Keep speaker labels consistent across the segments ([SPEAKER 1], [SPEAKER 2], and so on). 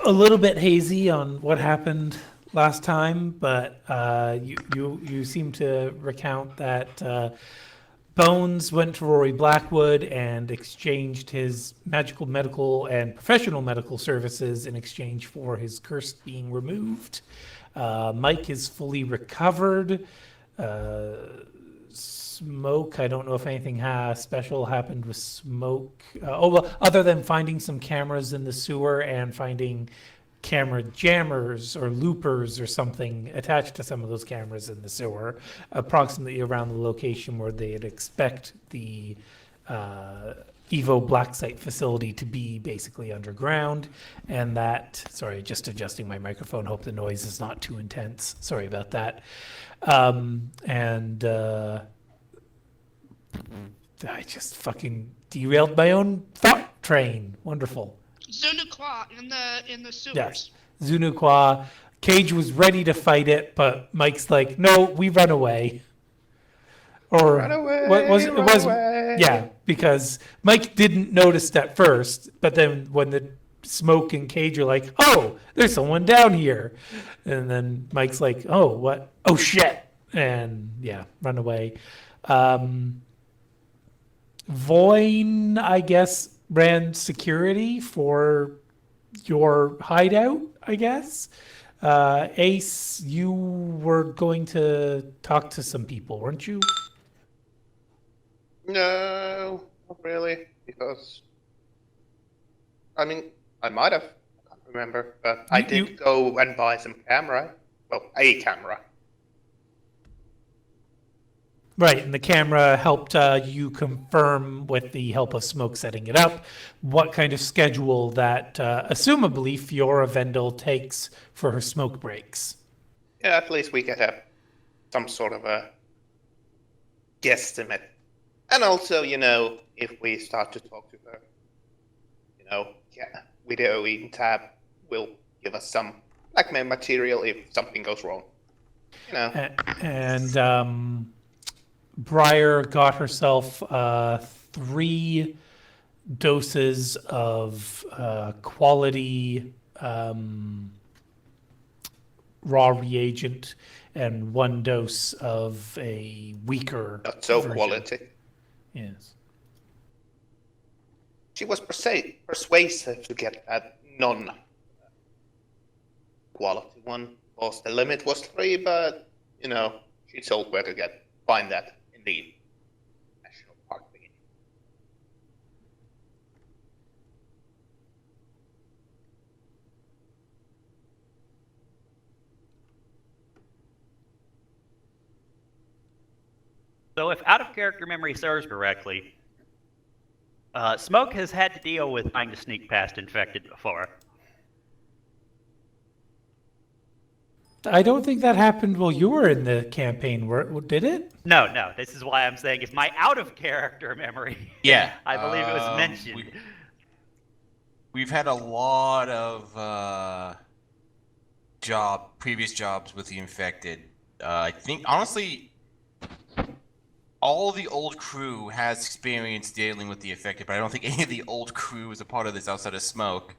[SPEAKER 1] a little bit hazy on what happened last time, but you seem to recount that Bones went to Rory Blackwood and exchanged his magical medical and professional medical services in exchange for his curse being removed. Mike is fully recovered. Smoke, I don't know if anything special happened with Smoke. Well, other than finding some cameras in the sewer and finding camera jammers or loopers or something attached to some of those cameras in the sewer, approximately around the location where they'd expect the Evo Black Site facility to be basically underground. And that, sorry, just adjusting my microphone, hope the noise is not too intense. Sorry about that. I just fucking derailed my own thought train. Wonderful.
[SPEAKER 2] Zunaqua in the sewers.
[SPEAKER 1] Yes, Zunaqua. Cage was ready to fight it, but Mike's like, "No, we run away." Or
[SPEAKER 3] Run away,
[SPEAKER 1] what was it?
[SPEAKER 3] run
[SPEAKER 1] It was
[SPEAKER 3] away.
[SPEAKER 1] yeah, because Mike didn't notice at first, but then when the Smoke and Cage are like, "Oh, there's someone down here," and then Mike's like, "Oh, what? Oh shit!" And yeah, run away. Voyne, I guess, ran security for your hideout, I guess. Ace, you were going to talk to some people, weren't you?
[SPEAKER 3] No, not really, because I mean, I might have. I can't remember, but I did go and buy some camera. Well, a camera.
[SPEAKER 1] Right, and the camera helped you confirm, with the help of Smoke setting it up, what kind of schedule that, assumably, Fiora Vendel takes for her smoke breaks.
[SPEAKER 3] Yeah, at least we get some sort of a guesstimate. And also, if we start to talk to her, video in tab will give us some blackmail material if something goes wrong.
[SPEAKER 1] And Briar got herself 3 doses of quality raw reagent and 1 dose of a weaker
[SPEAKER 3] Not so
[SPEAKER 1] version.
[SPEAKER 3] quality.
[SPEAKER 1] Yes.
[SPEAKER 3] She was persuasive to get that non-quality one. Of course, the limit was 3, but, she told where to find that in the National Park beginning.
[SPEAKER 4] So if out-of-character memory serves correctly, Smoke has had to deal with trying to sneak past infected before.
[SPEAKER 1] I don't think that happened while you were in the campaign, did it?
[SPEAKER 4] No. This is why I'm saying it's my out-of-character memory.
[SPEAKER 5] Yeah.
[SPEAKER 4] I believe it was mentioned.
[SPEAKER 5] We've had a lot of previous jobs with the infected. I think, honestly, all the old crew has experience dealing with the infected, but I don't think any of the old crew is a part of this outside of Smoke.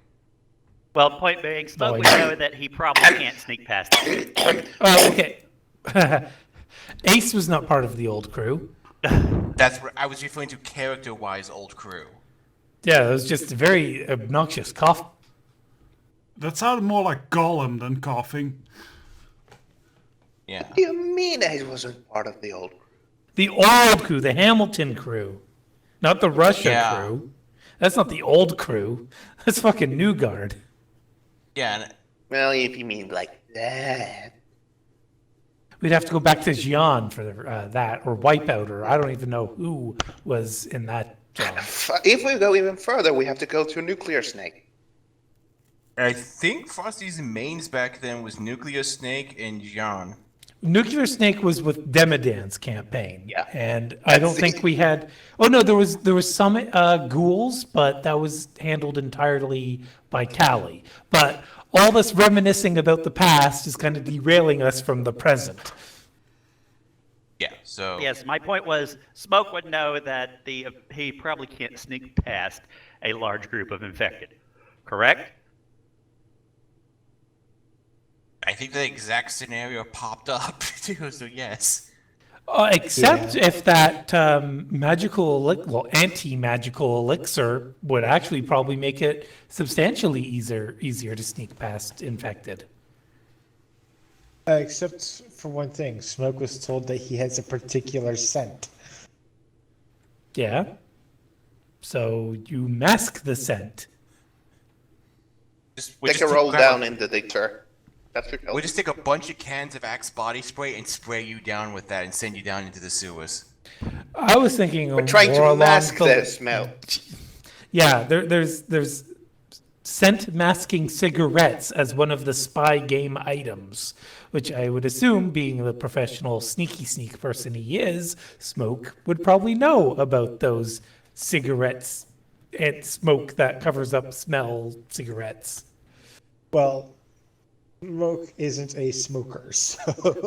[SPEAKER 4] Well, point being, Smoke, we know that he probably can't sneak past it.
[SPEAKER 1] Okay. Ace was not part of the old crew.
[SPEAKER 5] That's where I was referring to character-wise old crew.
[SPEAKER 1] Yeah, it was just a very obnoxious cough.
[SPEAKER 6] That sounded more like Gollum than coughing.
[SPEAKER 5] Yeah.
[SPEAKER 3] What do you mean Ace wasn't part of the old crew?
[SPEAKER 1] The old crew, the Hamilton crew, not the Russia crew. That's not the old crew. That's fucking New Guard.
[SPEAKER 5] Yeah.
[SPEAKER 3] Well, if you mean like that.
[SPEAKER 1] We'd have to go back to Xi'an for that, or Wipeout, or I don't even know who was in that job.
[SPEAKER 3] If we go even further, we have to go to Nuclear Snake.
[SPEAKER 5] I think Frosty's mains back then was Nuclear Snake and Jan.
[SPEAKER 1] Nuclear Snake was with Demidan's campaign.
[SPEAKER 3] Yeah.
[SPEAKER 1] And I don't think we had... Oh, no, there was some ghouls, but that was handled entirely by Callie. But all this reminiscing about the past is kind of derailing us from the present.
[SPEAKER 5] Yeah, so...
[SPEAKER 4] Yes, my point was, Smoke would know that he probably can't sneak past a large group of infected. Correct?
[SPEAKER 5] think the exact scenario popped up too. So yes.
[SPEAKER 1] Except if that anti-magical elixir would actually probably make it substantially easier to sneak past infected.
[SPEAKER 7] Except for one thing, Smoke was told that he has a particular scent.
[SPEAKER 1] Yeah. So you mask the scent.
[SPEAKER 3] Take a roll down in the dictator. That's your
[SPEAKER 5] We'll just take a bunch of cans of Axe body spray and spray you down with that and send you down into the sewers.
[SPEAKER 1] I was thinking
[SPEAKER 3] We're trying
[SPEAKER 1] more
[SPEAKER 3] to
[SPEAKER 1] along
[SPEAKER 3] mask
[SPEAKER 1] the-
[SPEAKER 3] the smell.
[SPEAKER 1] Yeah, there's scent masking cigarettes as one of the spy game items, which I would assume, being the professional sneak person he is, Smoke would probably know about those cigarettes and smoke that covers up smell cigarettes.
[SPEAKER 7] Well, Smoke isn't a smoker, so...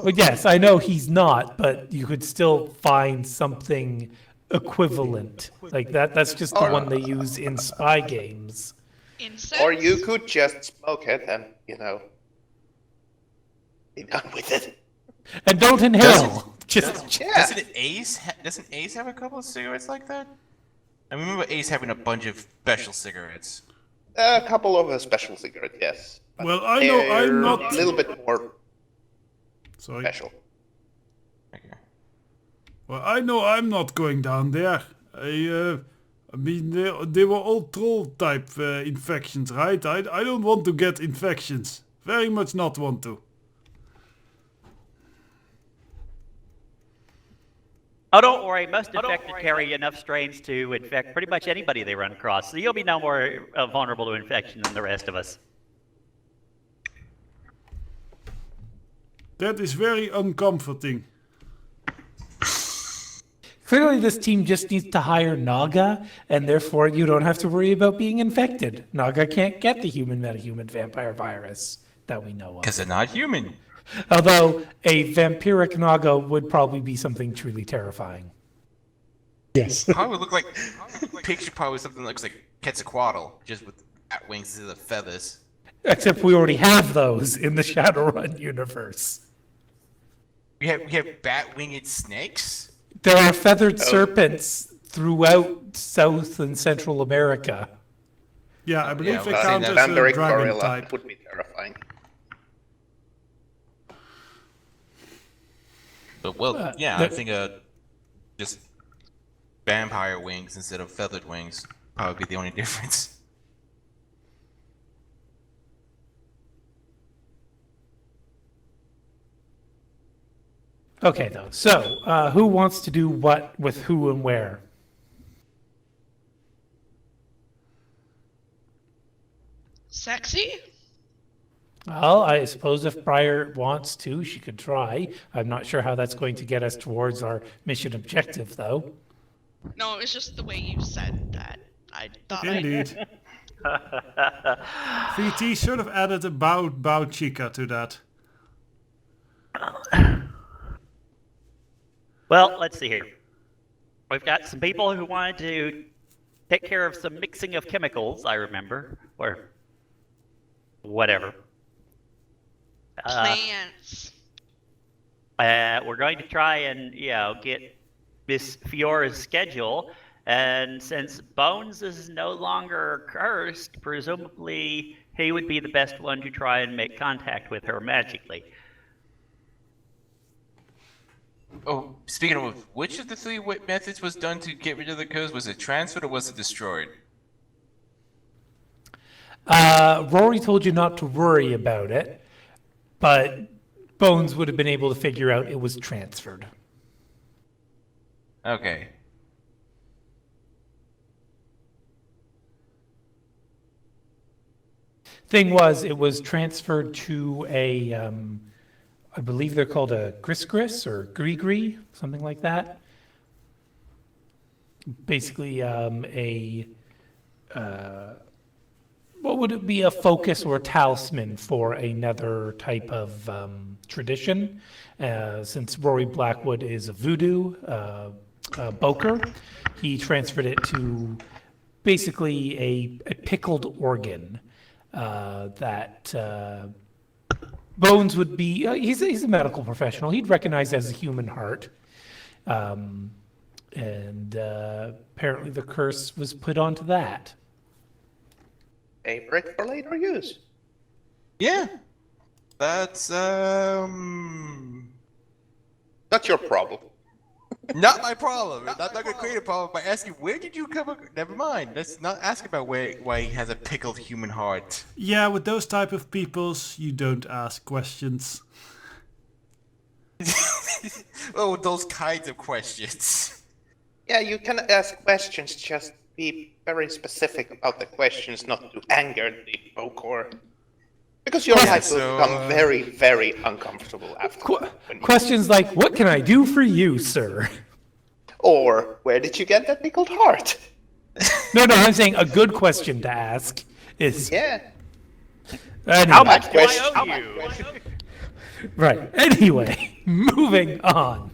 [SPEAKER 1] But yes, I know he's not, but you could still find something equivalent like that. That's just the one they use in spy games.
[SPEAKER 2] Incense?
[SPEAKER 3] Or you could just smoke it and, be done with it.
[SPEAKER 1] And don't inhale. Just
[SPEAKER 3] Yeah.
[SPEAKER 5] Doesn't Ace have a couple of cigarettes like that? I remember Ace having a bunch of special cigarettes.
[SPEAKER 3] A couple of special cigarettes, yes. But
[SPEAKER 6] Well, I know I'm
[SPEAKER 3] they're
[SPEAKER 6] not-
[SPEAKER 3] a little bit more
[SPEAKER 6] Sorry.
[SPEAKER 3] special.
[SPEAKER 5] Okay.
[SPEAKER 6] Well, I know I'm not going down there. I mean, they were all troll type infections, right? I don't want to get infections. Very much not want to.
[SPEAKER 4] Oh, don't worry. Most infected carry enough strains to infect pretty much anybody they run across. So you'll be no more vulnerable to infection than the rest of us.
[SPEAKER 6] That is very uncomforting.
[SPEAKER 1] clearly this team just needs to hire Naga, and therefore you don't have to worry about being infected. Naga can't get the human metahuman vampire virus that we know of.
[SPEAKER 5] Because they're not human.
[SPEAKER 1] Although a vampiric Naga would probably be something truly terrifying.
[SPEAKER 7] Yes.
[SPEAKER 5] Probably look like picture probably something that looks like Quetzalcoatl, just with bat wings instead of feathers.
[SPEAKER 1] Except we already have those in the Shadowrun universe.
[SPEAKER 5] We have bat winged snakes.
[SPEAKER 1] There are feathered serpents throughout South and Central America.
[SPEAKER 6] Yeah, I believe
[SPEAKER 5] Yeah,
[SPEAKER 6] they
[SPEAKER 5] well,
[SPEAKER 6] count as a
[SPEAKER 3] Vampiric
[SPEAKER 6] dragon
[SPEAKER 3] gorilla
[SPEAKER 6] type.
[SPEAKER 3] would be terrifying.
[SPEAKER 5] But well, yeah, I think just vampire wings instead of feathered wings probably be the only difference.
[SPEAKER 1] Okay, though. So, who wants to do what with who and where?
[SPEAKER 2] Sexy?
[SPEAKER 1] Well, I suppose if Briar wants to, she could try. I'm not sure how that's going to get us towards our mission objective, though.
[SPEAKER 2] No, it's just the way you said that. I thought
[SPEAKER 6] Indeed. VT should have added a bow chica to that.
[SPEAKER 4] Well, let's see here. We've got some people who wanted to take care of some mixing of chemicals, I remember. Or whatever.
[SPEAKER 2] plants.
[SPEAKER 4] We're going to try and, get Miss Fiora's schedule. And since Bones is no longer cursed, presumably he would be the best one to try and make contact with her magically.
[SPEAKER 5] Oh, speaking of which of the three methods was done to get rid of the curse? Was it transferred or was it destroyed?
[SPEAKER 1] Rory told you not to worry about it, but Bones would have been able to figure out it was transferred.
[SPEAKER 5] Okay.
[SPEAKER 1] Thing was, it was transferred to a, I believe they're called a gris or gree, something like that. Basically, what would it be, a focus or a talisman for another type of tradition? Since Rory Blackwood is a voodoo boker, he transferred it to basically a pickled organ that Bones would be, he's a medical professional. He'd recognize as a human heart. And apparently the curse was put onto that.
[SPEAKER 3] A brick for later use.
[SPEAKER 5] Yeah. That's
[SPEAKER 3] That's your problem.
[SPEAKER 5] not my problem. I'm not gonna create a problem by asking where did you come. Never mind. Let's not ask about why he has a pickled human heart.
[SPEAKER 6] Yeah, with those type of peoples, you don't ask questions.
[SPEAKER 5] Oh, those kinds of questions.
[SPEAKER 3] Yeah, you can ask questions, just be very specific about the questions, not to anger the folk or... Because your life will become very, very uncomfortable after.
[SPEAKER 1] Questions like, what can I do for you, sir?
[SPEAKER 3] Or, where did you get that pickled heart?
[SPEAKER 1] No, I'm saying a good question to ask is,
[SPEAKER 3] Yeah.
[SPEAKER 1] anyway,
[SPEAKER 4] How much do I
[SPEAKER 3] question-
[SPEAKER 4] owe you?
[SPEAKER 1] right. Anyway, moving on.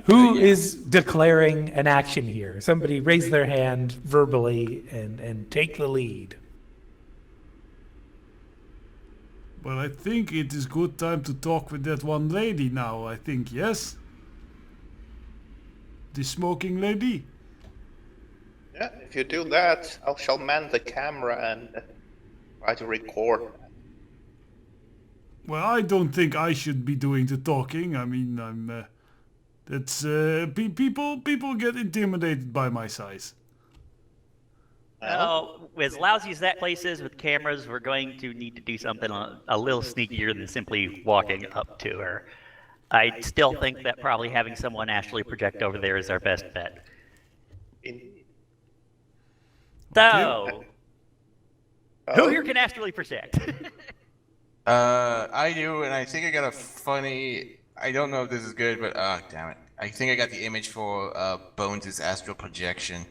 [SPEAKER 1] Who is declaring an action here? Somebody raise their hand verbally and take the lead.
[SPEAKER 6] Well, I think it is good time to talk with that one lady now, I think, yes? The smoking lady?
[SPEAKER 3] Yeah, if you do that, I shall man the camera and try to record.
[SPEAKER 6] Well, I don't think I should be doing the talking. I mean, people get intimidated by my size.
[SPEAKER 4] Well, as lousy as that place is with cameras, we're going to need to do something a little sneakier than simply walking up to her. I still think that probably having someone actually project over there is our best bet. So, who here can astrally project?
[SPEAKER 5] I do, and I think I got a funny. I don't know if this is good, but damn it! I think I got the image for Bones' astral projection.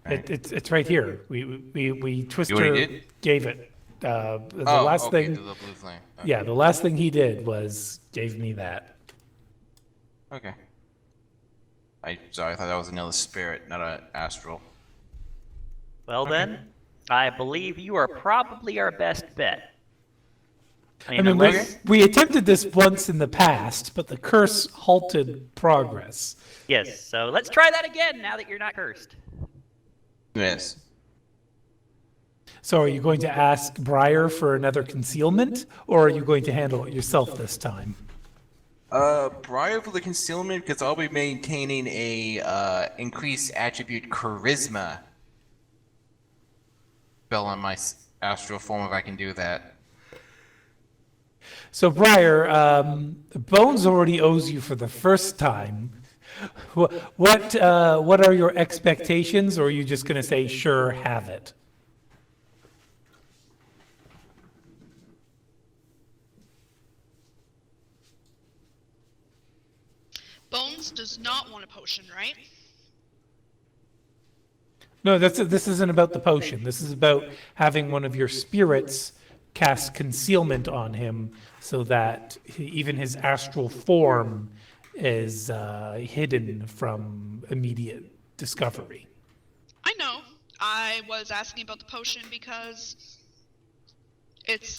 [SPEAKER 1] It's right here. We Twister
[SPEAKER 5] already did?
[SPEAKER 1] gave it. The
[SPEAKER 5] Oh,
[SPEAKER 1] last
[SPEAKER 5] okay,
[SPEAKER 1] thing,
[SPEAKER 5] the blue flame. Okay.
[SPEAKER 1] yeah, the last thing he did was gave me that.
[SPEAKER 5] Okay. Sorry, I thought that was another spirit, not an astral.
[SPEAKER 4] Well then, I believe you are probably our best bet.
[SPEAKER 1] I mean, we attempted this once in the past, but the curse halted progress.
[SPEAKER 4] Yes, so let's try that again now that you're not cursed.
[SPEAKER 5] Yes.
[SPEAKER 1] So are you going to ask Briar for another concealment, or are you going to handle it yourself this time?
[SPEAKER 5] Briar for the concealment, because I'll be maintaining a increased attribute charisma spell on my astral form if I can do that.
[SPEAKER 1] So Briar, Bones already owes you for the first time. What are your expectations, or are you just going to say, sure, have it?
[SPEAKER 2] Bones does not want a potion, right?
[SPEAKER 1] No, this isn't about the potion. This is about having one of your spirits cast concealment on him so that even his astral form is hidden from immediate discovery.
[SPEAKER 2] I know. I was asking about the potion because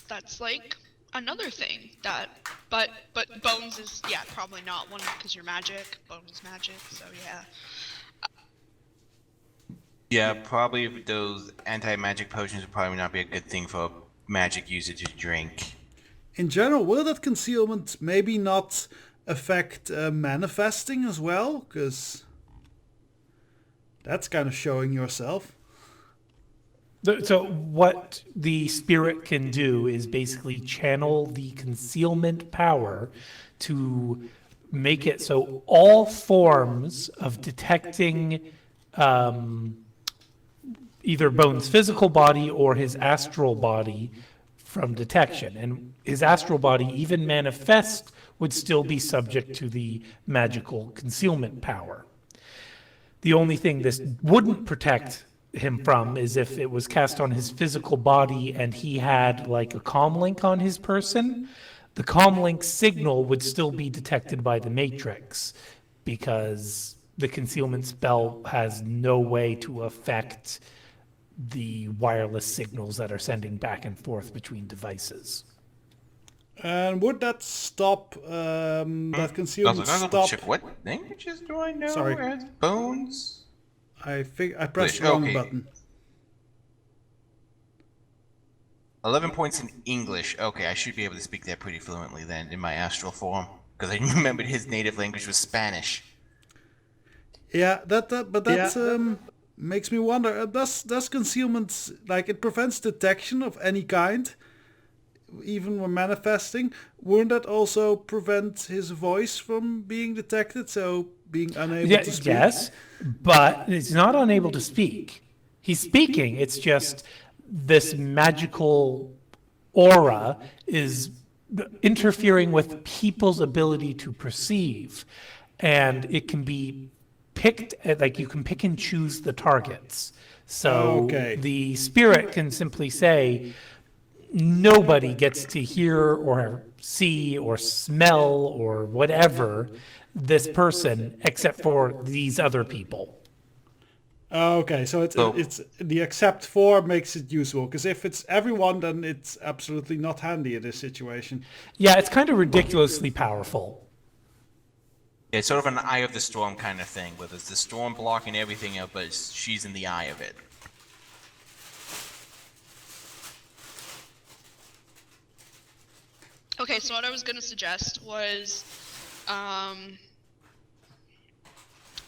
[SPEAKER 2] that's like another thing that, but Bones is, yeah, probably not one because you're magic. Bones is magic, so yeah.
[SPEAKER 5] Yeah, probably those anti-magic potions would probably not be a good thing for a magic user to drink.
[SPEAKER 6] In general, will that concealment maybe not affect manifesting as well? Because that's kind of showing yourself.
[SPEAKER 1] So what the spirit can do is basically channel the concealment power to make it so all forms of detecting either Bones' physical body or his astral body from detection. And his astral body, even manifest, would still be subject to the magical concealment power. The only thing this wouldn't protect him from is if it was cast on his physical body and he had like a comlink on his person. The comlink signal would still be detected by the matrix because the concealment spell has no way to affect the wireless signals that are sending back and forth between devices.
[SPEAKER 6] And would that stop, that concealment
[SPEAKER 5] Also,
[SPEAKER 6] stop?
[SPEAKER 5] double check. What languages do I know
[SPEAKER 6] Sorry.
[SPEAKER 5] as bones?
[SPEAKER 6] I think I pressed the
[SPEAKER 5] English,
[SPEAKER 6] wrong
[SPEAKER 5] okay.
[SPEAKER 6] button.
[SPEAKER 5] 11 points in English. Okay, I should be able to speak that pretty fluently then in my astral form. Because I remembered his native language was Spanish.
[SPEAKER 6] Yeah, that makes me wonder. Does concealment, like, it prevents detection of any kind, even when manifesting? Wouldn't that also prevent his voice from being detected? So being unable to speak.
[SPEAKER 1] Yes, but he's not unable to speak. He's speaking. It's just this magical aura is interfering with people's ability to perceive, and it can be picked, like you can pick and choose the targets. So
[SPEAKER 6] Okay.
[SPEAKER 1] the spirit can simply say, nobody gets to hear or see or smell or whatever this person except for these other people.
[SPEAKER 6] Okay, so it's the except for makes it useful, because if it's everyone, then it's absolutely not handy in this situation.
[SPEAKER 1] Yeah, it's kind of ridiculously powerful.
[SPEAKER 5] Yeah, it's sort of an eye of the storm kind of thing, where there's the storm blocking everything out, but she's in the eye of it.
[SPEAKER 2] Okay, so what I was gonna suggest was,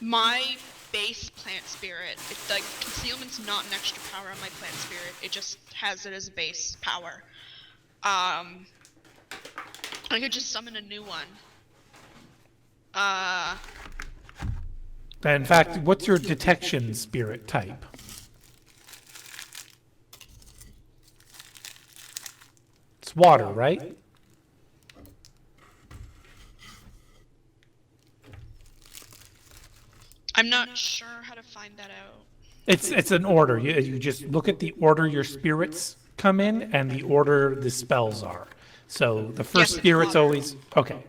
[SPEAKER 2] my base plant spirit. It's like concealment's not an extra power on my plant spirit. It just has it as a base power. I could just summon a new one.
[SPEAKER 1] In fact, what's your detection spirit type? It's water, right?
[SPEAKER 2] I'm not sure how to find that out.
[SPEAKER 1] It's an order. You just look at the order your spirits come in and the order the spells are. So the first
[SPEAKER 2] it's
[SPEAKER 1] spirit's
[SPEAKER 2] water.
[SPEAKER 1] always okay.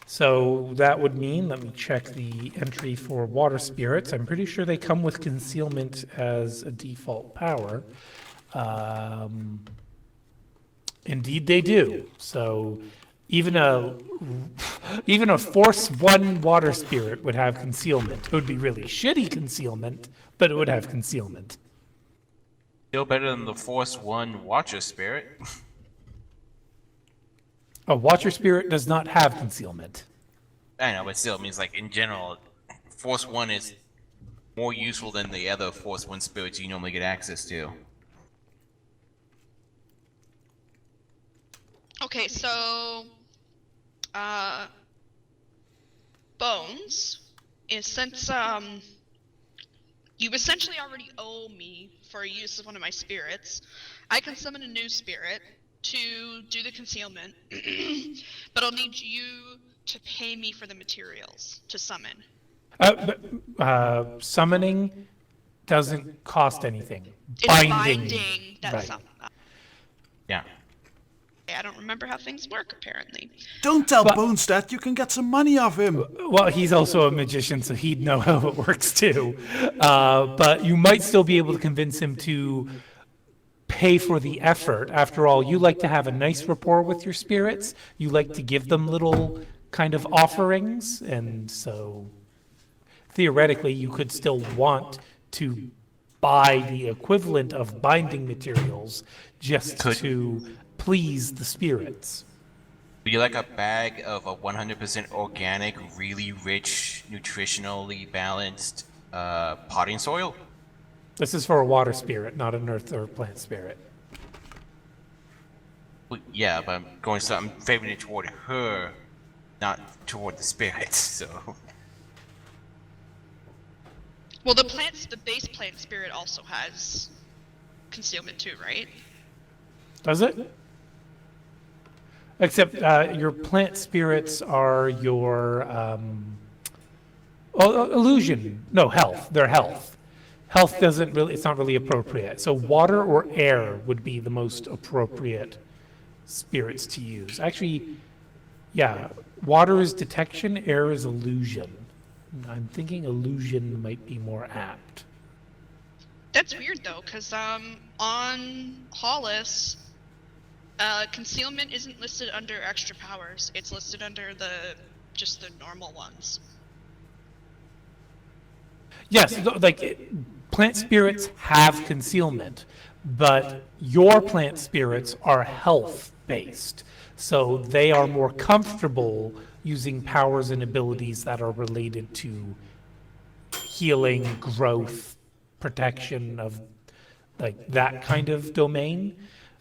[SPEAKER 1] So that would mean, let me check the entry for water spirits. I'm pretty sure they come with concealment as a default power. Indeed, they do. So even a Force 1 water spirit would have concealment. It would be really shitty concealment, but it would have concealment.
[SPEAKER 5] Still better than the Force 1 Watcher Spirit.
[SPEAKER 1] A Watcher Spirit does not have concealment.
[SPEAKER 5] I know, but still, it means like in general, Force 1 is more useful than the other Force 1 spirits you normally get access to.
[SPEAKER 2] Okay, so Bones is since you essentially already owe me for use of one of my spirits. I can summon a new spirit to do the concealment, but I'll need you to pay me for the materials to summon.
[SPEAKER 1] Summoning doesn't cost anything.
[SPEAKER 2] It's binding that
[SPEAKER 1] right.
[SPEAKER 5] Yeah.
[SPEAKER 2] I don't remember how things work, apparently.
[SPEAKER 6] Don't tell Bones that. You can get some money off him.
[SPEAKER 1] Well, he's also a magician, so he'd know how it works too. But you might still be able to convince him to pay for the effort. After all, you like to have a nice rapport with your spirits. You like to give them little kind of offerings, and so theoretically, you could still want to buy the equivalent of binding materials just to please the spirits.
[SPEAKER 5] Would you like a bag of a 100% organic, really rich, nutritionally balanced potting soil?
[SPEAKER 1] This is for a water spirit, not an earth or plant spirit.
[SPEAKER 5] Well, yeah, but I'm favoring it toward her, not toward the spirits, so...
[SPEAKER 2] Well, the base plant spirit also has concealment too, right?
[SPEAKER 1] Does it? Except your plant spirits are your illusion. No, health. They're health. Health doesn't really, it's not really appropriate. So water or air would be the most appropriate spirits to use. Actually, yeah, water is detection, air is illusion. I'm thinking illusion might be more apt.
[SPEAKER 2] That's weird though, cause on Hollis, concealment isn't listed under extra powers. It's listed under just the normal ones.
[SPEAKER 1] Yes, plant spirits have concealment, but your plant spirits are health based. So they are more comfortable using powers and abilities that are related to healing, growth, protection of like that kind of domain.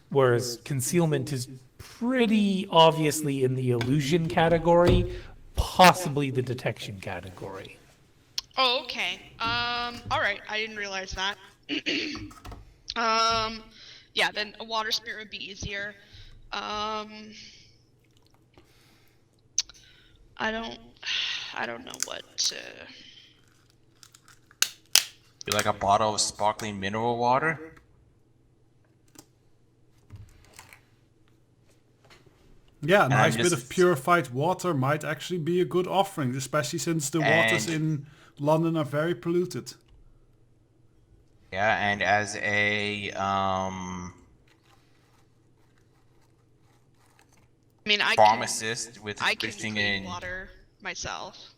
[SPEAKER 1] Whereas concealment is pretty obviously in the illusion category, possibly the detection category.
[SPEAKER 2] Oh, okay. Alright, I didn't realize that. Yeah, then a water spirit would be easier. I don't know what to...
[SPEAKER 5] You like a bottle of sparkling mineral water?
[SPEAKER 6] Yeah, a
[SPEAKER 5] And
[SPEAKER 6] nice
[SPEAKER 5] I'm
[SPEAKER 6] bit
[SPEAKER 5] just-
[SPEAKER 6] of purified water might actually be a good offering, especially since the waters in London are very polluted.
[SPEAKER 5] Yeah, and as a
[SPEAKER 2] I mean,
[SPEAKER 5] pharmacist with
[SPEAKER 2] I can
[SPEAKER 5] drifting
[SPEAKER 2] clean
[SPEAKER 5] in.
[SPEAKER 2] water myself.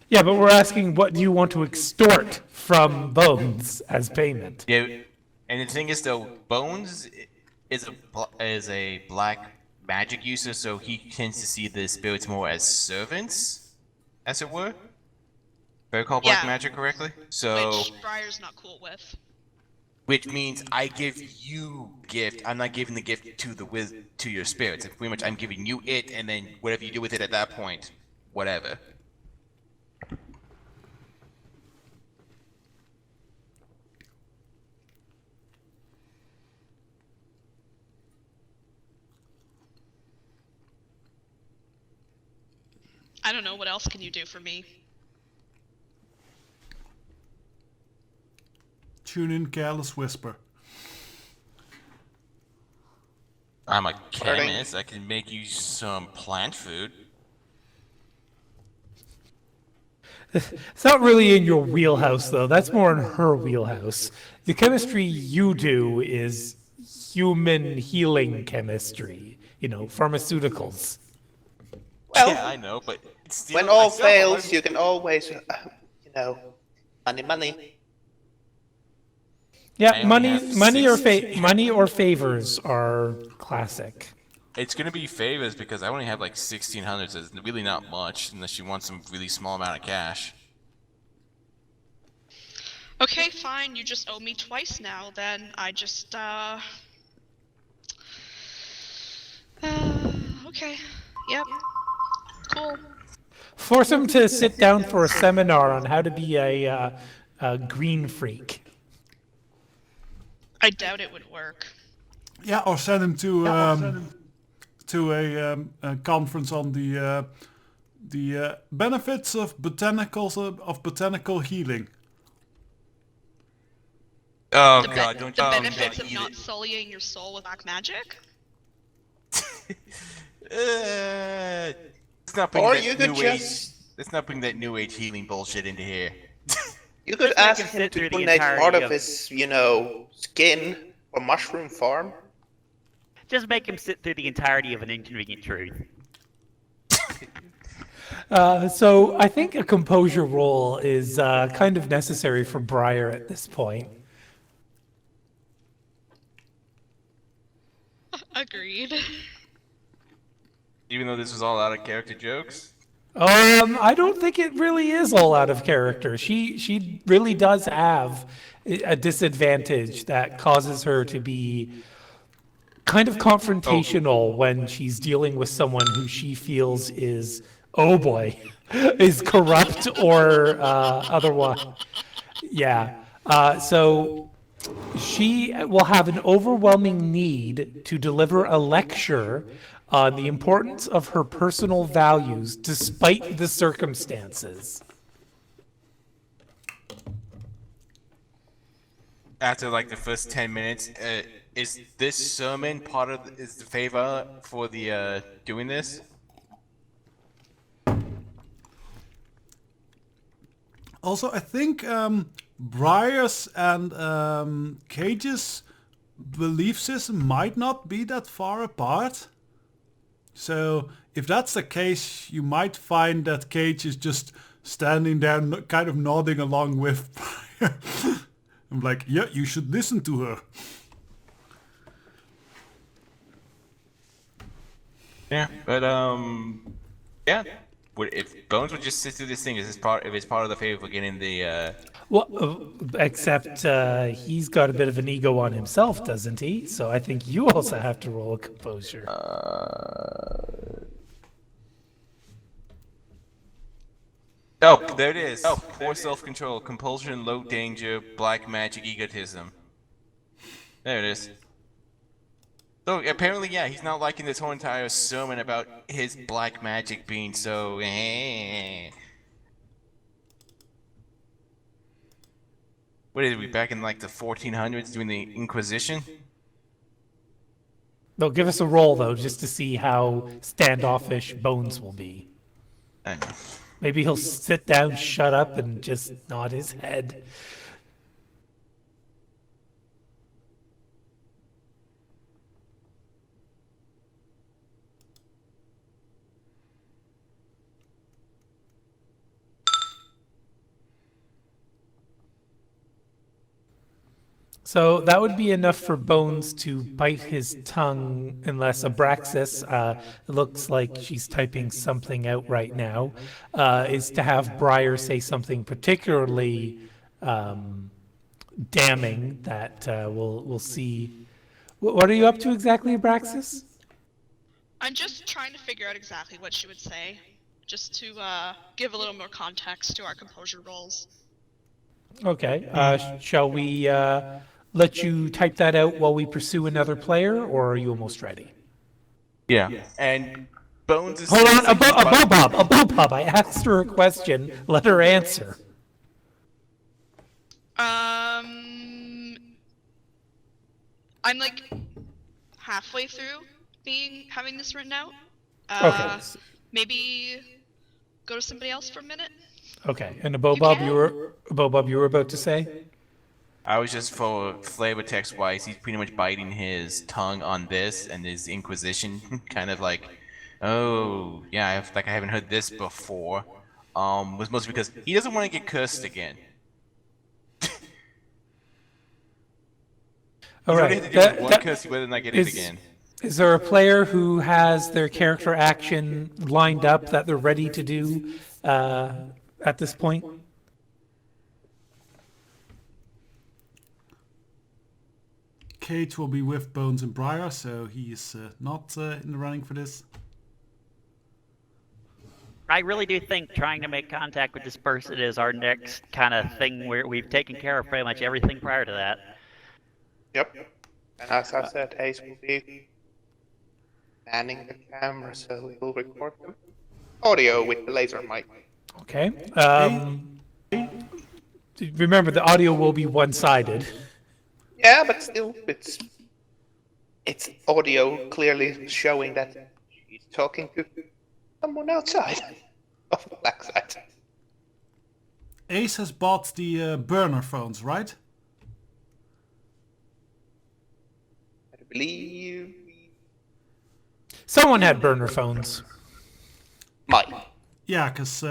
[SPEAKER 1] Yeah, but we're asking what do you want to extort from Bones as payment?
[SPEAKER 5] Yeah, and the thing is though, Bones is a black magic user, so he tends to see the spirits more as servants, as it were. If I recall black
[SPEAKER 2] Yeah.
[SPEAKER 5] magic correctly. So,
[SPEAKER 2] Which Briar's not cool with.
[SPEAKER 5] which means I give you gift. I'm not giving the gift to your spirits. Pretty much, I'm giving you it, and then whatever you do with it at that point, whatever.
[SPEAKER 2] I don't know, what else can you do for me?
[SPEAKER 6] Tune in, Careless Whisper.
[SPEAKER 5] I'm a
[SPEAKER 3] Flirting.
[SPEAKER 5] chemist. I can make you some plant food.
[SPEAKER 1] It's not really in your wheelhouse, though. That's more in her wheelhouse. The chemistry you do is human healing chemistry, pharmaceuticals.
[SPEAKER 3] Well,
[SPEAKER 5] Yeah, I know, but it's still,
[SPEAKER 3] when all
[SPEAKER 5] I still have to
[SPEAKER 3] fails,
[SPEAKER 5] learn-
[SPEAKER 3] you can always, money.
[SPEAKER 1] Yeah,
[SPEAKER 5] I only
[SPEAKER 1] money,
[SPEAKER 5] have
[SPEAKER 1] money or favors are classic.
[SPEAKER 5] It's gonna be favors because I only have like 1,600, so it's really not much unless you want some really small amount of cash.
[SPEAKER 2] Okay, fine, you just owe me twice now, then I just, okay. Yep. Cool.
[SPEAKER 1] Force him to sit down for a seminar on how to be a green freak.
[SPEAKER 2] I doubt it would work.
[SPEAKER 6] Yeah, or send him to a conference on the benefits of botanical healing.
[SPEAKER 5] Oh
[SPEAKER 2] The,
[SPEAKER 5] god, don't
[SPEAKER 2] the
[SPEAKER 5] tell me
[SPEAKER 2] benefits
[SPEAKER 5] to
[SPEAKER 2] of
[SPEAKER 5] eat
[SPEAKER 2] not
[SPEAKER 5] it.
[SPEAKER 2] sullying your soul with black magic?
[SPEAKER 5] Let's not bring
[SPEAKER 3] Or
[SPEAKER 5] that
[SPEAKER 3] you could
[SPEAKER 5] new
[SPEAKER 3] just-
[SPEAKER 5] age. Let's not bring that new age healing bullshit into here.
[SPEAKER 3] You could
[SPEAKER 4] Just make
[SPEAKER 3] ask
[SPEAKER 4] him
[SPEAKER 3] him
[SPEAKER 4] sit
[SPEAKER 3] to
[SPEAKER 4] through the
[SPEAKER 3] donate part
[SPEAKER 4] entirety
[SPEAKER 3] of
[SPEAKER 4] of-
[SPEAKER 3] his, skin or mushroom farm.
[SPEAKER 4] Just make him sit through the entirety of an inconvenient truth.
[SPEAKER 1] So I think a composure roll is kind of necessary for Briar at this point.
[SPEAKER 2] Agreed.
[SPEAKER 5] Even though this was all out of character jokes.
[SPEAKER 1] I don't think it really is all out of character. She really does have a disadvantage that causes her to be kind of confrontational when she's dealing with someone who she feels is, oh boy, is corrupt or otherwise. Yeah. So she will have an overwhelming need to deliver a lecture on the importance of her personal values despite the circumstances.
[SPEAKER 5] After like the first 10 minutes, is this sermon part of is the favor for the doing this?
[SPEAKER 6] Also, I think Briar's and Cage's belief system might not be that far apart. So if that's the case, you might find that Cage is just standing there kind of nodding along with Briar. I'm like, yeah, you should listen to her.
[SPEAKER 5] Yeah, but yeah. If Bones would just sit through this thing, if it's part of the favor for getting the
[SPEAKER 1] Well, except he's got a bit of an ego on himself, doesn't he? So I think you also have to roll a composure.
[SPEAKER 5] Oh, there it is. Oh, poor self-control, compulsion, low danger, black magic, egotism. There it is. So apparently, yeah, he's not liking this whole entire sermon about his black magic being so. What is we back in like the 1400s doing the Inquisition?
[SPEAKER 1] They'll give us a roll though, just to see how standoffish Bones will be.
[SPEAKER 5] I know.
[SPEAKER 1] Maybe he'll sit down, shut up, and just nod his head. So that would be enough for Bones to bite his tongue, unless Abraxas, it looks like she's typing something out right now, is to have Briar say something particularly damning that we'll see. What are you up to exactly, Abraxas?
[SPEAKER 2] I'm just trying to figure out exactly what she would say, just to give a little more context to our composure rolls.
[SPEAKER 1] Okay. Shall we let you type that out while we pursue another player, or are you almost ready?
[SPEAKER 5] Yeah. And Bones is.
[SPEAKER 1] Hold on, a Bob. I asked her a question. Let her answer.
[SPEAKER 2] I'm like halfway through having this written out.
[SPEAKER 1] Okay.
[SPEAKER 2] Maybe go to somebody else for a minute.
[SPEAKER 1] Okay. And Bob,
[SPEAKER 2] can.
[SPEAKER 1] you were about to say?
[SPEAKER 5] I was just for flavor text wise, he's pretty much biting his tongue on this and his Inquisition, kind of like, oh yeah, I haven't heard this before. Was mostly because he doesn't want to get cursed again.
[SPEAKER 1] All
[SPEAKER 5] He's only
[SPEAKER 1] right.
[SPEAKER 5] had to deal with one curse, he better not get it again.
[SPEAKER 1] Is there a player who has their character action lined up that they're ready to do at this point?
[SPEAKER 6] Cage will be with Bones and Briar, so he is not in the running for this.
[SPEAKER 4] I really do think trying to make contact with this person is our next kind of thing where we've taken care of pretty much everything prior to that.
[SPEAKER 3] Yep. And as I said, Ace will be manning the camera, so we will record them. Audio with the laser mic.
[SPEAKER 1] Okay. Remember, the audio will be one-sided.
[SPEAKER 3] Yeah, but still, it's audio clearly showing that she's talking to someone outside of the black site.
[SPEAKER 6] Ace has bought the burner phones, right?
[SPEAKER 3] I believe
[SPEAKER 1] Someone had burner phones.
[SPEAKER 3] Mike.
[SPEAKER 6] Yeah, because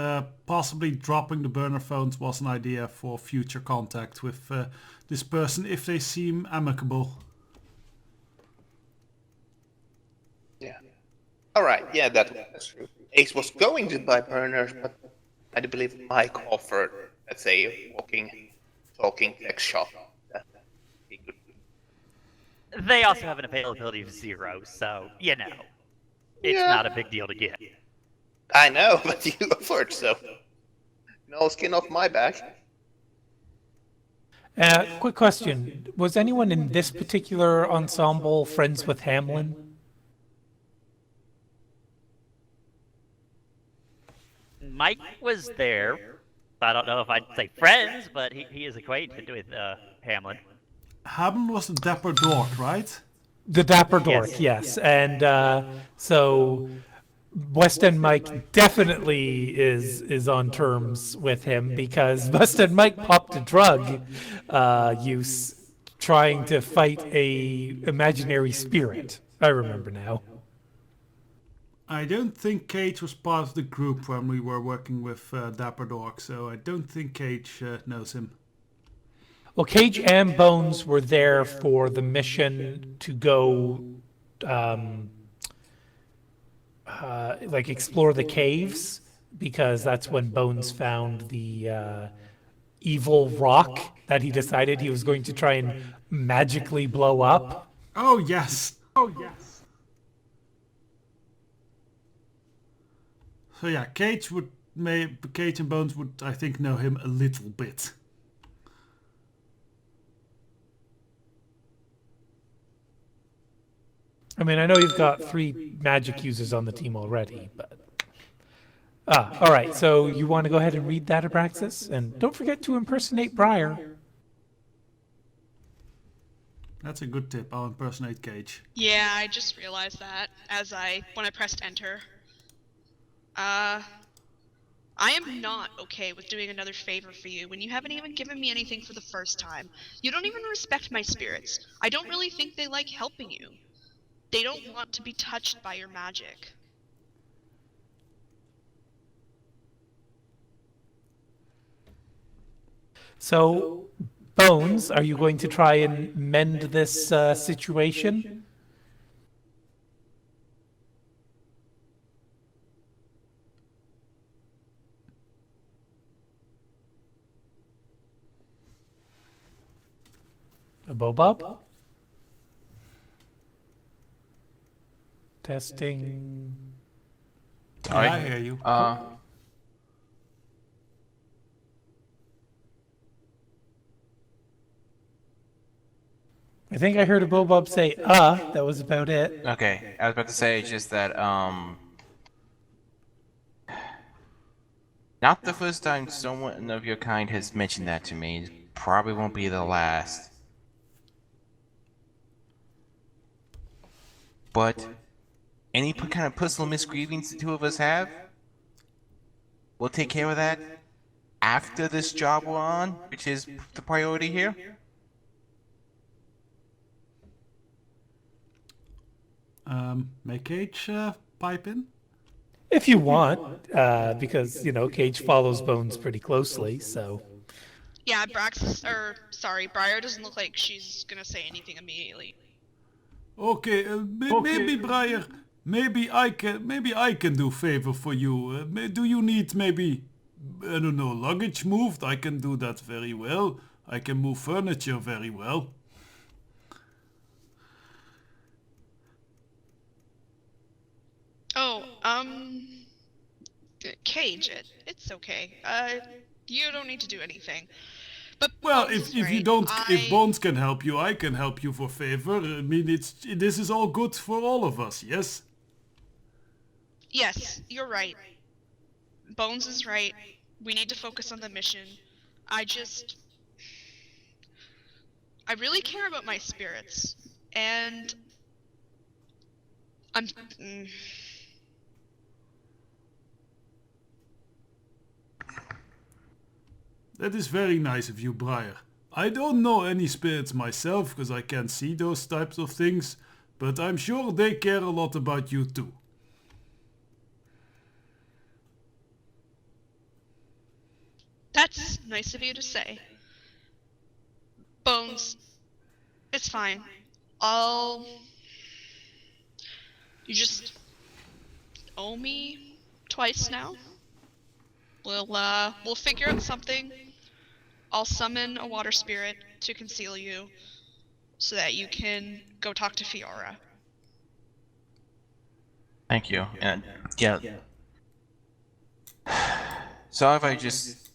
[SPEAKER 6] possibly dropping the burner phones was an idea for future contact with this person if they seem amicable.
[SPEAKER 3] Yeah. Alright, yeah, that's true. Ace was going to buy burners, but I do believe Mike offered, let's say, a talking tech shop. That he could.
[SPEAKER 4] They also have an availability of 0, so, you know, it's
[SPEAKER 3] Yeah.
[SPEAKER 4] not a big deal to get.
[SPEAKER 3] I know, but you offered, so no skin off my back.
[SPEAKER 1] Quick question. Was anyone in this particular ensemble friends with Hamlin?
[SPEAKER 4] Mike was there. I don't know if I'd say friends, but he is acquainted with Hamlin.
[SPEAKER 6] Hamlin was the dapper dork, right?
[SPEAKER 1] The Dapper Dork,
[SPEAKER 4] Yes.
[SPEAKER 1] yes. And so West End Mike definitely is on terms with him because West End Mike popped a drug use trying to fight a imaginary spirit. I remember now.
[SPEAKER 6] I don't think Cage was part of the group when we were working with Dapper Dog, so I don't think Cage knows him.
[SPEAKER 1] Well, Cage and Bones were there for the mission to go, like explore the caves, because that's when Bones found the evil rock that he decided he was going to try and magically blow up.
[SPEAKER 6] Oh yes. So yeah, Cage and Bones would, I think, know him a little bit.
[SPEAKER 1] I mean, I know you've got 3 magic users on the team already, but... all right, so you want to go ahead and read that, Abraxas? And don't forget to impersonate Briar.
[SPEAKER 6] That's a good tip. I'll impersonate Cage.
[SPEAKER 2] Yeah, I just realized that when I pressed enter. I am not okay with doing another favor for you when you haven't even given me anything for the first time. You don't even respect my spirits. I don't really think they like helping you. They don't want to be touched by your magic.
[SPEAKER 1] So, Bones, are you going to try and mend this situation? A Bobob? Testing.
[SPEAKER 5] Sorry.
[SPEAKER 6] Yeah, I hear you.
[SPEAKER 1] I think I heard a Bobob say, that was about it.
[SPEAKER 5] Okay, I was about to say just that, not the first time someone of your kind has mentioned that to me. Probably won't be the last. But any kind of personal misgrievings the two of us have, we'll take care of that after this job we're on, which is the priority here.
[SPEAKER 6] May Cage pipe in?
[SPEAKER 1] If you want, because, Cage follows Bones pretty closely, so...
[SPEAKER 2] Yeah, Briar doesn't look like she's gonna say anything immediately.
[SPEAKER 6] Okay, maybe Briar, maybe I can do favor for you. Do you need maybe, I don't know, luggage moved? I can do that very well. I can move furniture very well.
[SPEAKER 2] Oh, Cage, it's okay. You don't need to do anything. But
[SPEAKER 6] Well,
[SPEAKER 2] Bones is
[SPEAKER 6] if you
[SPEAKER 2] right.
[SPEAKER 6] don't, if Bones can help you, I can help you for favor. I mean, this is all good for all of us, yes?
[SPEAKER 2] Yes, you're right. Bones is right. We need to focus on the mission. I really care about my spirits, and I'm...
[SPEAKER 6] That is very nice of you, Briar. I don't know any spirits myself, because I can't see those types of things, but I'm sure they care a lot about you too.
[SPEAKER 2] That's nice of you to say. Bones, it's fine. You just owe me twice now. We'll figure out something. I'll summon a water spirit to conceal you, so that you can go talk to Fiora.
[SPEAKER 5] Thank you. And yeah. Sorry if I just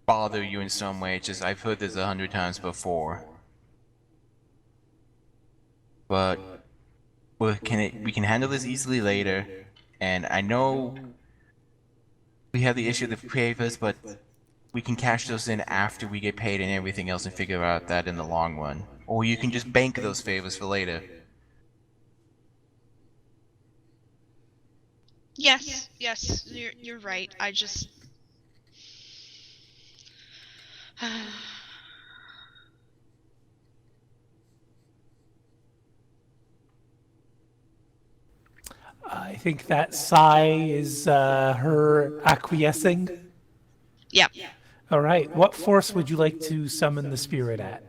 [SPEAKER 5] bother you in some way. It's just I've heard this 100 times before. But we can handle this easily later. And I know we have the issue of the favors, but we can cash those in after we get paid and everything else and figure out that in the long run. Or you can just bank those favors for later.
[SPEAKER 2] Yes, you're right. I just.
[SPEAKER 1] I think that sigh is her acquiescing.
[SPEAKER 2] Yeah.
[SPEAKER 1] All right. What force would you like to summon the spirit at?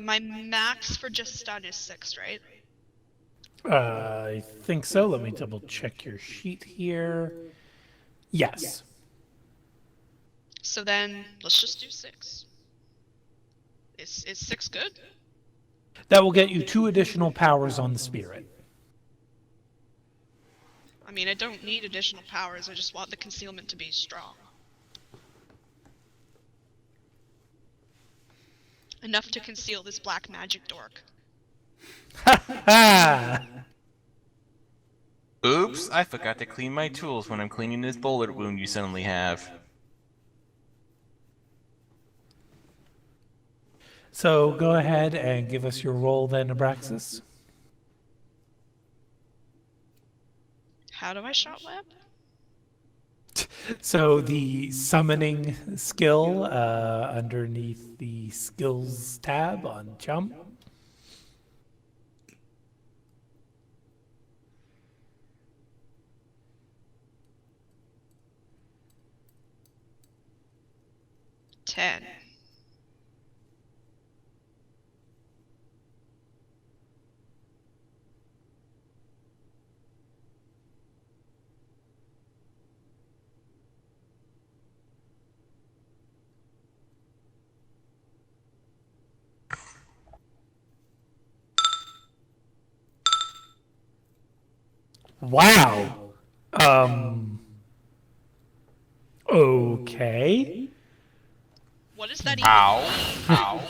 [SPEAKER 2] My max for just stun is 6, right?
[SPEAKER 1] I think so. Let me double check your sheet here. Yes.
[SPEAKER 2] So then, let's just do 6. Is 6 good?
[SPEAKER 1] That will get you 2 additional powers on the spirit.
[SPEAKER 2] I mean, I don't need additional powers, I just want the concealment to be strong. Enough to conceal this black magic dork.
[SPEAKER 1] Ah!
[SPEAKER 5] Oops, I forgot to clean my tools when I'm cleaning this bullet wound you suddenly have.
[SPEAKER 1] So go ahead and give us your roll then, Abraxas.
[SPEAKER 2] How do I shot web?
[SPEAKER 1] So the summoning skill underneath the skills tab on Jump.
[SPEAKER 2] Ten.
[SPEAKER 1] Wow. Okay.
[SPEAKER 2] What does that even
[SPEAKER 5] Ow.
[SPEAKER 2] mean?
[SPEAKER 5] Ow.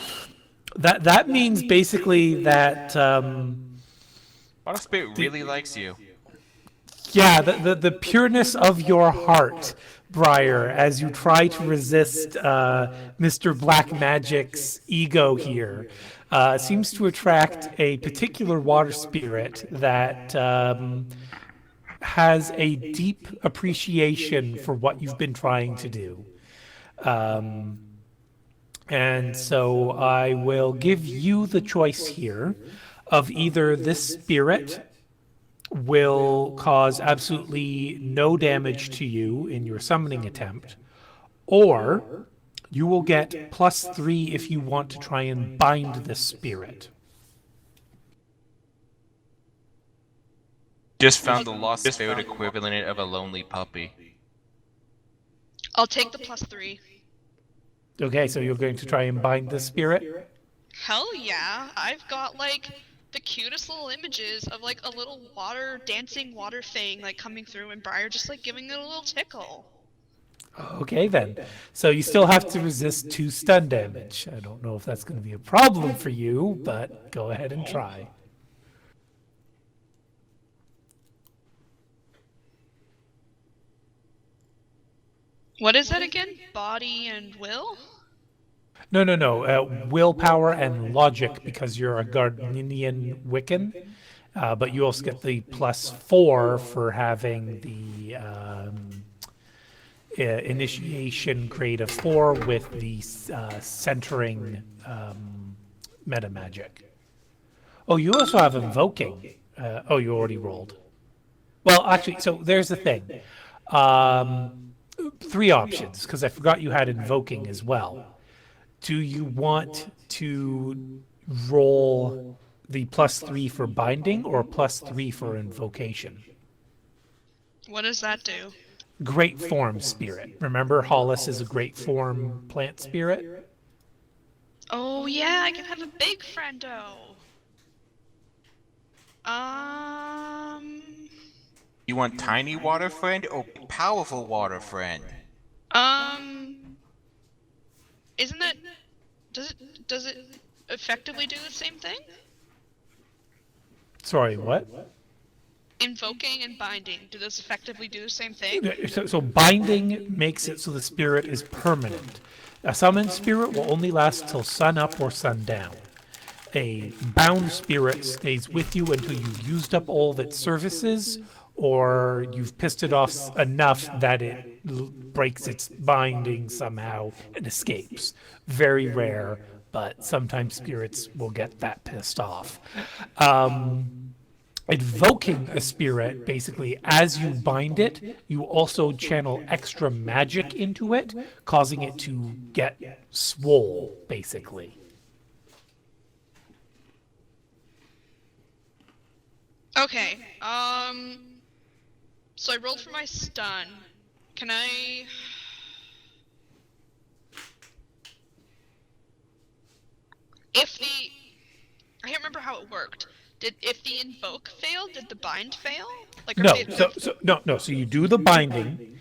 [SPEAKER 1] That means basically that
[SPEAKER 5] Water Spirit really likes you.
[SPEAKER 1] yeah, the pureness of your heart, Briar, as you try to resist Mr. Black Magic's ego here, seems to attract a particular water spirit that has a deep appreciation for what you've been trying to do. And so I will give you the choice here of either this spirit will cause absolutely no damage to you in your summoning attempt, or you will get +3 if you want to try and bind this spirit.
[SPEAKER 5] Just found the lost spirit equivalent of a lonely puppy.
[SPEAKER 2] I'll take the +3.
[SPEAKER 1] Okay, so you're going to try and bind this spirit?
[SPEAKER 2] Hell yeah, I've got like the cutest little images of like a little dancing water thing like coming through and Briar just like giving it a little tickle.
[SPEAKER 1] Okay then. So you still have to resist 2 stun damage. I don't know if that's going to be a problem for you, but go ahead and try.
[SPEAKER 2] What is that again? Body and will?
[SPEAKER 1] No. Willpower and logic because you're a Gardenian Wiccan, but you also get the +4 for having the initiation grade of 4 with the centering meta magic. Oh, you also have invoking. Oh, you already rolled. Well, actually, so there's the thing. 3 options, because I forgot you had invoking as well. Do you want to roll the +3 for binding or +3 for invocation?
[SPEAKER 2] What does that do?
[SPEAKER 1] Great form spirit. Remember, Hollis is a great form plant spirit?
[SPEAKER 2] Oh yeah, I can have a big friendo.
[SPEAKER 5] You want tiny water friend or powerful water friend?
[SPEAKER 2] Isn't that does it effectively do the same thing?
[SPEAKER 1] Sorry, what?
[SPEAKER 2] Invoking and binding, do those effectively do the same thing?
[SPEAKER 1] So binding makes it so the spirit is permanent. A summoned spirit will only last till sun up or sun down. a bound spirit stays with you until you've used up all of its services, or you've pissed it off enough that it breaks its binding somehow and escapes. Very rare, but sometimes spirits will get that pissed off. Invoking a spirit, basically, as you bind it, you also channel extra magic into it, causing it to get swole, basically.
[SPEAKER 2] Okay. So I rolled for my stun. Can I? If the, I can't remember how it worked. If the invoke failed, did the bind fail? Like, or
[SPEAKER 1] No,
[SPEAKER 2] fail-
[SPEAKER 1] so you do the binding.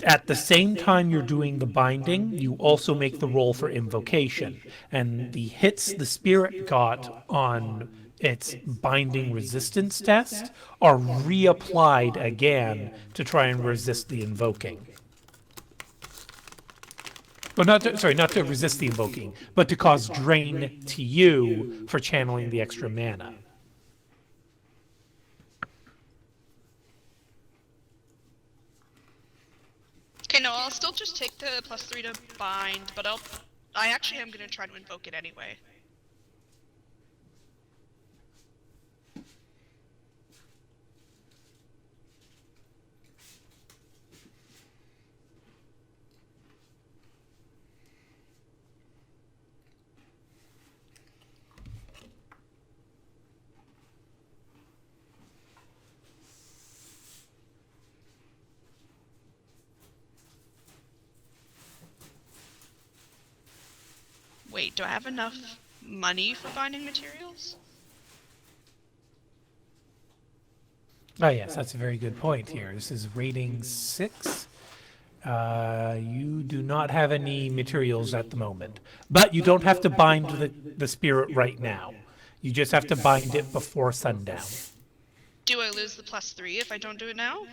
[SPEAKER 1] At the same time you're doing the binding, you also make the roll for invocation. And the hits the spirit got on its binding resistance test are reapplied again to try and resist the invoking. Well, not to resist the invoking, but to cause drain to you for channeling the extra mana.
[SPEAKER 2] Okay, no, I'll still just take the +3 to bind, but I actually am gonna try to invoke it anyway. Wait, do I have enough money for binding materials?
[SPEAKER 1] Ah, yes, that's a very good point here. This is rating 6. You do not have any materials at the moment, but you don't have to bind the spirit right now. You just have to bind it before sundown.
[SPEAKER 2] Do I lose the +3 if I don't do it now?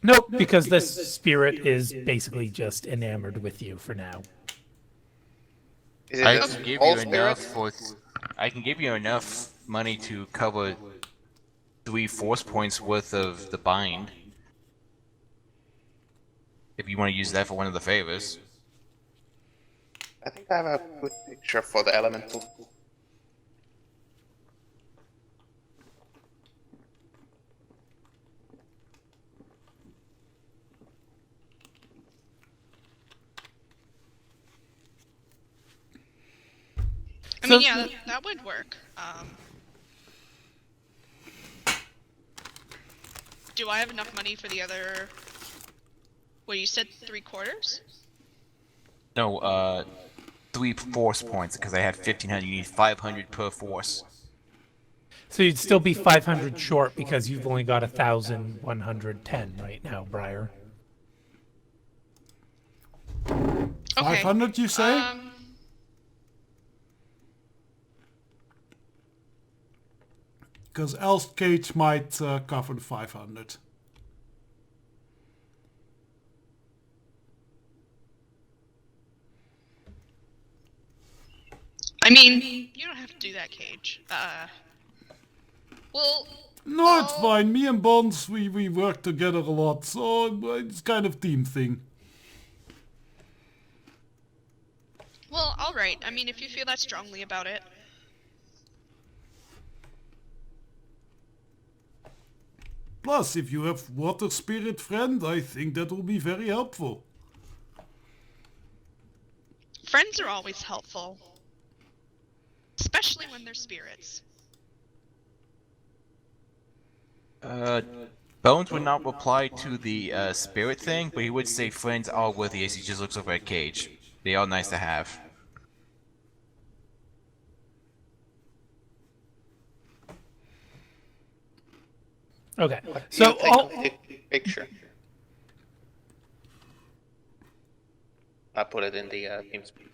[SPEAKER 1] Nope, because this spirit is basically just enamored with you for now.
[SPEAKER 3] Is it
[SPEAKER 5] I
[SPEAKER 3] just
[SPEAKER 5] can give
[SPEAKER 3] all
[SPEAKER 5] you enough
[SPEAKER 3] spirits?
[SPEAKER 5] I can give you enough money to cover 3 force points worth of the bind. If you want to use that for one of the favors.
[SPEAKER 3] I think I have a good picture for the elemental.
[SPEAKER 2] I mean, yeah, that would work. Do I have enough money for the other? Well, you said 3/4?
[SPEAKER 5] No, 3 force points because I had 1500. You need 500 per force.
[SPEAKER 1] So you'd still be 500 short because you've only got 1,110 right now, Briar.
[SPEAKER 2] Okay.
[SPEAKER 6] 500, you say? Because else Cage might cover the 500.
[SPEAKER 2] I mean, you don't have to do that, Cage. Well,
[SPEAKER 6] No, it's fine. Me and Bonds, we work together a lot, so it's kind of team thing.
[SPEAKER 2] well, all right. I mean, if you feel that strongly about it.
[SPEAKER 6] Plus, if you have Water Spirit Friend, I think that will be very helpful.
[SPEAKER 2] Friends are always helpful. Especially when they're spirits.
[SPEAKER 5] Bones would not reply to the spirit thing, but he would say friends are worthy as he just looks over at Cage. They are nice to have.
[SPEAKER 1] Okay,
[SPEAKER 3] So
[SPEAKER 1] so
[SPEAKER 3] take a picture. I put it in the TeamSpeak.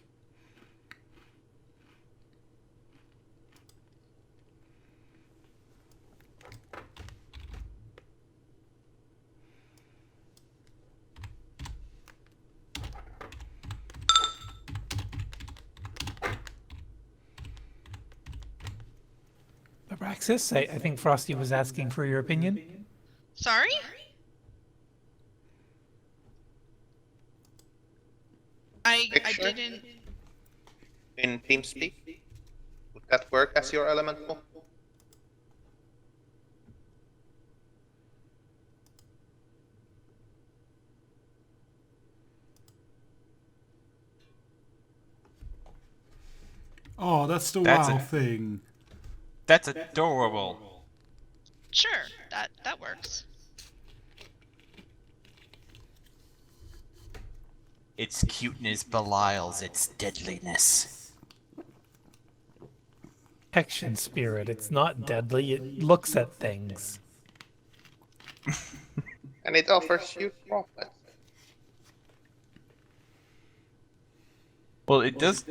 [SPEAKER 1] Praxis, I think Frosty was asking for your opinion.
[SPEAKER 2] Sorry? I
[SPEAKER 3] Picture?
[SPEAKER 2] didn't.
[SPEAKER 3] In TeamSpeak? Would that work as your elemental?
[SPEAKER 6] Oh, that's the
[SPEAKER 5] That's
[SPEAKER 6] WoW
[SPEAKER 5] a-
[SPEAKER 6] thing.
[SPEAKER 5] That's adorable.
[SPEAKER 2] Sure, that works.
[SPEAKER 5] Its cuteness belies its deadliness.
[SPEAKER 1] Protection spirit. It's not deadly. It looks at things.
[SPEAKER 3] And it offers you profit.
[SPEAKER 5] Well, it does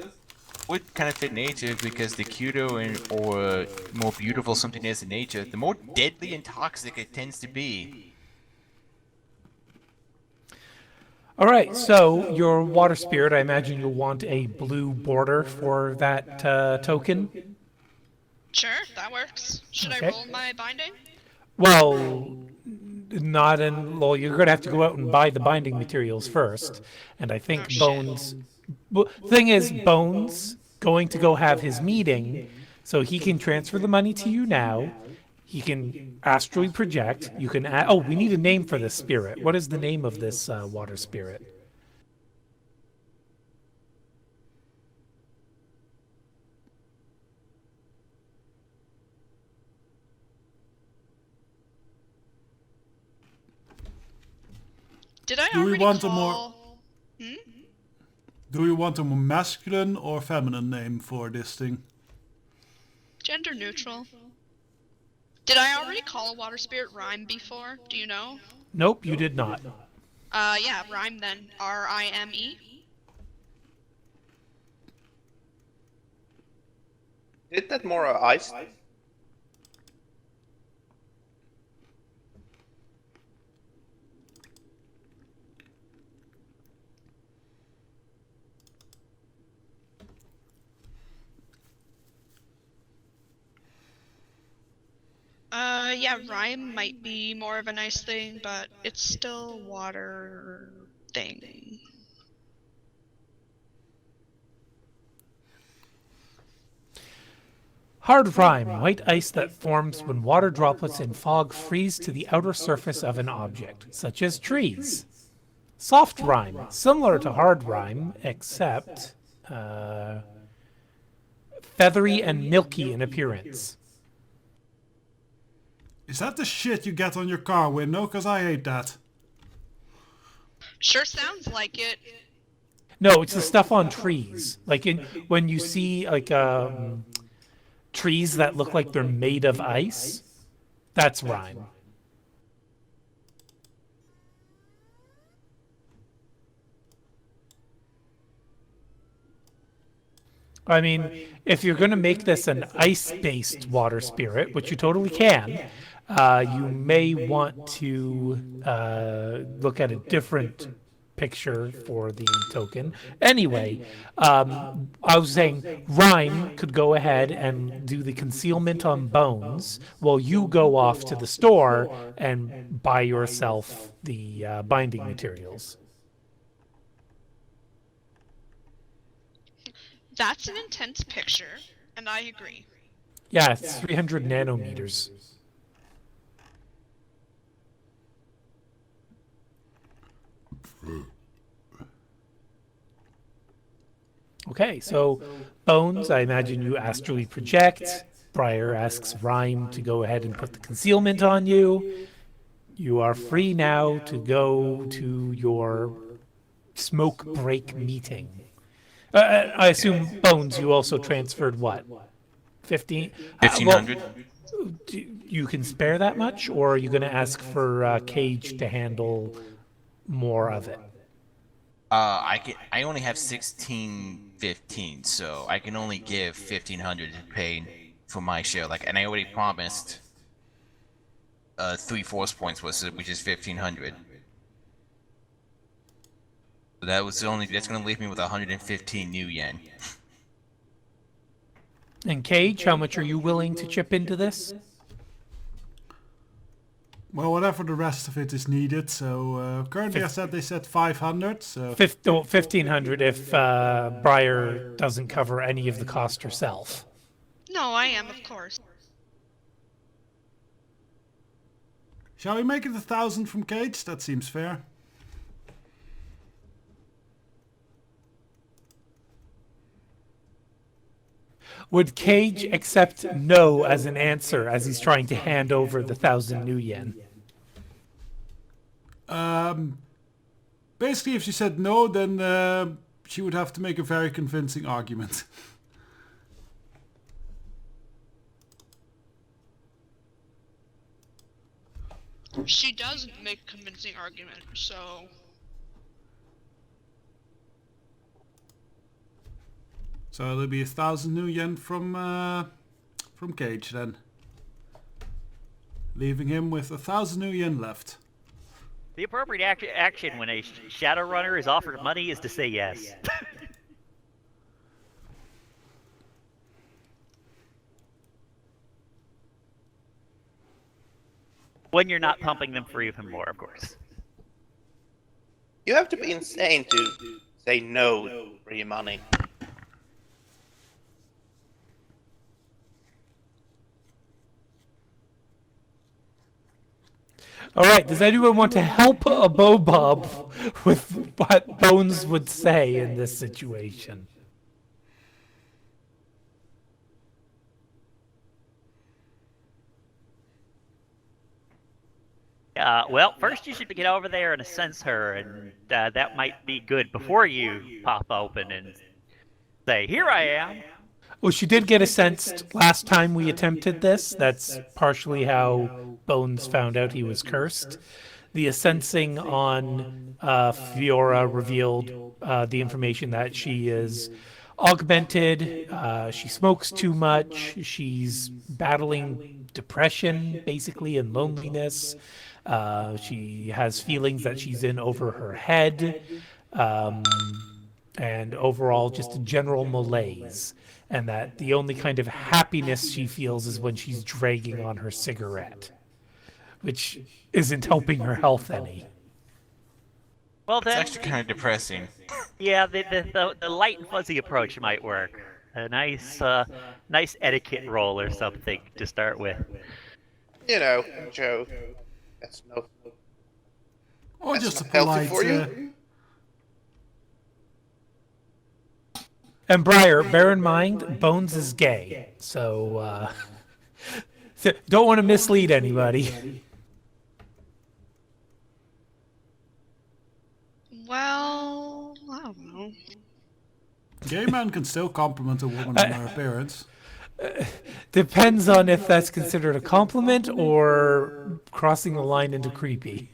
[SPEAKER 5] would kind of fit nature because the cuter or more beautiful something is in nature, the more deadly and toxic it tends to be.
[SPEAKER 1] All right, so your water spirit, I imagine you'll want a blue border for that token.
[SPEAKER 2] Sure, that works. Should
[SPEAKER 1] Okay.
[SPEAKER 2] I roll my binding?
[SPEAKER 1] Well, not in. Well, you're going to have to go out and buy the binding materials first. And I think
[SPEAKER 2] Oh, shit.
[SPEAKER 1] Bones. Thing is, Bones going to go have his meeting, so he can transfer the money to you now. He can astrally project. You can. Oh, we need a name for this spirit. What is the name of this water spirit?
[SPEAKER 2] Did I
[SPEAKER 6] Do we
[SPEAKER 2] already
[SPEAKER 6] want a
[SPEAKER 2] call...
[SPEAKER 6] more- Do you want a more masculine or feminine name for this thing?
[SPEAKER 2] Gender neutral. Did I already call a water spirit Rhyme before? Do you know?
[SPEAKER 1] Nope, you did not.
[SPEAKER 2] Yeah, Rhyme then. R-I-M-E.
[SPEAKER 3] Did that more ice?
[SPEAKER 2] Yeah, Rhyme might be more of a nice thing, but it's still water thing.
[SPEAKER 1] Hard rime, white ice that forms when water droplets in fog freeze to the outer surface of an object, such as trees. Soft rime, similar to hard rime, except feathery and milky in appearance.
[SPEAKER 6] Is that the shit you get on your car window? Cause I hate that.
[SPEAKER 2] Sure sounds like it.
[SPEAKER 1] No, it's the stuff on trees. Like when you see like trees that look like they're made of ice, that's rime. I mean, if you're going to make this an ice-based water spirit, which you totally can, you may want to look at a different picture for the token. Anyway, I was saying Rhyme could go ahead and do the concealment on Bones while you go off to the store and buy yourself the binding materials.
[SPEAKER 2] That's an intense picture, and I agree.
[SPEAKER 1] Yeah, it's 300 nanometers. Okay, so Bones, I imagine you astrally project. Briar asks Rhyme to go ahead and put the concealment on you. You are free now to go to your smoke break meeting. I assume, Bones, you also transferred what? 15?
[SPEAKER 5] 1500.
[SPEAKER 1] You can spare that much, or are you going to ask for Cage to handle more of it?
[SPEAKER 5] I only have 1615, so I can only give 1500 to pay for my share. Like, and I already promised 3 force points, which is 1500. That's gonna leave me with 115 new yen.
[SPEAKER 1] And Cage, how much are you willing to chip into this?
[SPEAKER 6] Well, whatever the rest of it is needed. So currently, they said 500. So
[SPEAKER 1] 1,500 if Briar doesn't cover any of the cost herself.
[SPEAKER 2] No, I am, of course.
[SPEAKER 6] shall we make it 1,000 from Cage? That seems fair.
[SPEAKER 1] Would Cage accept no as an answer as he's trying to hand over the 1,000 new yen?
[SPEAKER 6] Basically, if she said no, then she would have to make a very convincing argument.
[SPEAKER 2] She does make a convincing argument, so...
[SPEAKER 6] So there'll be 1,000 new yen from Cage then, leaving him with 1,000 new yen left.
[SPEAKER 4] The appropriate action when a Shadowrunner is offered money is to say yes. When you're not pumping them for even more, of course.
[SPEAKER 3] You have to be insane to say no for your money.
[SPEAKER 1] All right, does anyone want to help a Bobob with what Bones would say in this situation?
[SPEAKER 4] Well, first you should get over there and sense her, and that might be good before you pop open and say, "Here I am."
[SPEAKER 1] Well, she did get a sense last time we attempted this. That's partially how Bones found out he was cursed. The sensing on Fiora revealed the information that she is augmented, she smokes too much, she's battling depression, basically, and loneliness. She has feelings that she's in over her head, and overall just a general malaise. And that the only kind of happiness she feels is when she's dragging on her cigarette, which isn't helping her health any.
[SPEAKER 4] Well,
[SPEAKER 5] It's
[SPEAKER 4] then,
[SPEAKER 5] actually kind of depressing.
[SPEAKER 4] yeah, the light and fuzzy approach might work. A nice etiquette roll or something to start with.
[SPEAKER 3] You know, Joe, that's no.
[SPEAKER 6] Or
[SPEAKER 3] That's
[SPEAKER 6] just a
[SPEAKER 3] not healthy
[SPEAKER 6] polite...
[SPEAKER 3] for you.
[SPEAKER 1] And Briar, bear in mind, Bones is gay, so don't want to mislead anybody.
[SPEAKER 2] Well, I don't know.
[SPEAKER 6] Gay man can still compliment a woman on her appearance.
[SPEAKER 1] Depends on if that's considered a compliment or crossing the line into creepy.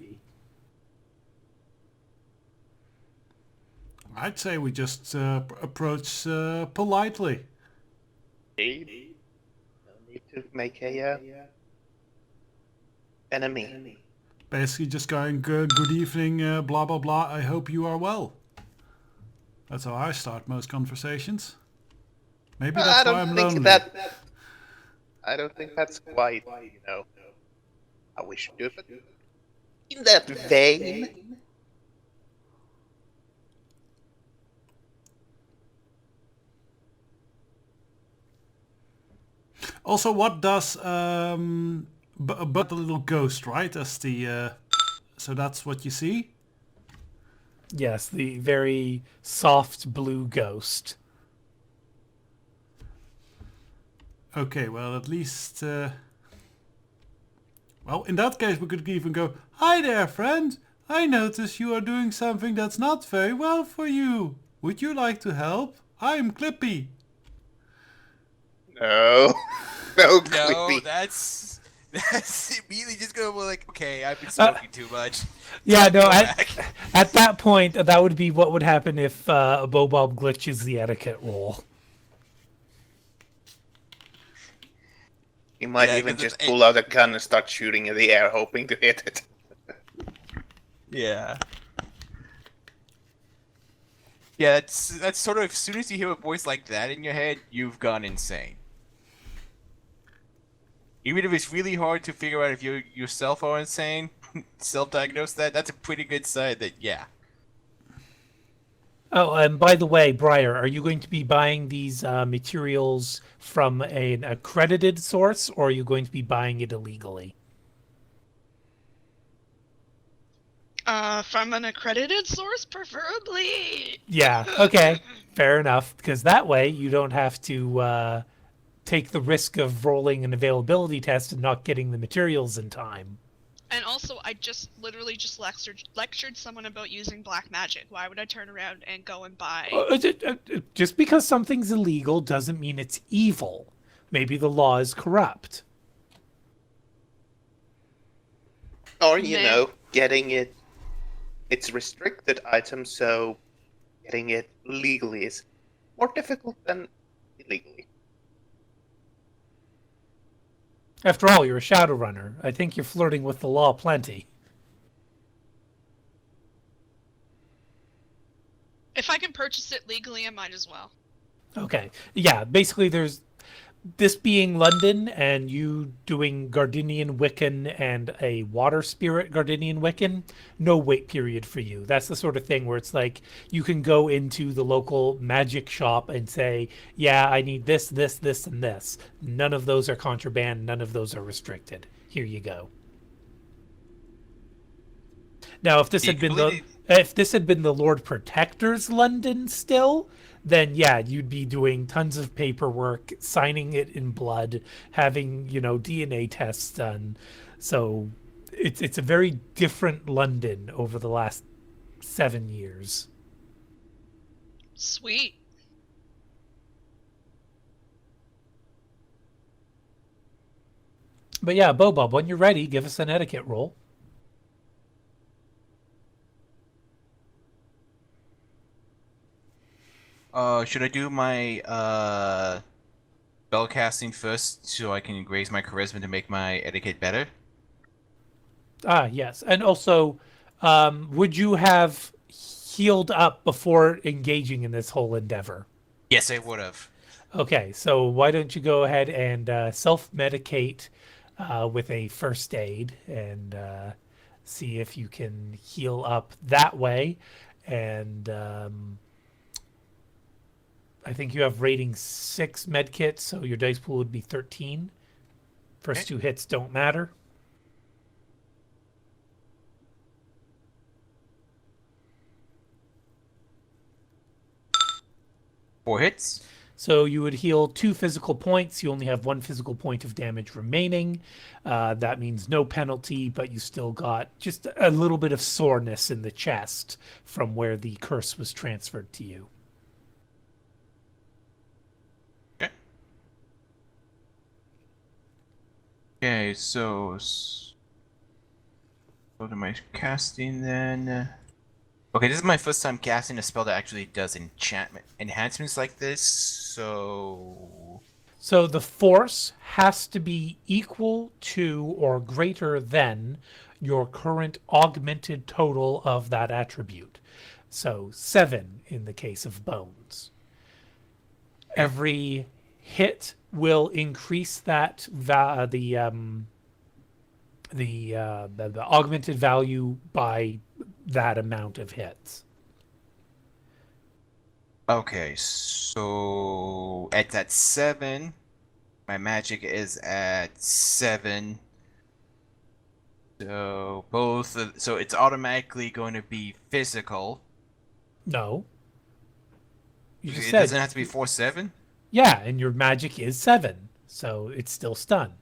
[SPEAKER 6] I'd say we just approach politely.
[SPEAKER 3] No need to make a enemy.
[SPEAKER 6] Basically just going, good evening, blah blah blah, I hope you are well. That's how I start most conversations. Maybe
[SPEAKER 3] I
[SPEAKER 6] that's why
[SPEAKER 3] don't
[SPEAKER 6] I'm
[SPEAKER 3] think
[SPEAKER 6] lonely.
[SPEAKER 3] I don't think that's quite, how we should do it. But in that vein,
[SPEAKER 6] Also, what does but the little ghost, right? As the so that's what you see.
[SPEAKER 1] Yes, the very soft blue ghost.
[SPEAKER 6] Okay, well at least well, in that case we could even go, "Hi there, friend. I notice you are doing something that's not very well for you. Would you like to help? I'm Clippy."
[SPEAKER 3] no,
[SPEAKER 5] No,
[SPEAKER 3] Clippy.
[SPEAKER 5] that's immediately just gonna be like, okay, I've been smoking too much.
[SPEAKER 1] Yeah, no,
[SPEAKER 5] Go
[SPEAKER 1] at,
[SPEAKER 5] back.
[SPEAKER 1] at that point, that would be what would happen if Bobob glitches the etiquette roll.
[SPEAKER 3] He might
[SPEAKER 5] Yeah,
[SPEAKER 3] even
[SPEAKER 5] 'cause
[SPEAKER 3] just
[SPEAKER 5] it-
[SPEAKER 3] pull out a gun and start shooting in the air, hoping to hit it.
[SPEAKER 5] Yeah. Yeah, that's sort of, as soon as you hear a voice like that in your head, you've gone insane. Even if it's really hard to figure out if you yourself are insane, self-diagnose that's a pretty good sign that, yeah.
[SPEAKER 1] Oh, and by the way, Briar, are you going to be buying these materials from an accredited source, or are you going to be buying it illegally?
[SPEAKER 2] From an accredited source, preferably.
[SPEAKER 1] Yeah, okay, fair enough. Because that way you don't have to take the risk of rolling an availability test and not getting the materials in time.
[SPEAKER 2] And also, I literally just lectured someone about using black magic. Why would I turn around and go and buy?
[SPEAKER 1] Just because something's illegal doesn't mean it's evil. Maybe the law is corrupt.
[SPEAKER 3] Or,
[SPEAKER 2] Nah.
[SPEAKER 3] getting it. It's a restricted item, so getting it legally is more difficult than illegally.
[SPEAKER 1] After all, you're a Shadowrunner. I think you're flirting with the law plenty.
[SPEAKER 2] If I can purchase it legally, I might as well.
[SPEAKER 1] Okay. Yeah, basically there's this being London and you doing Gardenian Wiccan and a water spirit Gardenian Wiccan, no wait period for you. That's the sort of thing where it's like you can go into the local magic shop and say, yeah, I need this, this, this, and this. None of those are contraband. None of those are restricted. Here you go. Now, if this had been the Lord Protector's London still, then yeah, you'd be doing tons of paperwork, signing it in blood, having, DNA tests done. So it's a very different London over the last 7 years.
[SPEAKER 2] Sweet.
[SPEAKER 1] But yeah, Bobob, when you're ready, give us an etiquette roll.
[SPEAKER 5] Should I do my spell casting first so I can raise my charisma to make my etiquette better?
[SPEAKER 1] Ah, yes. And also, would you have healed up before engaging in this whole endeavor?
[SPEAKER 5] Yes, I would have.
[SPEAKER 1] Okay, so why don't you go ahead and self-medicate with a first aid and see if you can heal up that way. And I think you have rating 6 med kits, so your dice pool would be 13. First
[SPEAKER 5] Okay.
[SPEAKER 1] 2 hits don't matter.
[SPEAKER 5] Four hits.
[SPEAKER 1] So you would heal 2 physical points. You only have 1 physical point of damage remaining. That means no penalty, but you still got just a little bit of soreness in the chest from where the curse was transferred to you.
[SPEAKER 5] Okay. Okay, so go to my casting then. Okay, this is my first time casting a spell that actually does enchantment enhancements like this, so
[SPEAKER 1] So the force has to be equal to or greater than your current augmented total of that attribute. So 7 in the case of bones. Every hit will increase that the augmented value by that amount of hits.
[SPEAKER 5] okay, so at that 7, my magic is at 7. So so it's automatically going to be physical.
[SPEAKER 1] No. You just
[SPEAKER 5] It
[SPEAKER 1] said
[SPEAKER 5] doesn't have to be 4/7.
[SPEAKER 1] yeah, and your magic is 7, so it's still stun.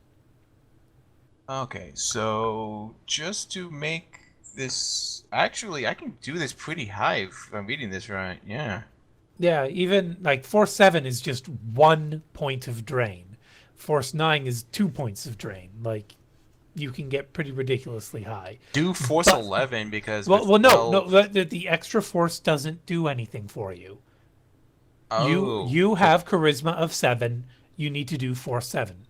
[SPEAKER 5] Okay, so just to make this, actually, I can do this pretty high if I'm reading this right. Yeah.
[SPEAKER 1] Yeah, even like Force 7 is just 1 point of drain. Force 9 is 2 points of drain. Like, you can get pretty ridiculously high.
[SPEAKER 5] Do Force
[SPEAKER 1] But-
[SPEAKER 5] 11 because
[SPEAKER 1] Well,
[SPEAKER 5] with
[SPEAKER 1] no,
[SPEAKER 5] 12
[SPEAKER 1] the extra force doesn't do anything for you.
[SPEAKER 5] Oh,
[SPEAKER 1] You have charisma of 7. You need to do Force 7.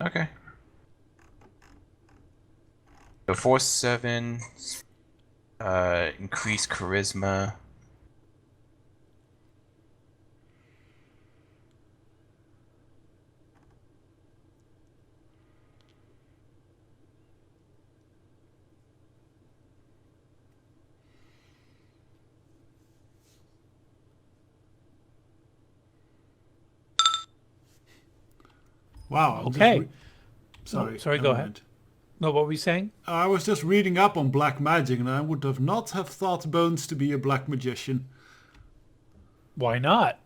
[SPEAKER 5] okay. So Force 7, increase charisma.
[SPEAKER 6] Wow. I'm just
[SPEAKER 1] Okay.
[SPEAKER 6] sorry.
[SPEAKER 1] Sorry,
[SPEAKER 6] never
[SPEAKER 1] go ahead.
[SPEAKER 6] mind.
[SPEAKER 1] No, what were you saying?
[SPEAKER 6] I was just reading up on black magic, and I would have not have thought Bones to be a black magician.
[SPEAKER 1] Why not?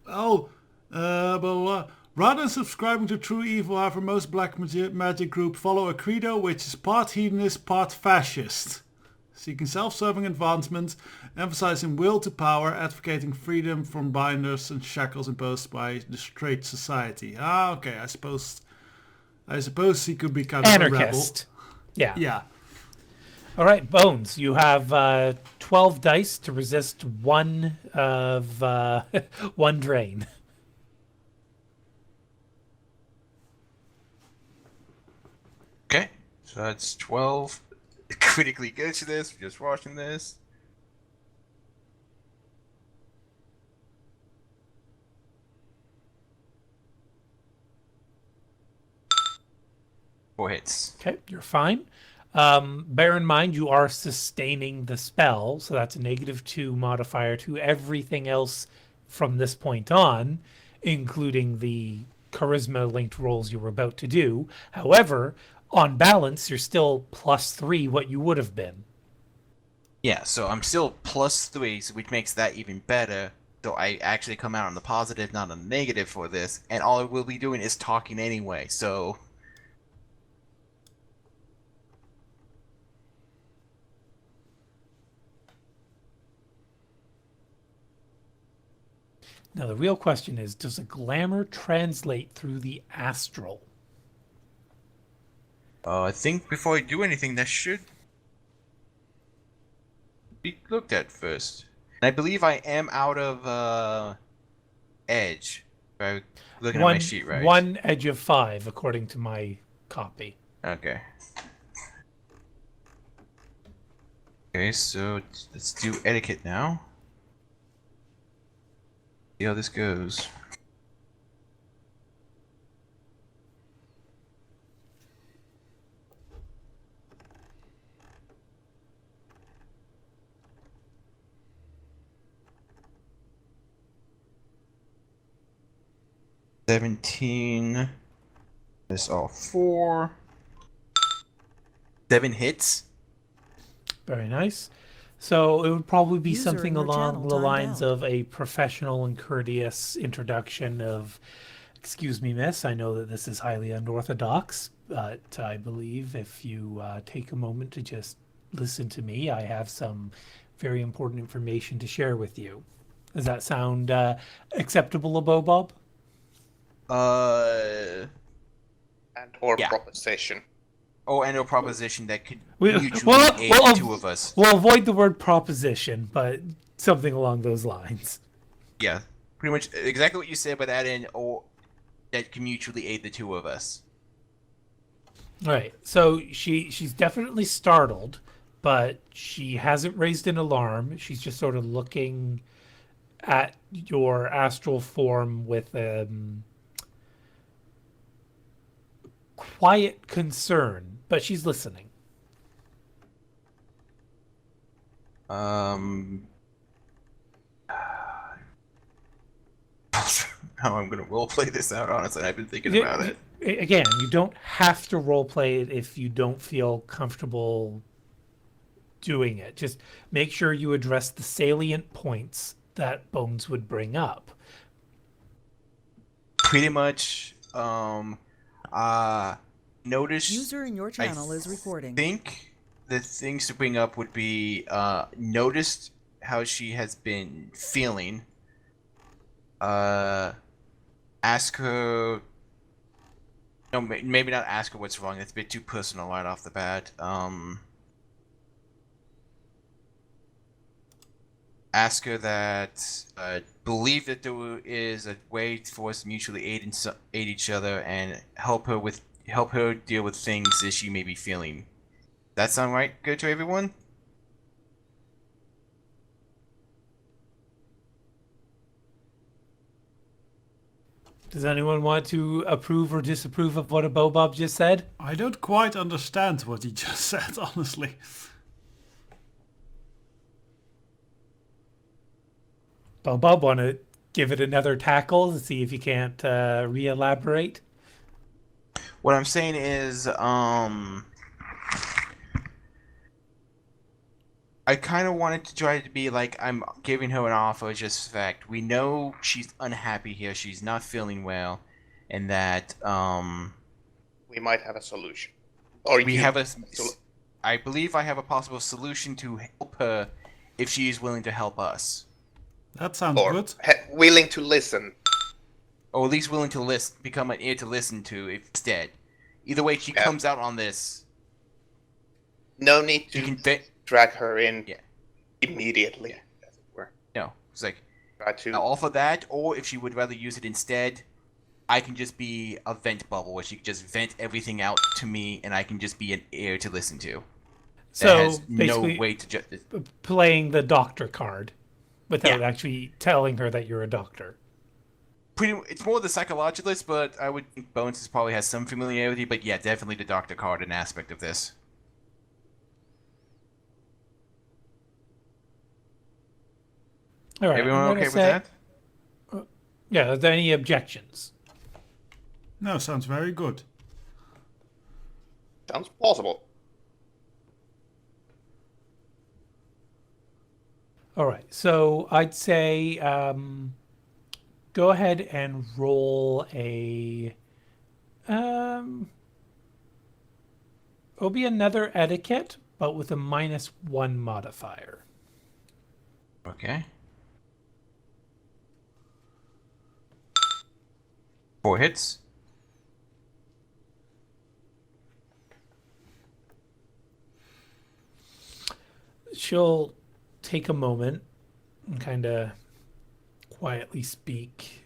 [SPEAKER 6] Oh, rather than subscribing to true evil, however, most black magic groups follow a credo which is part hedonist, part fascist. Seeking self-serving advancement, emphasizing will to power, advocating freedom from binders and shackles imposed by the straight society. Ah, okay, I suppose he could be kind of a rebel.
[SPEAKER 1] Anarchist. Yeah.
[SPEAKER 6] Yeah.
[SPEAKER 1] All right, Bones, you have 12 dice to resist one of one drain.
[SPEAKER 5] Okay, so that's 12. Critically good to this. Just watching this. Four hits.
[SPEAKER 1] Okay, you're fine. Bear in mind you are sustaining the spell, so that's a -2 modifier to everything else from this point on, including the charisma-linked rolls you were about to do. However, on balance, you're still +3 what you would have been.
[SPEAKER 5] Yeah, so I'm still +3, so which makes that even better. So I actually come out on the positive, not on the negative for this, and all I will be doing is talking anyway, so...
[SPEAKER 1] Now, the real question is, does a glamour translate through the astral?
[SPEAKER 5] I think before I do anything, that should be looked at first. And I believe I am out of edge. If I'm looking at my sheet right.
[SPEAKER 1] One edge of 5, according to my copy.
[SPEAKER 5] Okay. Okay, so let's do etiquette now. See how this goes. $17. This all 4. 7 hits.
[SPEAKER 1] Very nice. So it would probably be
[SPEAKER 8] User
[SPEAKER 1] something
[SPEAKER 8] in your
[SPEAKER 1] along
[SPEAKER 8] channel
[SPEAKER 1] the
[SPEAKER 8] timed
[SPEAKER 1] lines
[SPEAKER 8] out.
[SPEAKER 1] of a professional and courteous introduction of, excuse me, miss, I know that this is highly unorthodox, but I believe if you take a moment to just listen to me, I have some very important information to share with you. Does that sound acceptable, Abobob?
[SPEAKER 3] And or
[SPEAKER 5] Yeah.
[SPEAKER 3] proposition.
[SPEAKER 5] Oh, and a proposition that could
[SPEAKER 1] We-
[SPEAKER 5] mutually
[SPEAKER 1] well,
[SPEAKER 5] aid
[SPEAKER 1] well,
[SPEAKER 5] the two of us.
[SPEAKER 1] We'll avoid the word proposition, but something along those lines.
[SPEAKER 5] Yeah, pretty much exactly what you said, but add in or that can mutually aid the two of us.
[SPEAKER 1] Right. So she's definitely startled, but she hasn't raised an alarm. She's just sort of looking at your astral form with quiet concern, but she's listening.
[SPEAKER 5] How I'm gonna roleplay this out, honestly, I've been thinking
[SPEAKER 1] Y-
[SPEAKER 5] about it.
[SPEAKER 1] Again, you don't have to roleplay it if you don't feel comfortable doing it. Just make sure you address the salient points that Bones would bring up.
[SPEAKER 5] Pretty much, notice.
[SPEAKER 8] User in your channel is recording.
[SPEAKER 5] I think the things to bring up would be, noticed how she has been feeling. Ask her. No, maybe not ask her what's wrong. It's a bit too personal right off the bat. Ask her that believe that there is a way for us to mutually aid each other and help her deal with things that she may be feeling. That sound right? Good to everyone?
[SPEAKER 1] Does anyone want to approve or disapprove of what a Bobob just said?
[SPEAKER 6] I don't quite understand what he just said, honestly.
[SPEAKER 1] Bobob, want to give it another tackle to see if you can't re-elaborate?
[SPEAKER 5] What I'm saying is, I kind of wanted to try to be like, I'm giving her an offer just fact. We know she's unhappy here, she's not feeling well, and that,
[SPEAKER 3] We might have a solution. Or
[SPEAKER 5] we
[SPEAKER 3] you.
[SPEAKER 5] have a.
[SPEAKER 3] So-
[SPEAKER 5] I believe I have a possible solution to help her if she is willing to help us.
[SPEAKER 6] That sounds
[SPEAKER 3] or
[SPEAKER 6] good.
[SPEAKER 3] willing to listen.
[SPEAKER 5] Or at least willing to listen, become an ear to listen to if it's dead. Either way, she
[SPEAKER 3] Yeah.
[SPEAKER 5] comes out on this.
[SPEAKER 3] No need
[SPEAKER 5] You
[SPEAKER 3] to
[SPEAKER 5] can fit.
[SPEAKER 3] drag her in
[SPEAKER 5] Yeah.
[SPEAKER 3] immediately, as it were.
[SPEAKER 5] No, it's like,
[SPEAKER 3] Try to.
[SPEAKER 5] I'll offer that, or if she would rather use it instead, I can just be a vent bubble where she can just vent everything out to me, and I can just be an ear to listen to. That
[SPEAKER 1] So
[SPEAKER 5] has no
[SPEAKER 1] basically,
[SPEAKER 5] way to just.
[SPEAKER 1] playing the doctor card without
[SPEAKER 5] Yeah.
[SPEAKER 1] actually telling her that you're a doctor.
[SPEAKER 5] It's more the psychologist, but I would think Bones probably has some familiarity. But yeah, definitely the doctor card an aspect of this.
[SPEAKER 1] All right.
[SPEAKER 5] Everyone
[SPEAKER 1] I'm
[SPEAKER 5] okay
[SPEAKER 1] gonna
[SPEAKER 5] with
[SPEAKER 1] say-
[SPEAKER 5] that?
[SPEAKER 1] Yeah. Are there any objections?
[SPEAKER 6] No, sounds very good.
[SPEAKER 3] Sounds plausible.
[SPEAKER 1] All right. So I'd say go ahead and roll a. It'll be another etiquette, but with a -1 modifier.
[SPEAKER 5] Okay. 4 hits.
[SPEAKER 1] She'll take a moment and kind of quietly speak,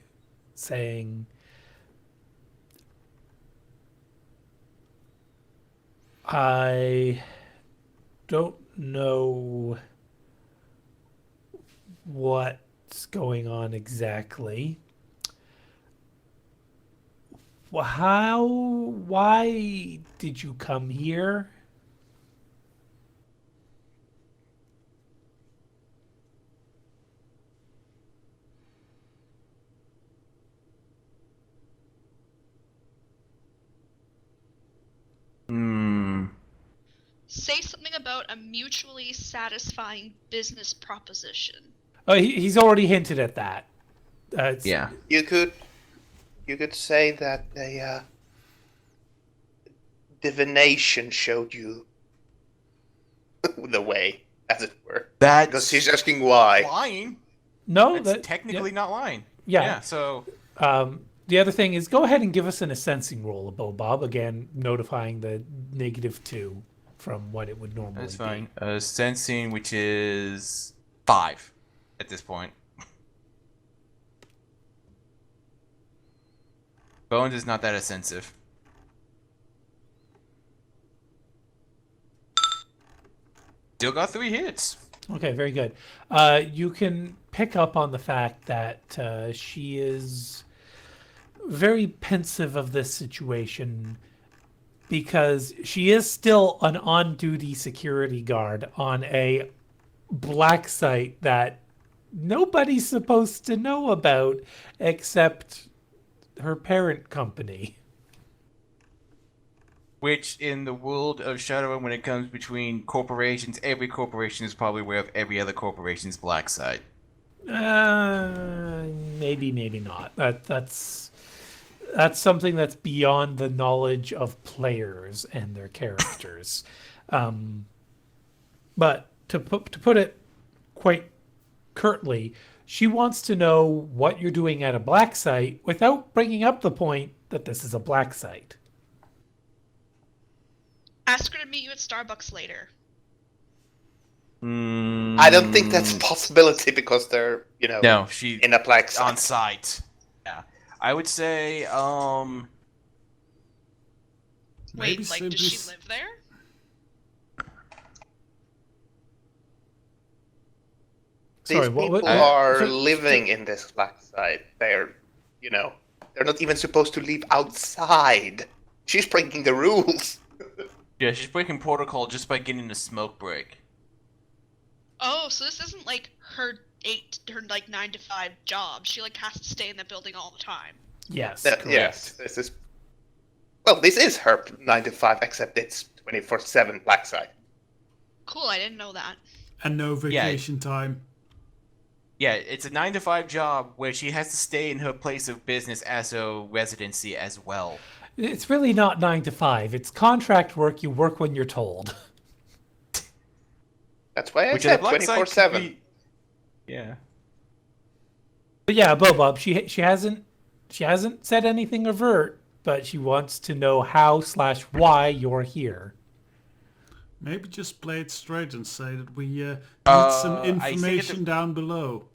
[SPEAKER 1] saying, I don't know what's going on exactly. Why did you come here?
[SPEAKER 5] Hmm.
[SPEAKER 2] Say something about a mutually satisfying business proposition.
[SPEAKER 1] Oh, he's already hinted at that.
[SPEAKER 5] Yeah.
[SPEAKER 3] You could say that a divination showed you the way, as it were.
[SPEAKER 5] That's
[SPEAKER 3] Because he's asking why.
[SPEAKER 5] lying.
[SPEAKER 1] No,
[SPEAKER 5] That's technically not lying.
[SPEAKER 1] Yeah.
[SPEAKER 5] So
[SPEAKER 1] The other thing is, go ahead and give us an assensing roll, Bob. Again, notifying the -2 from what it would normally
[SPEAKER 5] that's
[SPEAKER 1] be.
[SPEAKER 5] fine. Sensing, which is 5 at this point. Bones is not that offensive. Still got 3 hits.
[SPEAKER 1] Okay, very good. You can pick up on the fact that she is very pensive of this situation because she is still an on-duty security guard on a black site that nobody's supposed to know about except her parent company.
[SPEAKER 5] Which, in the world of Shadowrun, when it comes between corporations, every corporation is probably aware of every other corporation's black site.
[SPEAKER 1] Maybe not. That's something that's beyond the knowledge of players and their characters. But to put it quite curtly, she wants to know what you're doing at a black site without bringing up the point that this is a black site.
[SPEAKER 2] Ask her to meet you at Starbucks later.
[SPEAKER 3] I don't think that's a possibility because they're,
[SPEAKER 5] No, she
[SPEAKER 3] in a black site.
[SPEAKER 5] on site. Yeah, I would say
[SPEAKER 6] Maybe
[SPEAKER 2] Wait, like, does
[SPEAKER 6] simply
[SPEAKER 2] she live there?
[SPEAKER 3] These
[SPEAKER 1] Sorry, what?
[SPEAKER 3] people are living in this black site. They're not even supposed to leave outside. She's breaking the rules.
[SPEAKER 5] yeah, she's breaking protocol just by getting a smoke break.
[SPEAKER 2] Oh, so this isn't like her 9 to 5 job. She has to stay in the building all the time.
[SPEAKER 1] Yes.
[SPEAKER 3] Yes, this is Well, this is her 9 to 5, except it's 24/7 black site.
[SPEAKER 2] Cool, I didn't know that.
[SPEAKER 6] And no vacation time.
[SPEAKER 5] Yeah, it's a 9 to 5 job where she has to stay in her place of business as a residency as well.
[SPEAKER 1] It's really not 9 to 5. It's contract work. You work when you're told.
[SPEAKER 3] That's why I
[SPEAKER 5] Which in the
[SPEAKER 3] said
[SPEAKER 5] black site could
[SPEAKER 3] 24/7.
[SPEAKER 5] be- Yeah.
[SPEAKER 1] But yeah, Bob, she hasn't said anything overt, but she wants to know how/why you're here.
[SPEAKER 6] Maybe just play it straight and say that we need some
[SPEAKER 5] I think
[SPEAKER 6] information down below.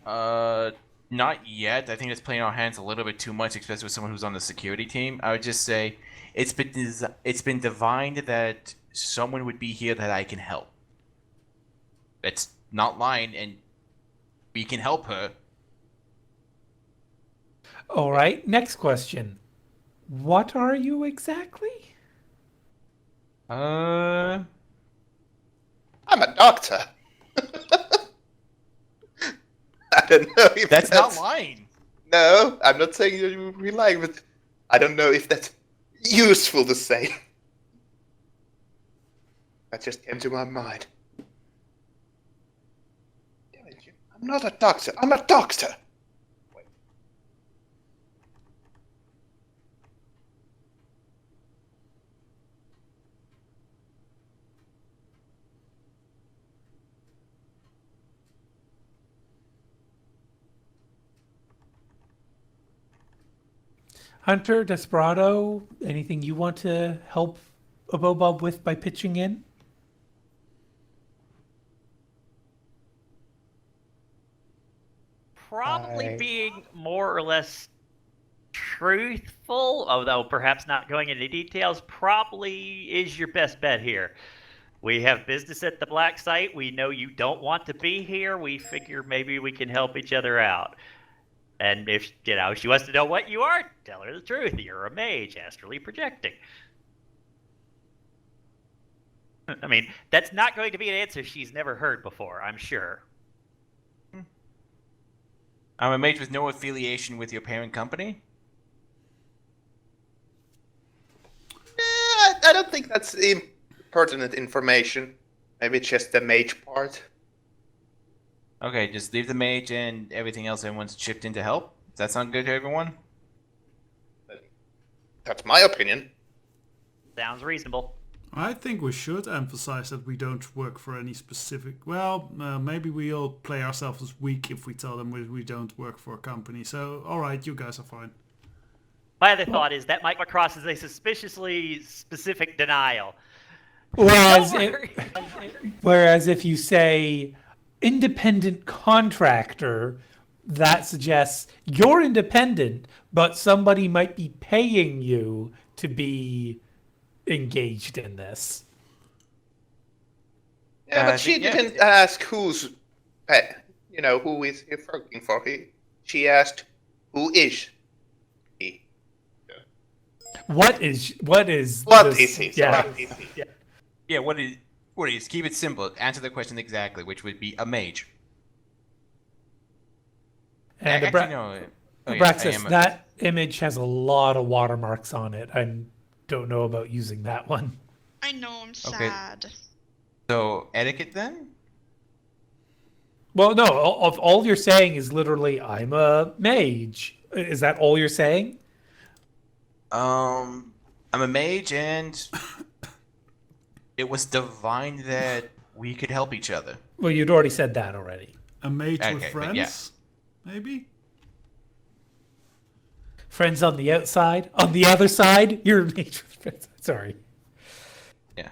[SPEAKER 5] Not yet. I think it's playing our hands a little bit too much, especially with someone who's on the security team. I would just say it's been divined that someone would be here that I can help. That's not lying, and we can help her.
[SPEAKER 1] All right, next question. What are you exactly?
[SPEAKER 3] I'm a doctor. I don't know if
[SPEAKER 5] That's not lying.
[SPEAKER 3] No, I'm not saying you're lying, but I don't know if that's useful to say. That just came to my mind. Damn it, I'm not a doctor. I'm a doctor. Wait.
[SPEAKER 1] Hunter, Desperado, anything you want to help Bob with by pitching in?
[SPEAKER 4] Probably
[SPEAKER 7] I-
[SPEAKER 4] being more or less truthful, although perhaps not going into details, probably is your best bet here. We have business at the black site. We know you don't want to be here. We figure maybe we can help each other out. And if she wants to know what you are, tell her the truth. You're a mage, astrally projecting. I mean, that's not going to be an answer she's never heard before, I'm sure.
[SPEAKER 5] I'm a mage with no affiliation with your parent company.
[SPEAKER 3] I don't think that's pertinent information. Maybe it's just the mage part.
[SPEAKER 5] Okay, just leave the mage and everything else everyone's chipped in to help. Does that sound good to everyone?
[SPEAKER 3] That's my opinion.
[SPEAKER 4] Sounds reasonable.
[SPEAKER 6] I think we should emphasize that we don't work for any specific... Well, maybe we'll play ourselves as weak if we tell them we don't work for a company. So, alright, you guys are fine.
[SPEAKER 4] My other thought is that might come across as a suspiciously specific denial.
[SPEAKER 1] Whereas,
[SPEAKER 4] Don't worry.
[SPEAKER 1] whereas if you say independent contractor, that suggests you're independent, but somebody might be paying you to be engaged in this.
[SPEAKER 3] Yeah, but she
[SPEAKER 5] yeah.
[SPEAKER 3] didn't ask who is he working for. She asked, who is he?
[SPEAKER 1] What is
[SPEAKER 3] What
[SPEAKER 1] this?
[SPEAKER 3] is he?
[SPEAKER 1] Yeah.
[SPEAKER 3] What is he?
[SPEAKER 5] Yeah, what is? Keep it simple. Answer the question exactly, which would be a mage.
[SPEAKER 1] And
[SPEAKER 5] Actually, no. Oh, yeah, I
[SPEAKER 1] Abraxas,
[SPEAKER 5] am a-
[SPEAKER 1] that image has a lot of watermarks on it. I don't know about using that one.
[SPEAKER 2] I know, I'm
[SPEAKER 5] Okay.
[SPEAKER 2] sad.
[SPEAKER 5] So, etiquette then?
[SPEAKER 1] Well, no, all you're saying is literally, I'm a mage. Is that all you're saying?
[SPEAKER 5] I'm a mage, and it was divine that we could help each other.
[SPEAKER 1] Well, you'd already said that already.
[SPEAKER 6] A mage with
[SPEAKER 5] Okay, but
[SPEAKER 6] friends?
[SPEAKER 5] yeah.
[SPEAKER 6] Maybe?
[SPEAKER 1] Friends on the outside. On the other side, you're a mage with friends. Sorry.
[SPEAKER 5] Yeah.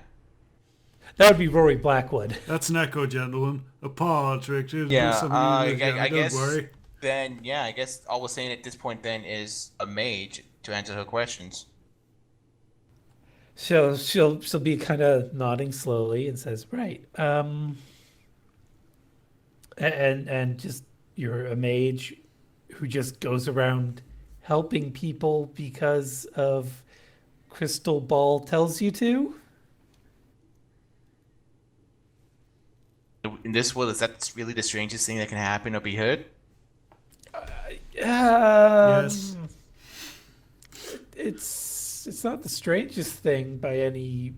[SPEAKER 1] That would be Rory Blackwood.
[SPEAKER 6] That's an echo, gentlemen. A paw trick. There's
[SPEAKER 5] Yeah,
[SPEAKER 6] some
[SPEAKER 5] I
[SPEAKER 6] don't
[SPEAKER 5] guess
[SPEAKER 6] worry.
[SPEAKER 5] then, yeah, I guess all we're saying at this point then is a mage to answer her questions.
[SPEAKER 1] So she'll be kind of nodding slowly and says, "Right." And just you're a mage who just goes around helping people because of Crystal Ball tells you to.
[SPEAKER 5] In this world, is that really the strangest thing that can happen or be heard?
[SPEAKER 6] Yes.
[SPEAKER 1] It's not the strangest thing by any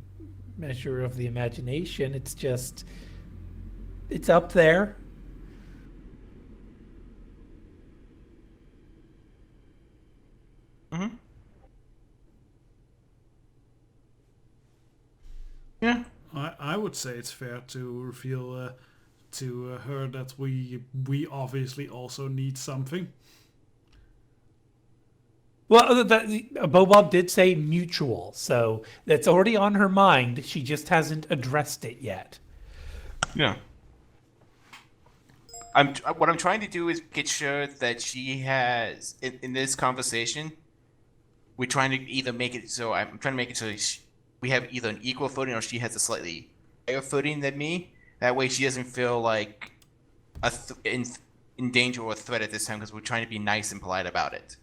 [SPEAKER 1] measure of the imagination. It's just it's up there.
[SPEAKER 5] Mm-hmm. Yeah.
[SPEAKER 6] I would say it's fair to reveal to her that we obviously also need something.
[SPEAKER 1] Well, Bobob did say mutual, so that's already on her mind. She just hasn't addressed it yet.
[SPEAKER 5] Yeah. What I'm trying to do is get sure that she has in this conversation. We're trying to either make it so I'm trying to make it so we have either an equal footing or she has a slightly higher footing than me. That way, she doesn't feel like in danger or a threat at this time because we're trying to be nice and polite about it.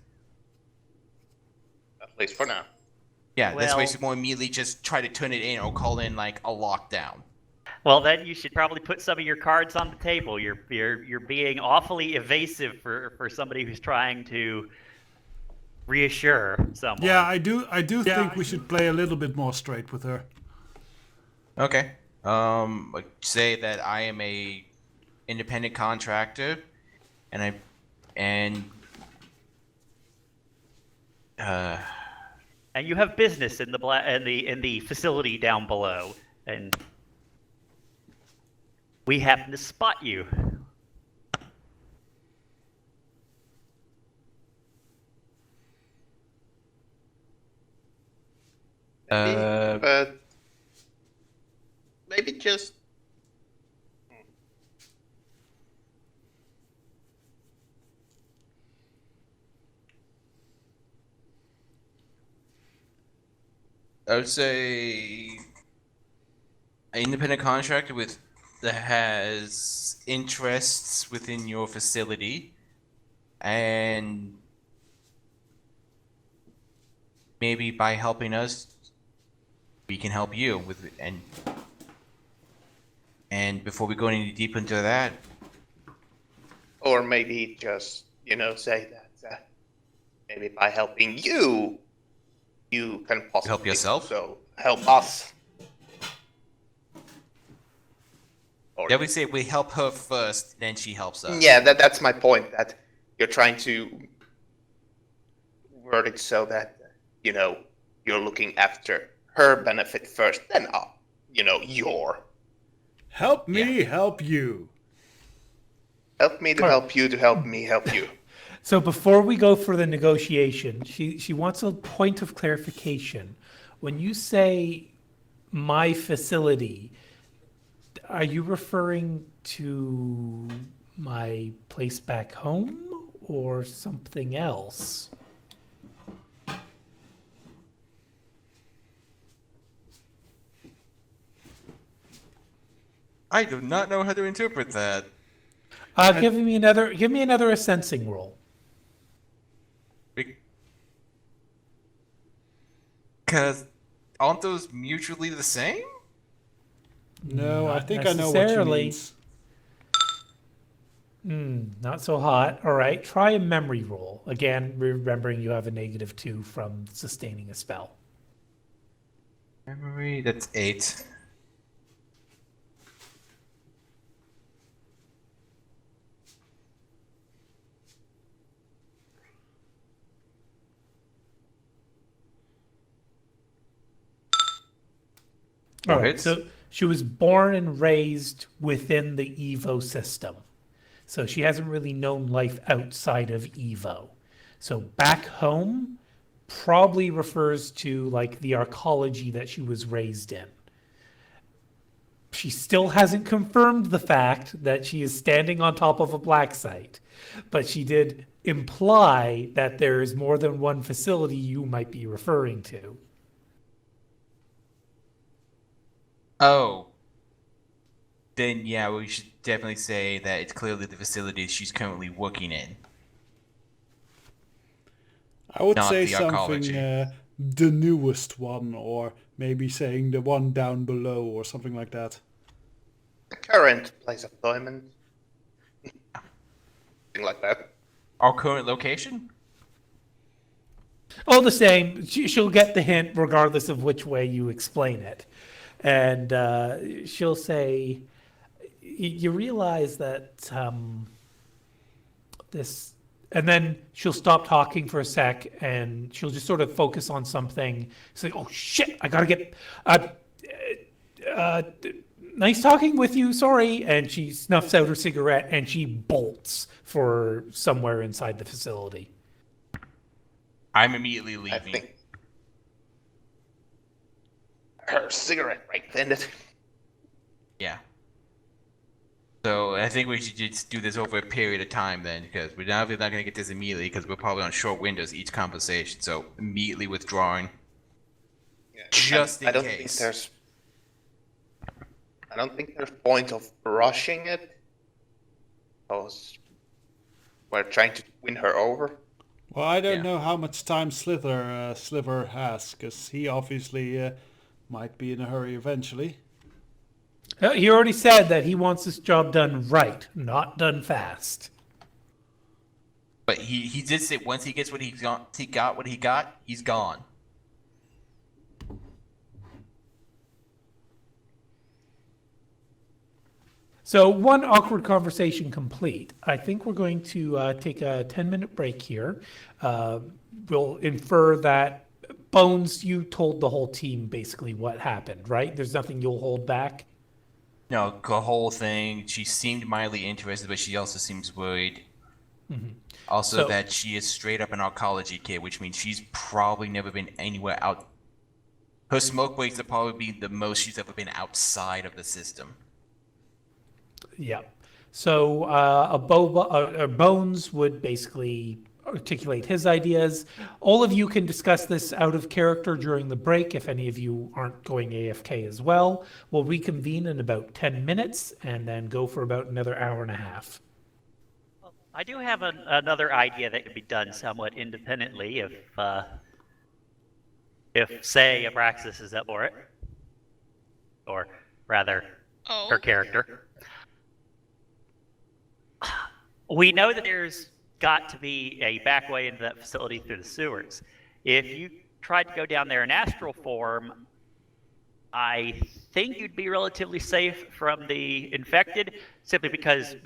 [SPEAKER 3] At least for now.
[SPEAKER 5] Yeah, this way
[SPEAKER 4] Well-
[SPEAKER 5] she won't immediately just try to turn it in or call in like a lockdown.
[SPEAKER 4] Well, then you should probably put some of your cards on the table. You're being awfully evasive for somebody who's trying to reassure someone.
[SPEAKER 6] Yeah, I do think we should play a little bit more straight with her.
[SPEAKER 5] Okay. Say that I am a independent contractor, and
[SPEAKER 4] And you have business in the facility down below, and we happen to spot you.
[SPEAKER 3] But maybe just.
[SPEAKER 5] I would say an independent contractor that has interests within your facility, and maybe by helping us, we can help you with and before we go any deeper into that,
[SPEAKER 3] Or maybe just, say that maybe by helping you, you can possibly
[SPEAKER 5] Help yourself?
[SPEAKER 3] So help us. Or,
[SPEAKER 5] yeah, we say we help her first, then she helps us.
[SPEAKER 3] yeah, that's my point. That you're trying to word it so that you're looking after her benefit first, then your.
[SPEAKER 6] Help me, help you.
[SPEAKER 3] Help me to help you to help me help you.
[SPEAKER 1] So before we go for the negotiation, she wants a point of clarification. When you say my facility, are you referring to my place back home or something else?
[SPEAKER 5] I do not know how to interpret that.
[SPEAKER 1] Give me another sensing roll.
[SPEAKER 5] Because aren't those mutually the same?
[SPEAKER 6] No, I
[SPEAKER 1] Not
[SPEAKER 6] think I know what you
[SPEAKER 1] necessarily.
[SPEAKER 6] mean.
[SPEAKER 1] Not so hot. All right, try a memory roll. Again, remembering you have a -2 from sustaining a spell.
[SPEAKER 5] Memory, that's 8.
[SPEAKER 1] All right,
[SPEAKER 5] hits.
[SPEAKER 1] so she was born and raised within the Evo system. So she hasn't really known life outside of Evo. So back home probably refers to like the arcology that she was raised in. She still hasn't confirmed the fact that she is standing on top of a black site, but she did imply that there is more than one facility you might be referring to.
[SPEAKER 5] Oh. Then yeah, we should definitely say that it's clearly the facility she's currently working in.
[SPEAKER 6] I would
[SPEAKER 5] Not
[SPEAKER 6] say
[SPEAKER 5] the
[SPEAKER 6] something
[SPEAKER 5] arcology.
[SPEAKER 6] the newest one, or maybe saying the one down below, or something like that.
[SPEAKER 3] The current place of employment. Something like that.
[SPEAKER 5] Our current location?
[SPEAKER 1] All the same, she'll get the hint regardless of which way you explain it. And she'll say, you realize that this, and then she'll stop talking for a sec and she'll just sort of focus on something. It's like, oh shit, I gotta get, uh, nice talking with you, sorry. And she snuffs out her cigarette and she bolts for somewhere inside the facility.
[SPEAKER 5] I'm immediately
[SPEAKER 3] I
[SPEAKER 5] leaving.
[SPEAKER 3] think her cigarette break ended.
[SPEAKER 5] Yeah. So I think we should just do this over a period of time then, because we're not going to get this immediately, because we're probably on short windows each conversation. So immediately withdrawing, just in
[SPEAKER 3] I don't
[SPEAKER 5] case.
[SPEAKER 3] think there's. I don't think there's point of rushing it. Because we're trying to win her over.
[SPEAKER 6] Well, I don't
[SPEAKER 5] Yeah.
[SPEAKER 6] know how much time Sliver has, because he obviously might be in a hurry eventually.
[SPEAKER 1] He already said that he wants this job done right, not done fast.
[SPEAKER 5] But he did say once he gets what he got what he got, he's gone.
[SPEAKER 1] So one awkward conversation complete. I think we're going to take a 10-minute break here. We'll infer that, Bones, you told the whole team basically what happened, right? There's nothing you'll hold back?
[SPEAKER 5] No, the whole thing. She seemed mildly interested, but she also seems worried. Also,
[SPEAKER 1] So-
[SPEAKER 5] that she is straight up an oncology kid, which means she's probably never been anywhere out. Her smoke breaks will probably be the most she's ever been outside of the system.
[SPEAKER 1] Yeah. So Bones would basically articulate his ideas. All of you can discuss this out of character during the break if any of you aren't going AFK as well. We'll reconvene in about 10 minutes and then go for about another hour and a half.
[SPEAKER 4] I do have another idea that could be done somewhat independently if say, Abraxas is up for it. Or rather,
[SPEAKER 2] Oh.
[SPEAKER 4] her character. We know that there's got to be a back way into that facility through the sewers. If you tried to go down there in astral form, I think you'd be relatively safe from the infected, simply because,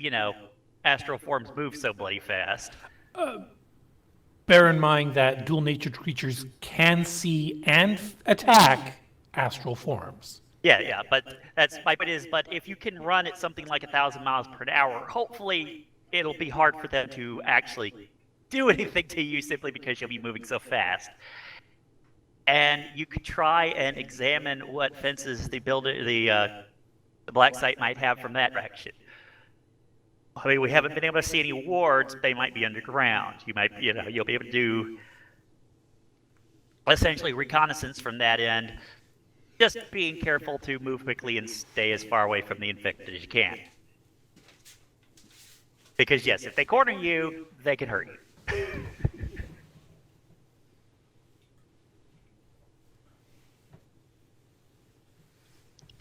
[SPEAKER 4] astral forms move so bloody fast.
[SPEAKER 1] Bear in mind that dual-natured creatures can see and attack astral forms.
[SPEAKER 4] Yeah, but that's my point is, but if you can run at something like 1,000 miles per hour, hopefully it'll be hard for them to actually do anything to you simply because you'll be moving so fast. And you could try and examine what fences the black site might have from that direction. I mean, we haven't been able to see any wards. They might be underground. You might, you'll be able to do essentially reconnaissance from that end. Just being careful to move quickly and stay as far away from the infected as you can. Because yes, if they corner you, they can hurt you.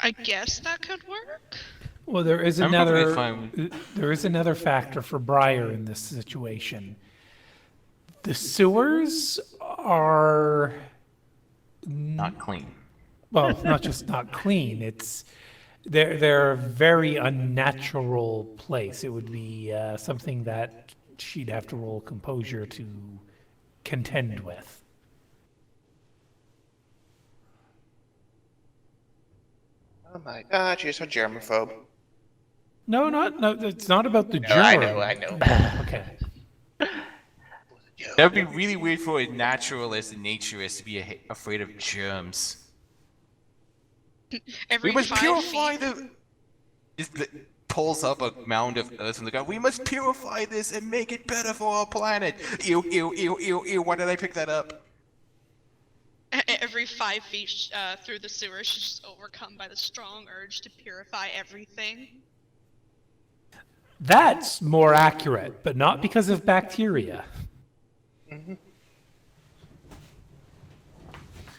[SPEAKER 2] I guess that could work.
[SPEAKER 1] Well, there is
[SPEAKER 5] I'm perfectly fine
[SPEAKER 1] another factor for Briar in this situation. The sewers are,
[SPEAKER 5] Not clean.
[SPEAKER 1] well, it's not just not clean. They're a very unnatural place. It would be something that she'd have to roll composure to contend with.
[SPEAKER 3] Oh my god, she's a germaphobe.
[SPEAKER 1] No, it's not about the
[SPEAKER 3] No,
[SPEAKER 1] germ.
[SPEAKER 3] I know.
[SPEAKER 1] Okay.
[SPEAKER 5] That would be really weird for a naturalist and naturist to be afraid of germs.
[SPEAKER 2] Every
[SPEAKER 5] We must
[SPEAKER 2] 5
[SPEAKER 5] purify
[SPEAKER 2] feet.
[SPEAKER 5] the. Pulls up a mound of earth from the ground. We must purify this and make it better for our planet. Ew, ew, ew, ew, ew. Why did I pick that up?
[SPEAKER 2] Every 5 feet through the sewer, she's just overcome by the strong urge to purify everything.
[SPEAKER 1] That's more accurate, but not because of bacteria.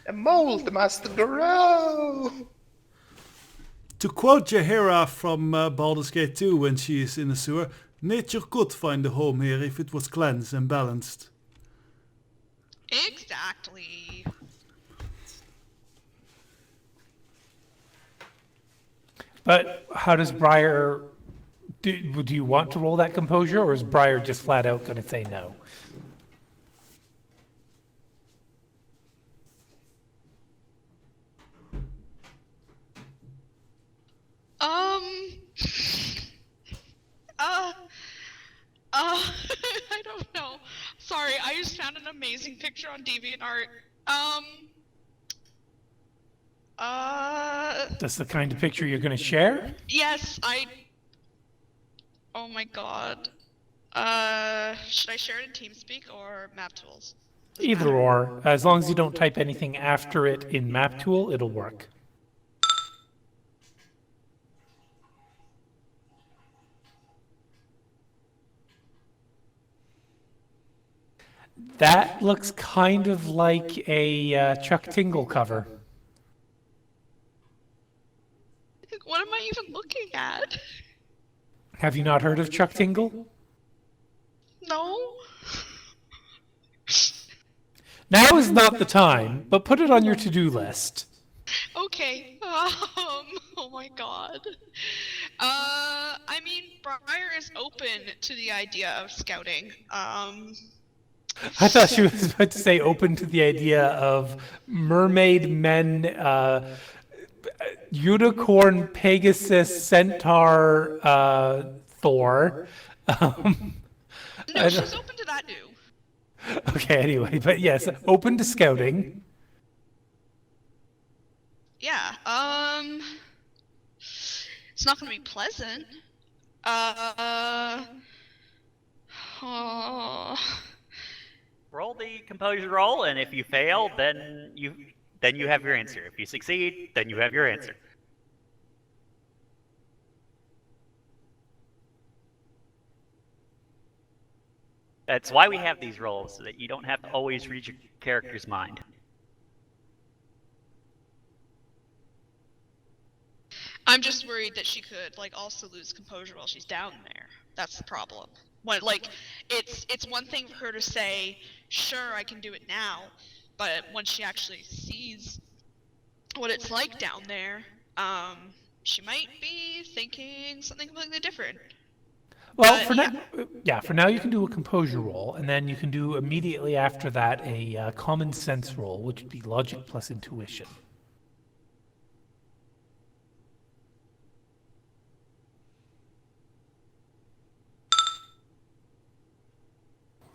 [SPEAKER 3] The mold must grow.
[SPEAKER 6] To quote Jaheira from Baldur's Gate 2 when she is in the sewer, nature could find a home here if it was cleansed and balanced.
[SPEAKER 2] Exactly.
[SPEAKER 1] But how does Briar... Do you want to roll that composure, or is Briar just flat out going to say no?
[SPEAKER 2] Uh, I don't know. Sorry, I just found an amazing picture on DeviantArt.
[SPEAKER 1] That's the kind of picture you're going to share?
[SPEAKER 2] Yes, oh my god. Should I share it in TeamSpeak or Map Tools? Doesn't
[SPEAKER 1] Either
[SPEAKER 2] matter.
[SPEAKER 1] or. As long as you don't type anything after it in Map Tool, it'll work. That looks kind of like a Chuck Tingle cover.
[SPEAKER 2] What am I even looking at?
[SPEAKER 1] Have you not heard of Chuck Tingle?
[SPEAKER 2] No?
[SPEAKER 1] Now is not the time, but put it on your to-do list.
[SPEAKER 2] Okay. Oh my god. I mean, Briar is open to the idea of scouting.
[SPEAKER 1] I thought she was about to say open to the idea of mermaid men, unicorn, Pegasus, centaur, Thor.
[SPEAKER 2] No, she's open to that too.
[SPEAKER 1] Okay, anyway, but yes, open to scouting.
[SPEAKER 2] Yeah, it's not gonna be pleasant. Oh.
[SPEAKER 4] Roll the composure roll, and if you fail, then you have your answer. If you succeed, then you have your answer. That's why we have these rolls, so that you don't have to always read your character's mind.
[SPEAKER 2] I'm just worried that she could, like, also lose composure while she's down there. That's the problem. When, like, it's one thing for her to say, sure, I can do it now, but once she actually sees what it's like down there, she might be thinking something completely different.
[SPEAKER 1] Well, for now you can do a composure roll, and then you can do immediately after that a common sense roll, which would be logic plus intuition.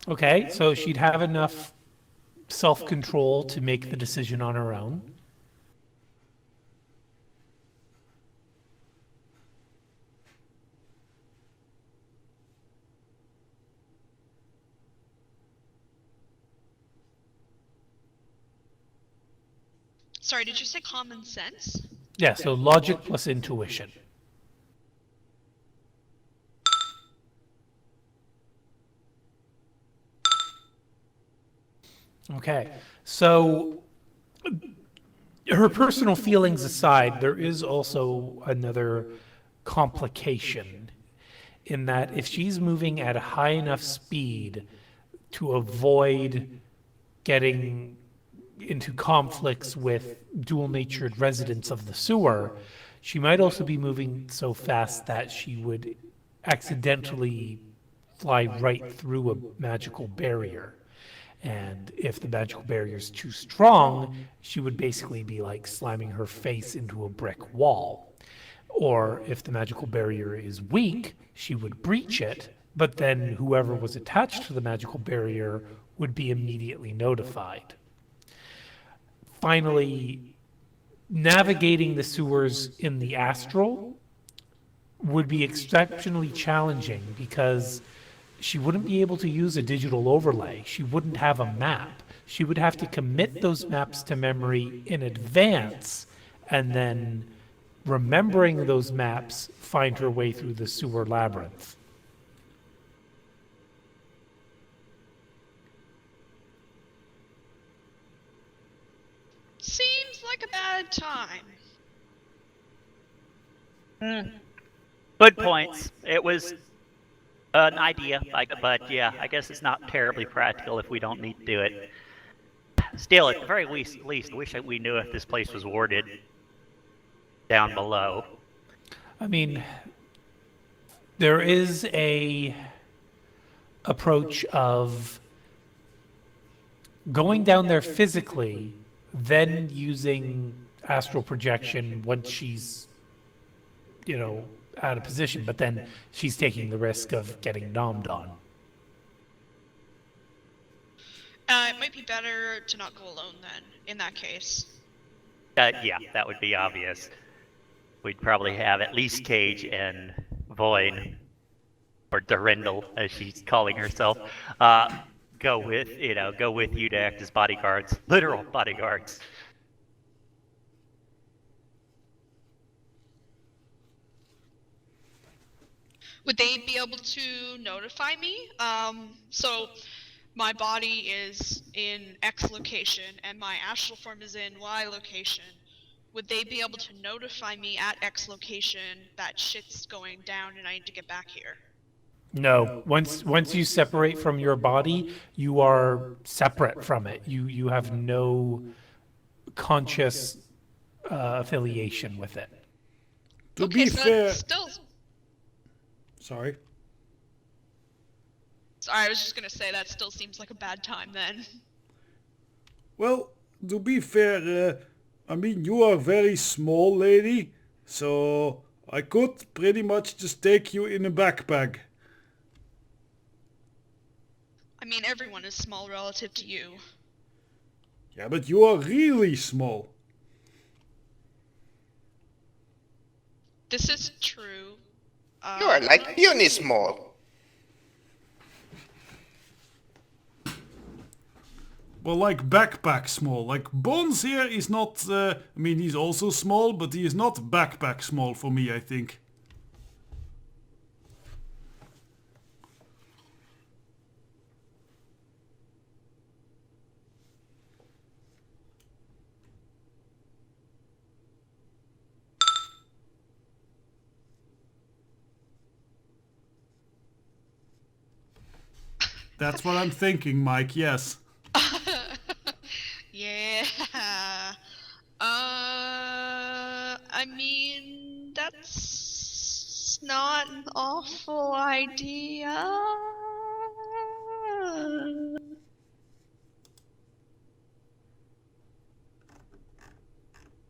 [SPEAKER 1] Okay, so she'd have enough self-control to make the decision on her own.
[SPEAKER 2] Sorry, did you say common sense?
[SPEAKER 1] Yeah, so logic plus intuition. Okay, so her personal feelings aside, there is also another complication in that if she's moving at a high enough speed to avoid getting into conflicts with dual-natured residents of the sewer, she might also be moving so fast that she would accidentally fly right through a magical barrier. And if the magical barrier is too strong, she would basically be like slamming her face into a brick wall. Or if the magical barrier is weak, she would breach it, but then whoever was attached to the magical barrier would be immediately notified. Finally, navigating the sewers in the astral would be exceptionally challenging because she wouldn't be able to use a digital overlay. She wouldn't have a map. She would have to commit those maps to memory in advance and then, remembering those maps, find her way through the sewer labyrinth.
[SPEAKER 2] Seems like a bad time.
[SPEAKER 4] Good points. It was an idea, but yeah, I guess it's not terribly practical if we don't need to do it. Still, at the very least, wish that we knew if this place was warded down below.
[SPEAKER 1] I mean, there is a approach of going down there physically, then using astral projection once she's, out of position, but then she's taking the risk of getting nommed on.
[SPEAKER 2] It might be better to not go alone then, in that case.
[SPEAKER 4] Yeah, that would be obvious. We'd probably have at least Cage and Void, or Durendal, as she's calling herself, go with you to act as bodyguards, literal bodyguards.
[SPEAKER 2] Would they be able to notify me? So my body is in X location and my astral form is in Y location. Would they be able to notify me at X location that shit's going down and I need to get back here?
[SPEAKER 1] No, once you separate from your body, you are separate from it. You have no conscious affiliation with it.
[SPEAKER 6] To
[SPEAKER 2] Okay,
[SPEAKER 6] be
[SPEAKER 2] so
[SPEAKER 6] fair,
[SPEAKER 2] that's still...
[SPEAKER 6] sorry.
[SPEAKER 2] Sorry, I was just gonna say that still seems like a bad time then.
[SPEAKER 6] Well, to be fair, I mean, you are a very small lady, so I could pretty much just take you in a backpack.
[SPEAKER 2] I mean, everyone is small relative to you.
[SPEAKER 6] Yeah, but you are really small.
[SPEAKER 2] This is true.
[SPEAKER 3] You are like puny small.
[SPEAKER 6] Well, like backpack small. Like Bones here is not, I mean, he's also small, but he is not backpack small for me, I think. That's what I'm thinking, Mike, yes.
[SPEAKER 2] Yeah. I mean, that's not an awful idea.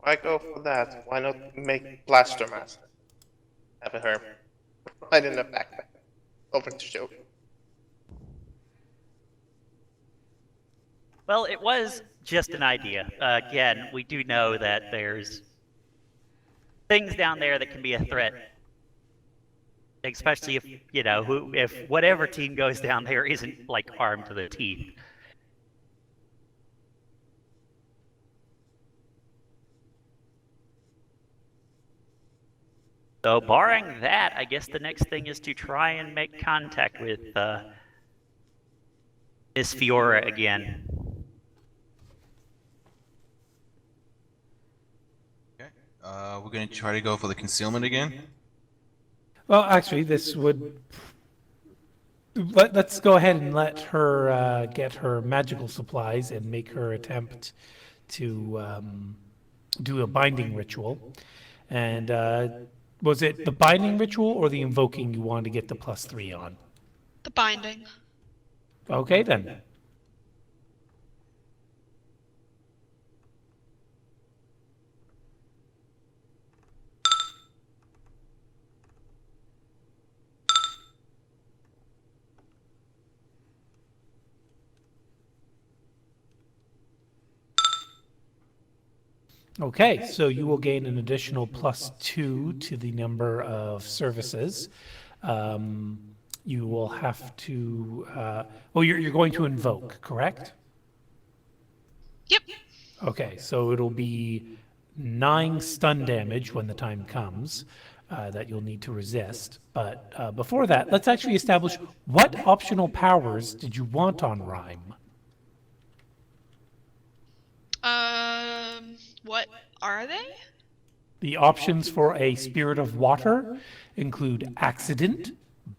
[SPEAKER 3] Why go for that? Why not make Blaster Mask? Have her right in the backpack. Over to show.
[SPEAKER 4] Well, it was just an idea. Again, we do know that there's things down there that can be a threat. Especially if, if whatever team goes down there isn't, like, armed to the teeth. So, barring that, I guess the next thing is to try and make contact with Miss Fiora again.
[SPEAKER 5] Okay. We're gonna try to go for the concealment again.
[SPEAKER 1] Well, actually, this would... Let's go ahead and let her get her magical supplies and make her attempt to do a binding ritual. And was it the binding ritual or the invoking you wanted to get the +3 on?
[SPEAKER 2] The binding.
[SPEAKER 1] Okay, then. Okay, so you will gain an additional +2 to the number of services. You will have to, well, you're going to invoke, correct?
[SPEAKER 2] Yep.
[SPEAKER 1] Okay, so it'll be 9 stun damage when the time comes that you'll need to resist. But before that, let's actually establish what optional powers did you want on Rhyme?
[SPEAKER 2] What are they?
[SPEAKER 1] The options for a Spirit of Water include Accident,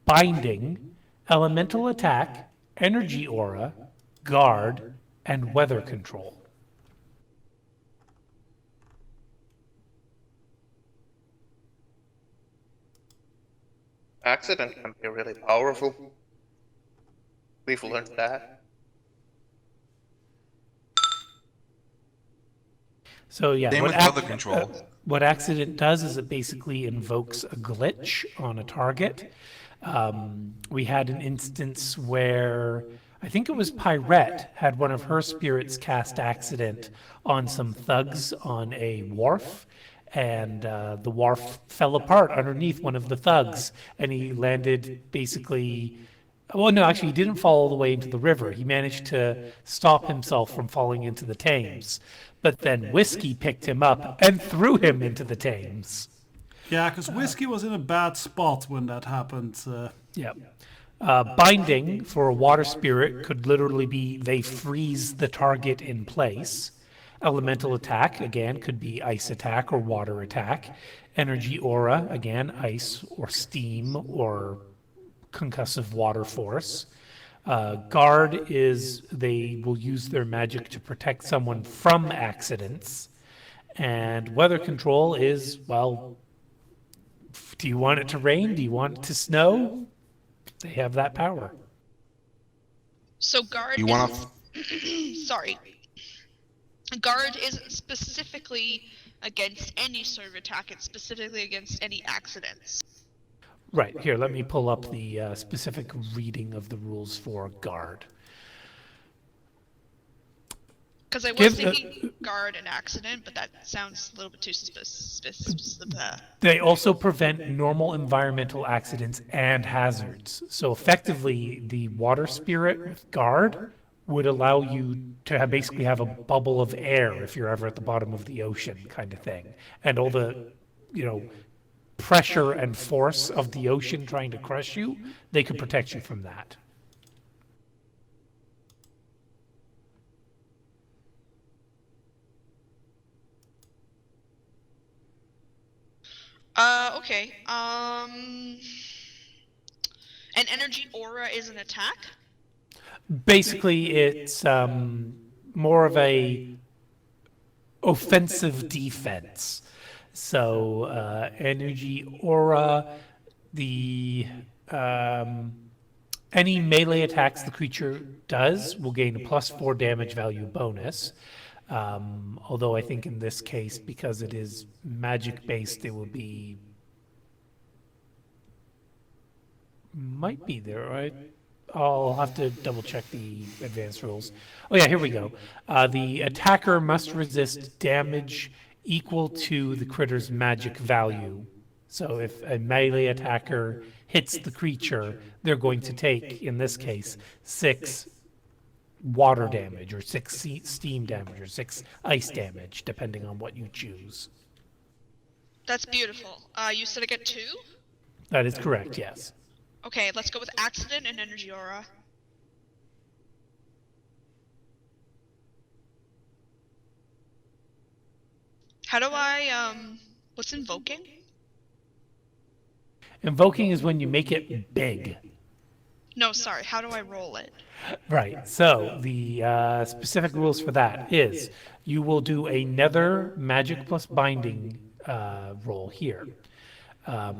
[SPEAKER 1] Binding, Elemental Attack, Energy Aura, Guard, and weather control.
[SPEAKER 3] Accident can be really powerful. We've learned that.
[SPEAKER 1] So yeah,
[SPEAKER 5] Same with weather control.
[SPEAKER 1] What accident does is it basically invokes a glitch on a target. We had an instance where I think it was Pyrette had one of her spirits cast accident on some thugs on a wharf, and the wharf fell apart underneath one of the thugs, and he landed basically. Well, no, actually, he didn't fall all the way into the river. He managed to stop himself from falling into the Thames. But then Whiskey picked him up and threw him into the Thames.
[SPEAKER 6] Yeah, because Whiskey was in a bad spot when that happened.
[SPEAKER 1] Yeah. Binding for a water spirit could literally be they freeze the target in place. Elemental attack, again, could be ice attack or water attack. Energy aura, again, ice or steam or concussive water force. Guard is they will use their magic to protect someone from accidents. And weather control is, well, do you want it to rain? Do you want it to snow? They have that power.
[SPEAKER 2] So guard
[SPEAKER 5] You want
[SPEAKER 2] sorry. Guard isn't specifically against any sort of attack, it's specifically against any accidents.
[SPEAKER 1] Right, here, let me pull up the specific reading of the rules for guard.
[SPEAKER 2] Because I was thinking guard and accident, but that sounds a little bit too specific.
[SPEAKER 1] They also prevent normal environmental accidents and hazards. So effectively, the water spirit with guard would allow you to basically have a bubble of air if you're ever at the bottom of the ocean kind of thing. And all the, pressure and force of the ocean trying to crush you, they could protect you from that.
[SPEAKER 2] Okay. An energy aura is an attack?
[SPEAKER 1] Basically, it's more of a offensive defense. So energy aura, the any melee attacks the creature does will gain a +4 damage value bonus. Although I think in this case, because it is magic based, it will be might be there, right? I'll have to double check the advanced rules. Oh yeah, here we go. The attacker must resist damage equal to the critter's magic value. So if a melee attacker hits the creature, they're going to take, in this case, 6 water damage, or 6 steam damage, or 6 ice damage, depending on what you choose.
[SPEAKER 2] That's beautiful. You said I get 2?
[SPEAKER 1] That is correct, yes.
[SPEAKER 2] Okay, let's go with accident and energy aura. How do I, what's invoking?
[SPEAKER 1] Invoking is when you make it big.
[SPEAKER 2] No, sorry, how do I roll it?
[SPEAKER 1] Right, so the specific rules for that is you will do another magic plus binding roll here.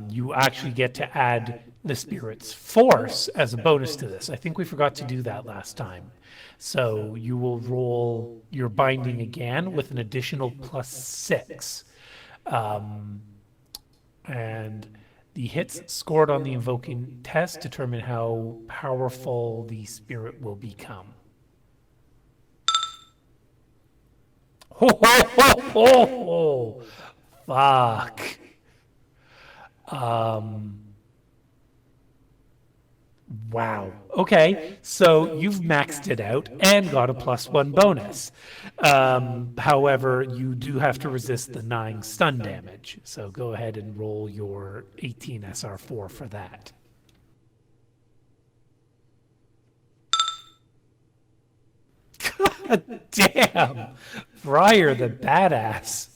[SPEAKER 1] You actually get to add the spirit's force as a bonus to this. I think we forgot to do that last time. So you will roll your binding again with an additional +6. And the hits scored on the invoking test determine how powerful the spirit will become. Ho, ho, ho, ho, ho. Fuck. Wow. Okay, so you've maxed it out and got a +1 bonus. However, you do have to resist the 9 stun damage. So go ahead and roll your 18 SR4 for that. God damn! Briar the badass.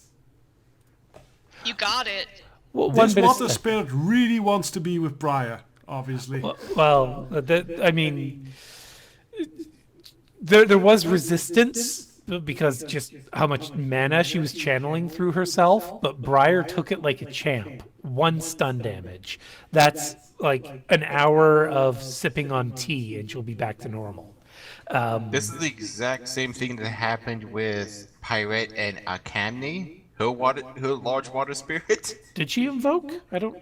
[SPEAKER 2] You got it.
[SPEAKER 1] Well,
[SPEAKER 6] This
[SPEAKER 1] bit of
[SPEAKER 6] water
[SPEAKER 1] stuff.
[SPEAKER 6] spirit really wants to be with Briar, obviously.
[SPEAKER 1] Well, I mean, There was resistance because just how much mana she was channeling through herself, but Briar took it like a champ. 1 stun damage. That's like an hour of sipping on tea, and she'll be back to normal.
[SPEAKER 5] This is the exact same thing that happened with Pirate and Akamni, her large water spirit.
[SPEAKER 1] Did she invoke? I don't.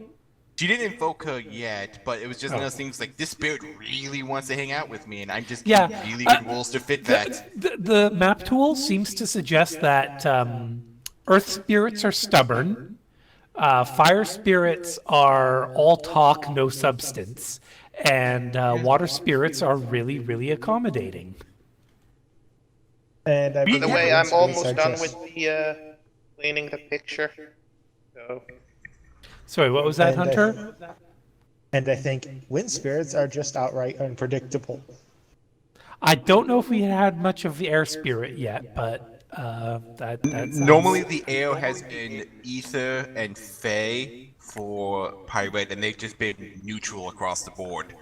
[SPEAKER 5] She didn't invoke her yet, but it was just one of those things like this spirit really wants to hang out with me, and I'm just
[SPEAKER 1] Yeah,
[SPEAKER 5] getting really good rules to fit that.
[SPEAKER 1] The map tool seems to suggest that earth spirits are stubborn, fire spirits are all talk, no substance, and water spirits are really, really accommodating.
[SPEAKER 7] And I
[SPEAKER 3] By the
[SPEAKER 7] believe
[SPEAKER 3] way,
[SPEAKER 7] wind
[SPEAKER 3] I'm
[SPEAKER 7] spirits
[SPEAKER 3] almost
[SPEAKER 7] are
[SPEAKER 3] done
[SPEAKER 7] just-
[SPEAKER 3] with the cleaning the picture. So
[SPEAKER 1] Sorry, what was that,
[SPEAKER 7] And I-
[SPEAKER 1] Hunter?
[SPEAKER 7] And I think wind spirits are just outright unpredictable.
[SPEAKER 1] I don't know if we had much of the air spirit yet, but that sounds...
[SPEAKER 5] Normally, the air has been Ether and Fae for Pirate, and they've just been neutral across the board.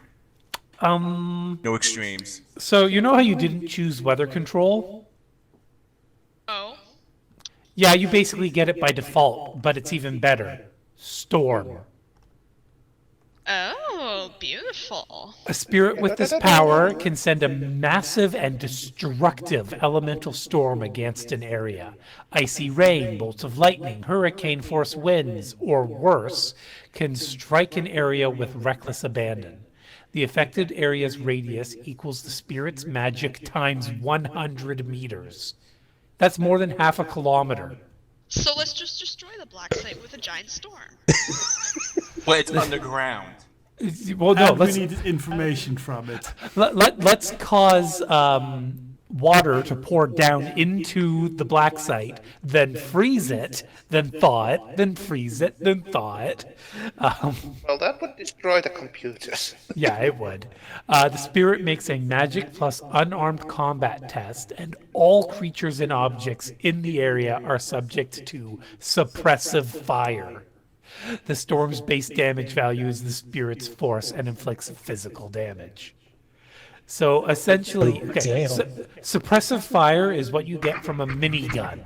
[SPEAKER 5] No extremes.
[SPEAKER 1] So you know how you didn't choose weather control?
[SPEAKER 2] Oh.
[SPEAKER 1] Yeah, you basically get it by default, but it's even better. Storm.
[SPEAKER 2] Oh, beautiful.
[SPEAKER 1] A spirit with this power can send a massive and destructive elemental storm against an area. Icy rain, bolts of lightning, hurricane force winds, or worse, can strike an area with reckless abandon. The affected area's radius equals the spirit's magic times 100 meters. That's more than half a kilometer.
[SPEAKER 2] So let's just destroy the black site with a giant storm.
[SPEAKER 5] But it's underground.
[SPEAKER 1] Well, no,
[SPEAKER 6] And we
[SPEAKER 1] let's...
[SPEAKER 6] need information from it.
[SPEAKER 1] Let's cause water to pour down into the black site, then freeze it, then thaw it, then freeze it, then thaw it.
[SPEAKER 3] well, that would destroy the computers.
[SPEAKER 1] Yeah, it would. The spirit makes a magic plus unarmed combat test, and all creatures and objects in the area are subject to suppressive fire. The storm's base damage value is the spirit's force and inflicts physical damage. So essentially, okay, suppressive fire is what you get from a minigun.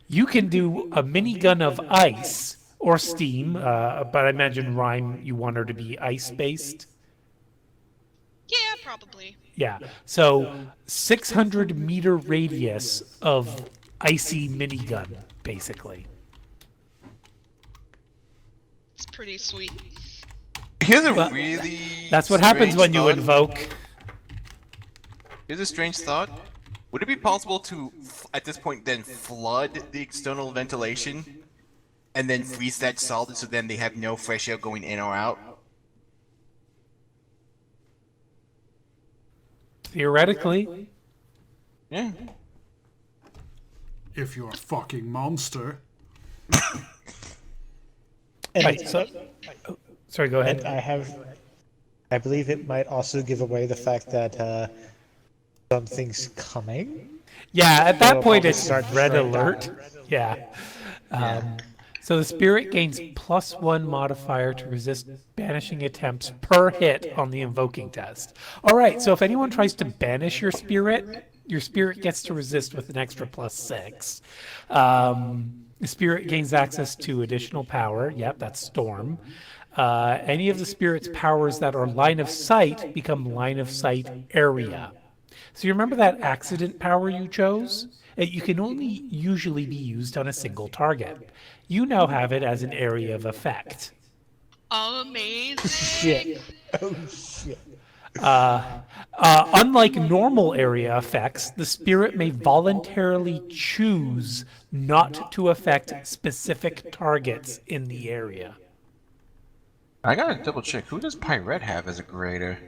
[SPEAKER 1] You can do a minigun of ice or steam, but I imagine Rhyme, you want her to be ice-based.
[SPEAKER 2] Yeah, probably.
[SPEAKER 1] Yeah, so 600-meter radius of icy minigun, basically.
[SPEAKER 2] It's pretty sweet.
[SPEAKER 5] Here's a
[SPEAKER 1] Well,
[SPEAKER 5] really
[SPEAKER 1] That's what happens
[SPEAKER 5] strange
[SPEAKER 1] when you
[SPEAKER 5] thought.
[SPEAKER 1] invoke.
[SPEAKER 5] Here's a strange thought. Would it be possible to, at this point, then flood the external ventilation and then freeze that solid so then they have no fresh air going in or out?
[SPEAKER 1] Theoretically.
[SPEAKER 5] Yeah.
[SPEAKER 6] If you're a fucking monster.
[SPEAKER 7] And,
[SPEAKER 1] Right, so... oh, sorry, go
[SPEAKER 7] and
[SPEAKER 1] ahead.
[SPEAKER 7] I believe it might also give away the fact that something's coming.
[SPEAKER 1] Yeah, at that
[SPEAKER 7] It'll
[SPEAKER 1] point
[SPEAKER 7] probably
[SPEAKER 1] it's
[SPEAKER 7] start
[SPEAKER 1] red
[SPEAKER 7] right
[SPEAKER 1] alert. Yeah. So the spirit gains +1 modifier to resist banishing attempts per hit on the invoking test. All right, so if anyone tries to banish your spirit gets to resist with an extra +6. The spirit gains access to additional power. Yep, that's Storm. Any of the spirit's powers that are line of sight become line of sight area. So you remember that accident power you chose? You can only usually be used on a single target. You now have it as an area of effect.
[SPEAKER 2] Amazing.
[SPEAKER 7] Shit. Oh shit.
[SPEAKER 1] Unlike normal area effects, the spirit may voluntarily choose not to affect specific targets in the area.
[SPEAKER 5] I gotta double check. Who does Pirate have as a grader?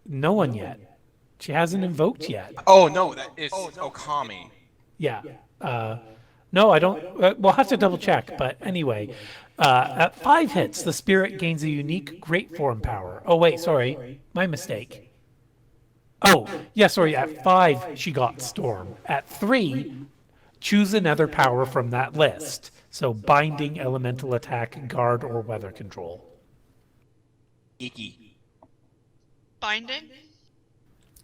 [SPEAKER 1] No one yet. She hasn't invoked yet.
[SPEAKER 5] Oh no, that is Okami.
[SPEAKER 1] Yeah. No, I don't. We'll have to double check. But anyway, at 5 hits, the spirit gains a unique great form power. Oh, wait, sorry. My mistake. Oh, yeah, sorry. At 5, she got Storm. At 3, choose another power from that list. So binding, elemental attack, guard, or weather control.
[SPEAKER 5] Icky.
[SPEAKER 2] Binding?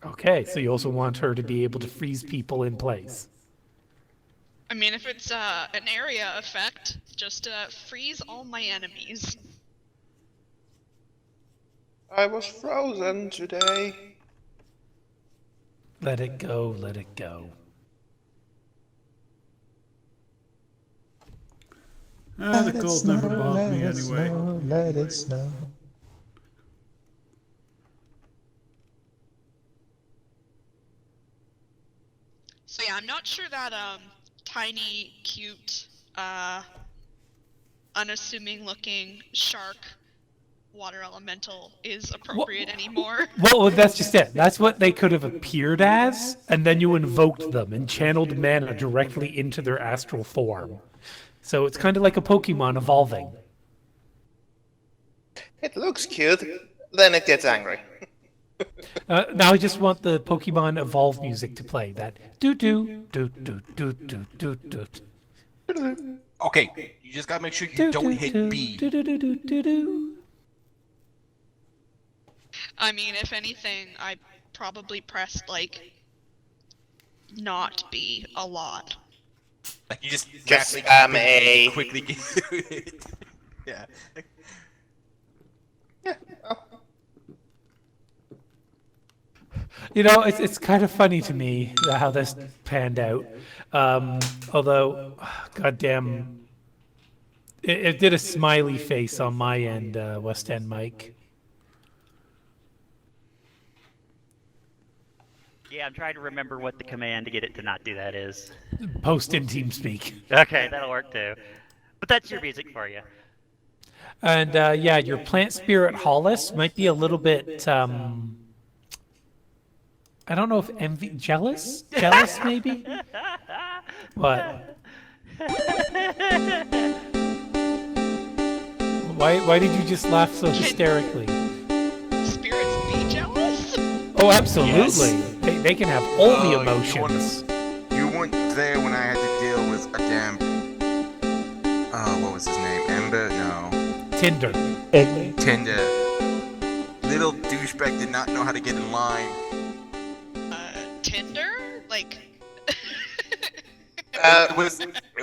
[SPEAKER 1] Okay, so you also want her to be able to freeze people in place.
[SPEAKER 2] I mean, if it's an area effect, just freeze all my enemies.
[SPEAKER 3] I was frozen today.
[SPEAKER 1] Let it go, let it go.
[SPEAKER 6] The cold never bothered me anyway.
[SPEAKER 7] Let it snow.
[SPEAKER 2] So yeah, I'm not sure that tiny, cute, unassuming looking shark water elemental is appropriate anymore.
[SPEAKER 1] Well, that's just it. That's what they could have appeared as, and then you invoked them and channeled mana directly into their astral form. So it's kind of like a Pokemon evolving.
[SPEAKER 3] It looks cute, then it gets angry.
[SPEAKER 1] Now I just want the Pokemon Evolve music to play. That doo doo doo doo doo doo doo doo.
[SPEAKER 5] Okay, you just gotta make sure you don't hit B.
[SPEAKER 2] I mean, if anything, I probably pressed like not B a lot.
[SPEAKER 5] Like you just
[SPEAKER 3] Spam A.
[SPEAKER 5] quickly get it. Yeah.
[SPEAKER 3] Yeah. Well,
[SPEAKER 1] You know, it's kind of funny to me how this panned out. Although, goddamn, it did a smiley face on my end, West End Mike.
[SPEAKER 4] Yeah, I'm trying to remember what the command to get it to not do that is.
[SPEAKER 1] Post in TeamSpeak.
[SPEAKER 4] Okay, that'll work too. But that's your music for you.
[SPEAKER 1] And yeah, your plant spirit Hollis might be a little bit. I don't know if jealous maybe. What? Why did you just laugh so hysterically?
[SPEAKER 2] Spirits be jealous?
[SPEAKER 1] Oh, absolutely. They can have all the emotions.
[SPEAKER 9] You weren't there when I had to deal with a damn. What was his name? Ember? No.
[SPEAKER 1] Tinder.
[SPEAKER 9] Tinder. Little douchebag did not know how to get in line.
[SPEAKER 2] Tinder? Like...
[SPEAKER 5] It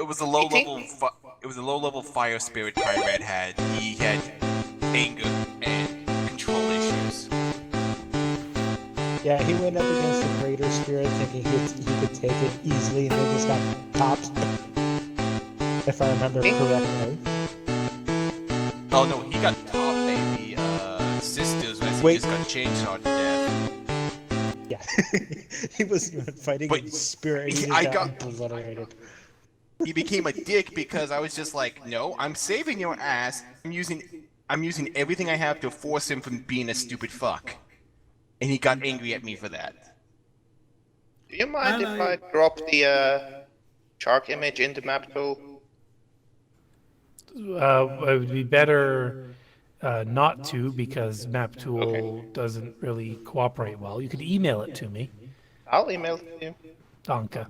[SPEAKER 5] was a low level fire spirit Pyred had. He had anger and control issues.
[SPEAKER 7] Yeah, he went up against the greater spirit thinking he could take it easily and then just got topped. If I remember correctly.
[SPEAKER 5] Oh no, he got topped by the sisters as he just got chainsaw to death.
[SPEAKER 7] Yeah. He wasn't even fighting
[SPEAKER 5] But
[SPEAKER 7] in spirit, he
[SPEAKER 5] I
[SPEAKER 7] just got
[SPEAKER 5] got-
[SPEAKER 7] obliterated.
[SPEAKER 5] He became a dick because I was just like, no, I'm saving your ass. I'm using everything I have to force him from being a stupid fuck. And he got angry at me for that.
[SPEAKER 3] do you mind if I drop the shark image in the map tool?
[SPEAKER 1] It would be better not to because Map Tool doesn't really cooperate well. You could email it to me,
[SPEAKER 3] I'll email it to you.
[SPEAKER 1] Donka.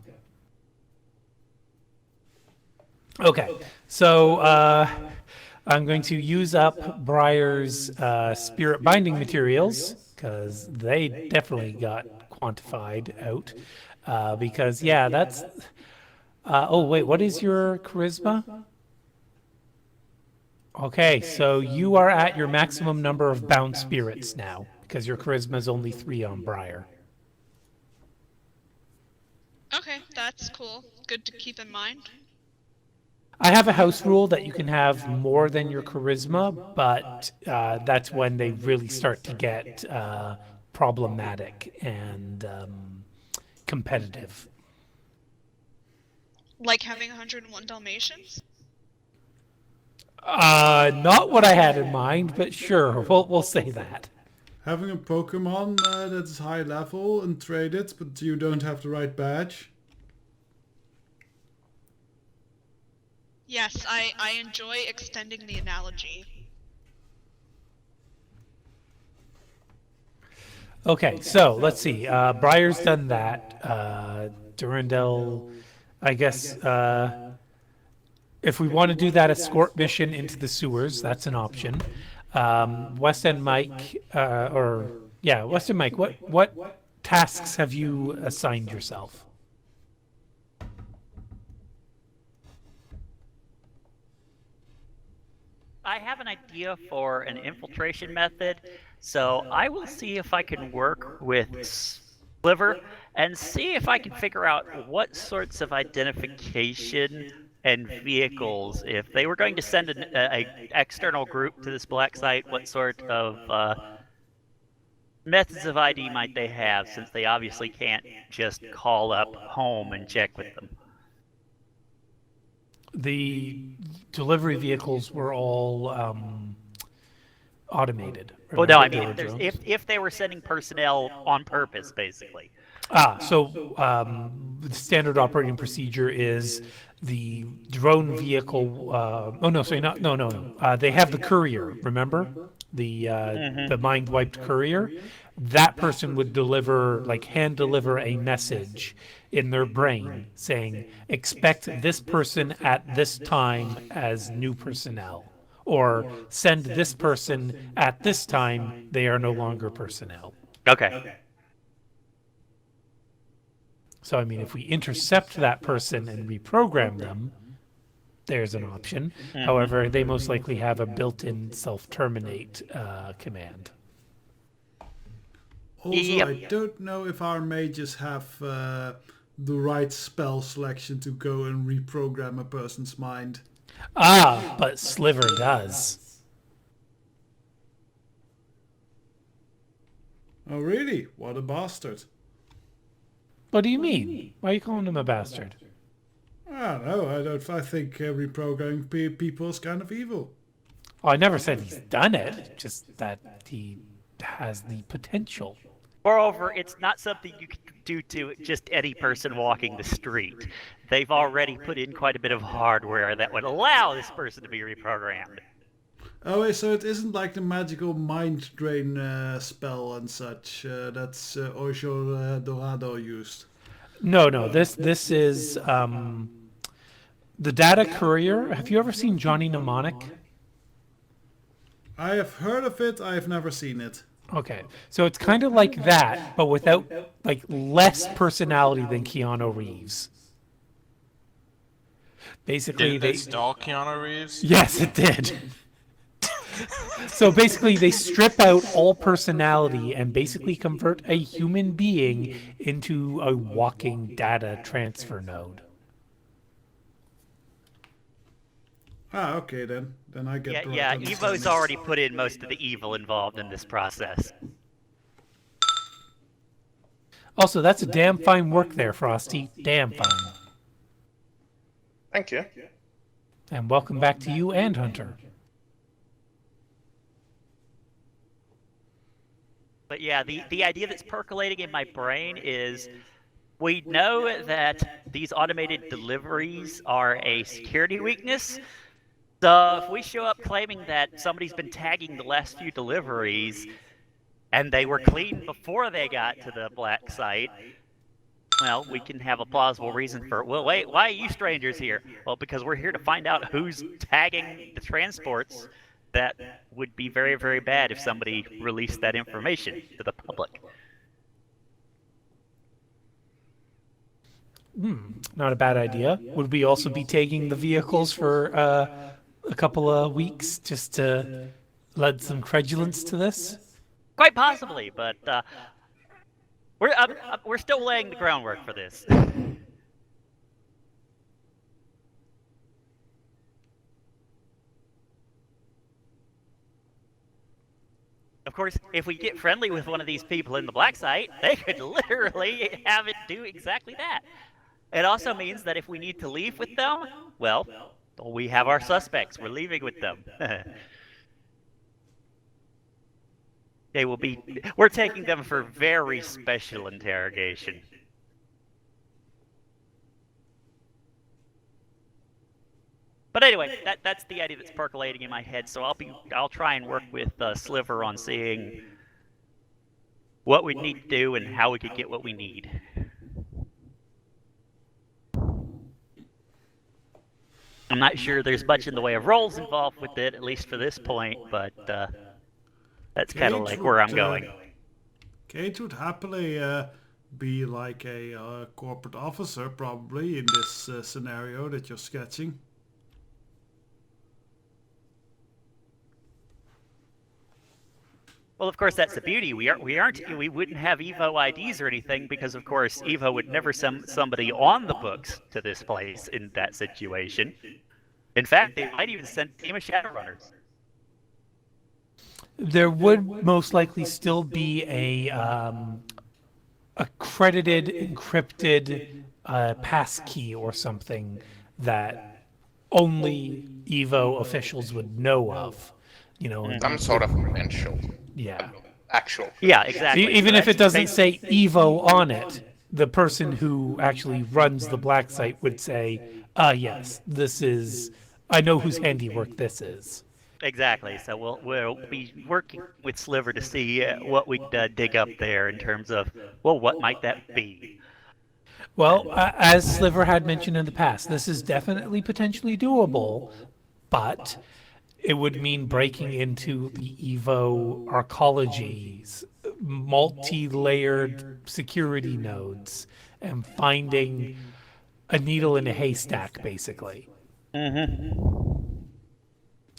[SPEAKER 1] Okay, so I'm going to use up Briar's spirit binding materials because they definitely got quantified out. Because yeah, that's. Oh wait, what is your charisma? Okay, so you are at your maximum number of bound spirits now because your charisma is only 3 on Briar.
[SPEAKER 2] Okay, that's cool. Good to keep in mind.
[SPEAKER 1] I have a house rule that you can have more than your charisma, but that's when they really start to get problematic and competitive.
[SPEAKER 2] Like having 101 Dalmatians?
[SPEAKER 1] Not what I had in mind, but sure, we'll say that.
[SPEAKER 6] Having a Pokemon that is high level and trade it, but you don't have the right badge.
[SPEAKER 2] Yes, I enjoy extending the analogy.
[SPEAKER 1] Okay, so let's see. Briar's done that. Durandal, I guess. If we want to do that escort mission into the sewers, that's an option. West End Mike, West End Mike, what tasks have you assigned yourself?
[SPEAKER 4] I have an idea for an infiltration method, so I will see if I can work with Sliver and see if I can figure out what sorts of identification and vehicles, if they were going to send an external group to this black site, what sort of methods of ID might they have, since they obviously can't just call up home and check with them.
[SPEAKER 1] The delivery vehicles were all automated.
[SPEAKER 4] Well, no, I
[SPEAKER 1] remember?
[SPEAKER 4] mean,
[SPEAKER 1] They were drones.
[SPEAKER 4] if they were sending personnel on purpose, basically.
[SPEAKER 1] So the standard operating procedure is the drone vehicle. Oh no, sorry, no. They have the courier. Remember the mind wiped courier. That person would deliver, like hand deliver a message in their brain saying, "Expect this person at this time as new personnel," or "Send this person at this time. They are no longer personnel."
[SPEAKER 4] Okay.
[SPEAKER 1] So, I mean, if we intercept that person and reprogram them, there's an option. However, they most likely have a built-in self-terminate command.
[SPEAKER 6] Also,
[SPEAKER 4] Yep.
[SPEAKER 6] I don't know if our mages have the right spell selection to go and reprogram a person's mind.
[SPEAKER 1] But Sliver does.
[SPEAKER 6] Oh, really? What a bastard.
[SPEAKER 1] What do you mean? Why are you calling him a bastard?
[SPEAKER 6] I don't know. I think reprogramming people is kind of evil.
[SPEAKER 1] Oh, I never said he's done it, just that he has the potential.
[SPEAKER 4] Moreover, it's not something you can do to just any person walking the street. They've already put in quite a bit of hardware that would allow this person to be reprogrammed.
[SPEAKER 6] Oh, wait, so it isn't like the magical mind drain spell and such that's Ojo Dorado used.
[SPEAKER 1] No, this is the data courier. Have you ever seen Johnny Mnemonic?
[SPEAKER 6] I have heard of it, I have never seen it.
[SPEAKER 1] Okay, so it's kind of like that, but without, like, less personality than Keanu Reeves. Basically,
[SPEAKER 5] Did
[SPEAKER 1] they
[SPEAKER 5] it stall Keanu Reeves?
[SPEAKER 1] yes, it did. So basically, they strip out all personality and basically convert a human being into a walking data transfer node.
[SPEAKER 6] Ah, okay then. Then I get the right
[SPEAKER 4] Yeah,
[SPEAKER 6] understanding.
[SPEAKER 4] Evo's already put in most of the evil involved in this process.
[SPEAKER 1] Also, that's a damn fine work there, Frosty. Damn fine.
[SPEAKER 3] Thank you.
[SPEAKER 1] And welcome back to you and Hunter.
[SPEAKER 4] But yeah, the idea that's percolating in my brain is we know that these automated deliveries are a security weakness. So if we show up claiming that somebody's been tagging the last few deliveries and they were clean before they got to the black site, well, we can have a plausible reason for, well, wait, why are you strangers here? Well, because we're here to find out who's tagging the transports. That would be very, very bad if somebody released that information to the public.
[SPEAKER 1] Not a bad idea. Would we also be taking the vehicles for a couple of weeks just to lend some credulence to this?
[SPEAKER 4] Quite possibly, but we're still laying the groundwork for this. Of course, if we get friendly with one of these people in the black site, they could literally have it do exactly that. It also means that if we need to leave with them, well, we have our suspects. We're leaving with them. They will be. We're taking them for very special interrogation. But anyway, that's the idea that's percolating in my head. So I'll try and work with Sliver on seeing what we need to do and how we could get what we need. I'm not sure there's much in the way of roles involved with it, at least for this point, but that's kind of like where I'm going.
[SPEAKER 6] Kate would happily be like a corporate officer, probably, in this scenario that you're sketching.
[SPEAKER 4] Well, of course, that's the beauty. We wouldn't have Evo IDs or anything because, of course, Evo would never send somebody on the books to this place in that situation. In fact, they might even send a team of Shadowrunners.
[SPEAKER 1] There would most likely still be a accredited, encrypted passkey or something that only Evo officials would know of. You know,
[SPEAKER 3] Some sort of credential.
[SPEAKER 1] yeah.
[SPEAKER 3] Actual.
[SPEAKER 4] Yeah, exactly.
[SPEAKER 1] Even
[SPEAKER 4] So
[SPEAKER 1] if it
[SPEAKER 4] that's
[SPEAKER 1] doesn't say Evo on it, the person who actually runs the black site would say, yes, this is, I know whose handiwork this is.
[SPEAKER 4] Exactly. So we'll be working with Sliver to see what we dig up there in terms of, well, what might that be?
[SPEAKER 1] Well, as Sliver had mentioned in the past, this is definitely potentially doable, but it would mean breaking into the Evo arcology's multi-layered security nodes and finding a needle in a haystack, basically.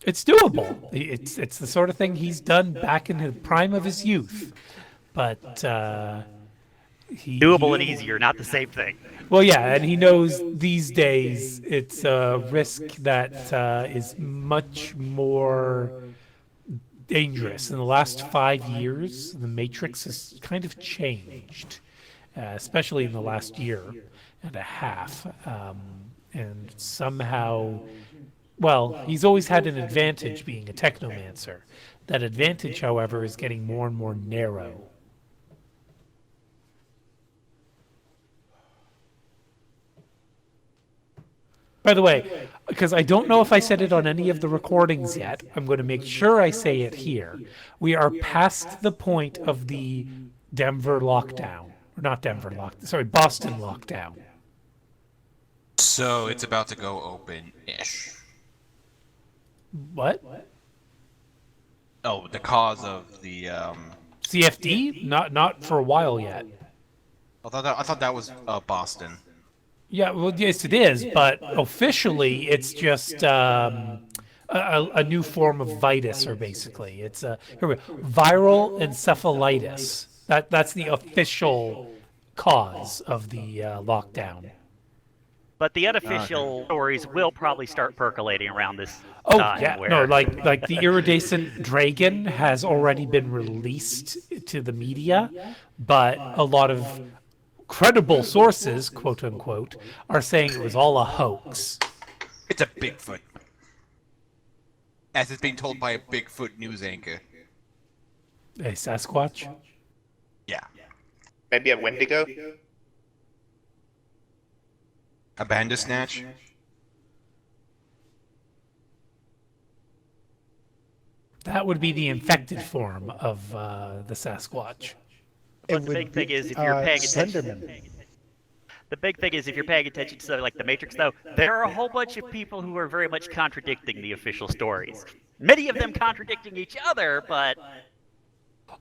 [SPEAKER 1] It's doable. It's the sort of thing he's done back in the prime of his youth, but
[SPEAKER 4] Doable and easier, not the same thing.
[SPEAKER 1] Well, yeah, and he knows these days it's a risk that is much more dangerous. In the last 5 years, the Matrix has kind of changed, especially in the last year and a half. And somehow, well, he's always had an advantage being a technomancer. That advantage, however, is getting more and more narrow. By the way, because I don't know if I said it on any of the recordings yet, I'm going to make sure I say it here. We are past the point of the Denver lockdown. Or not Denver lockdown, sorry, Boston lockdown.
[SPEAKER 5] So it's about to go open-ish.
[SPEAKER 1] What?
[SPEAKER 5] Oh, the cause of the
[SPEAKER 1] CFD? Not for a while yet.
[SPEAKER 5] I thought that was Boston.
[SPEAKER 1] Yeah, well, yes, it is, but officially it's just a new form of vitus, or basically it's here we go, viral encephalitis. That's the official cause of the lockdown.
[SPEAKER 4] But the unofficial stories will probably start percolating around this
[SPEAKER 1] Oh
[SPEAKER 4] time.
[SPEAKER 1] yeah,
[SPEAKER 4] where...
[SPEAKER 1] no, like the iridescent dragon has already been released to the media, but a lot of credible sources, quote unquote, are saying it was all a hoax.
[SPEAKER 5] It's a Bigfoot. As it's being told by a Bigfoot news anchor.
[SPEAKER 1] A Sasquatch?
[SPEAKER 5] Yeah.
[SPEAKER 3] Maybe a Wendigo?
[SPEAKER 5] A Bandersnatch?
[SPEAKER 1] That would be the infected form of the Sasquatch.
[SPEAKER 4] But the big thing is, if you're paying attention,
[SPEAKER 7] Slenderman.
[SPEAKER 4] the big thing is if you're paying attention to something like the Matrix, though, there are a whole bunch of people who are very much contradicting the official stories. Many of them contradicting each other, but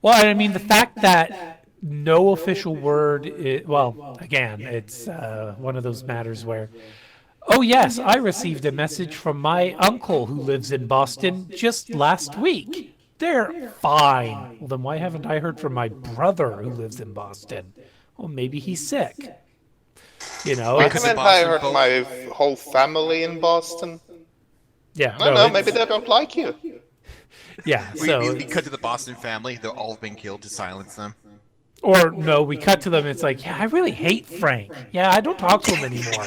[SPEAKER 1] Well, I mean, the fact that no official word, well, again, it's one of those matters where, oh yes, I received a message from my uncle who lives in Boston just last week. They're fine. Well, then why haven't I heard from my brother who lives in Boston? Well, maybe he's sick. You know,
[SPEAKER 3] Why
[SPEAKER 5] Because
[SPEAKER 3] haven't
[SPEAKER 5] in
[SPEAKER 3] I
[SPEAKER 5] Boston,
[SPEAKER 3] heard
[SPEAKER 5] both-
[SPEAKER 3] my whole family in Boston?
[SPEAKER 1] yeah,
[SPEAKER 3] I don't
[SPEAKER 1] no,
[SPEAKER 3] know, maybe they don't like you.
[SPEAKER 1] yeah.
[SPEAKER 5] We
[SPEAKER 1] So,
[SPEAKER 5] cut to the Boston family. They're all been killed to silence them.
[SPEAKER 1] or no, we cut to them. It's like, yeah, I really hate Frank. Yeah, I don't talk to him anymore.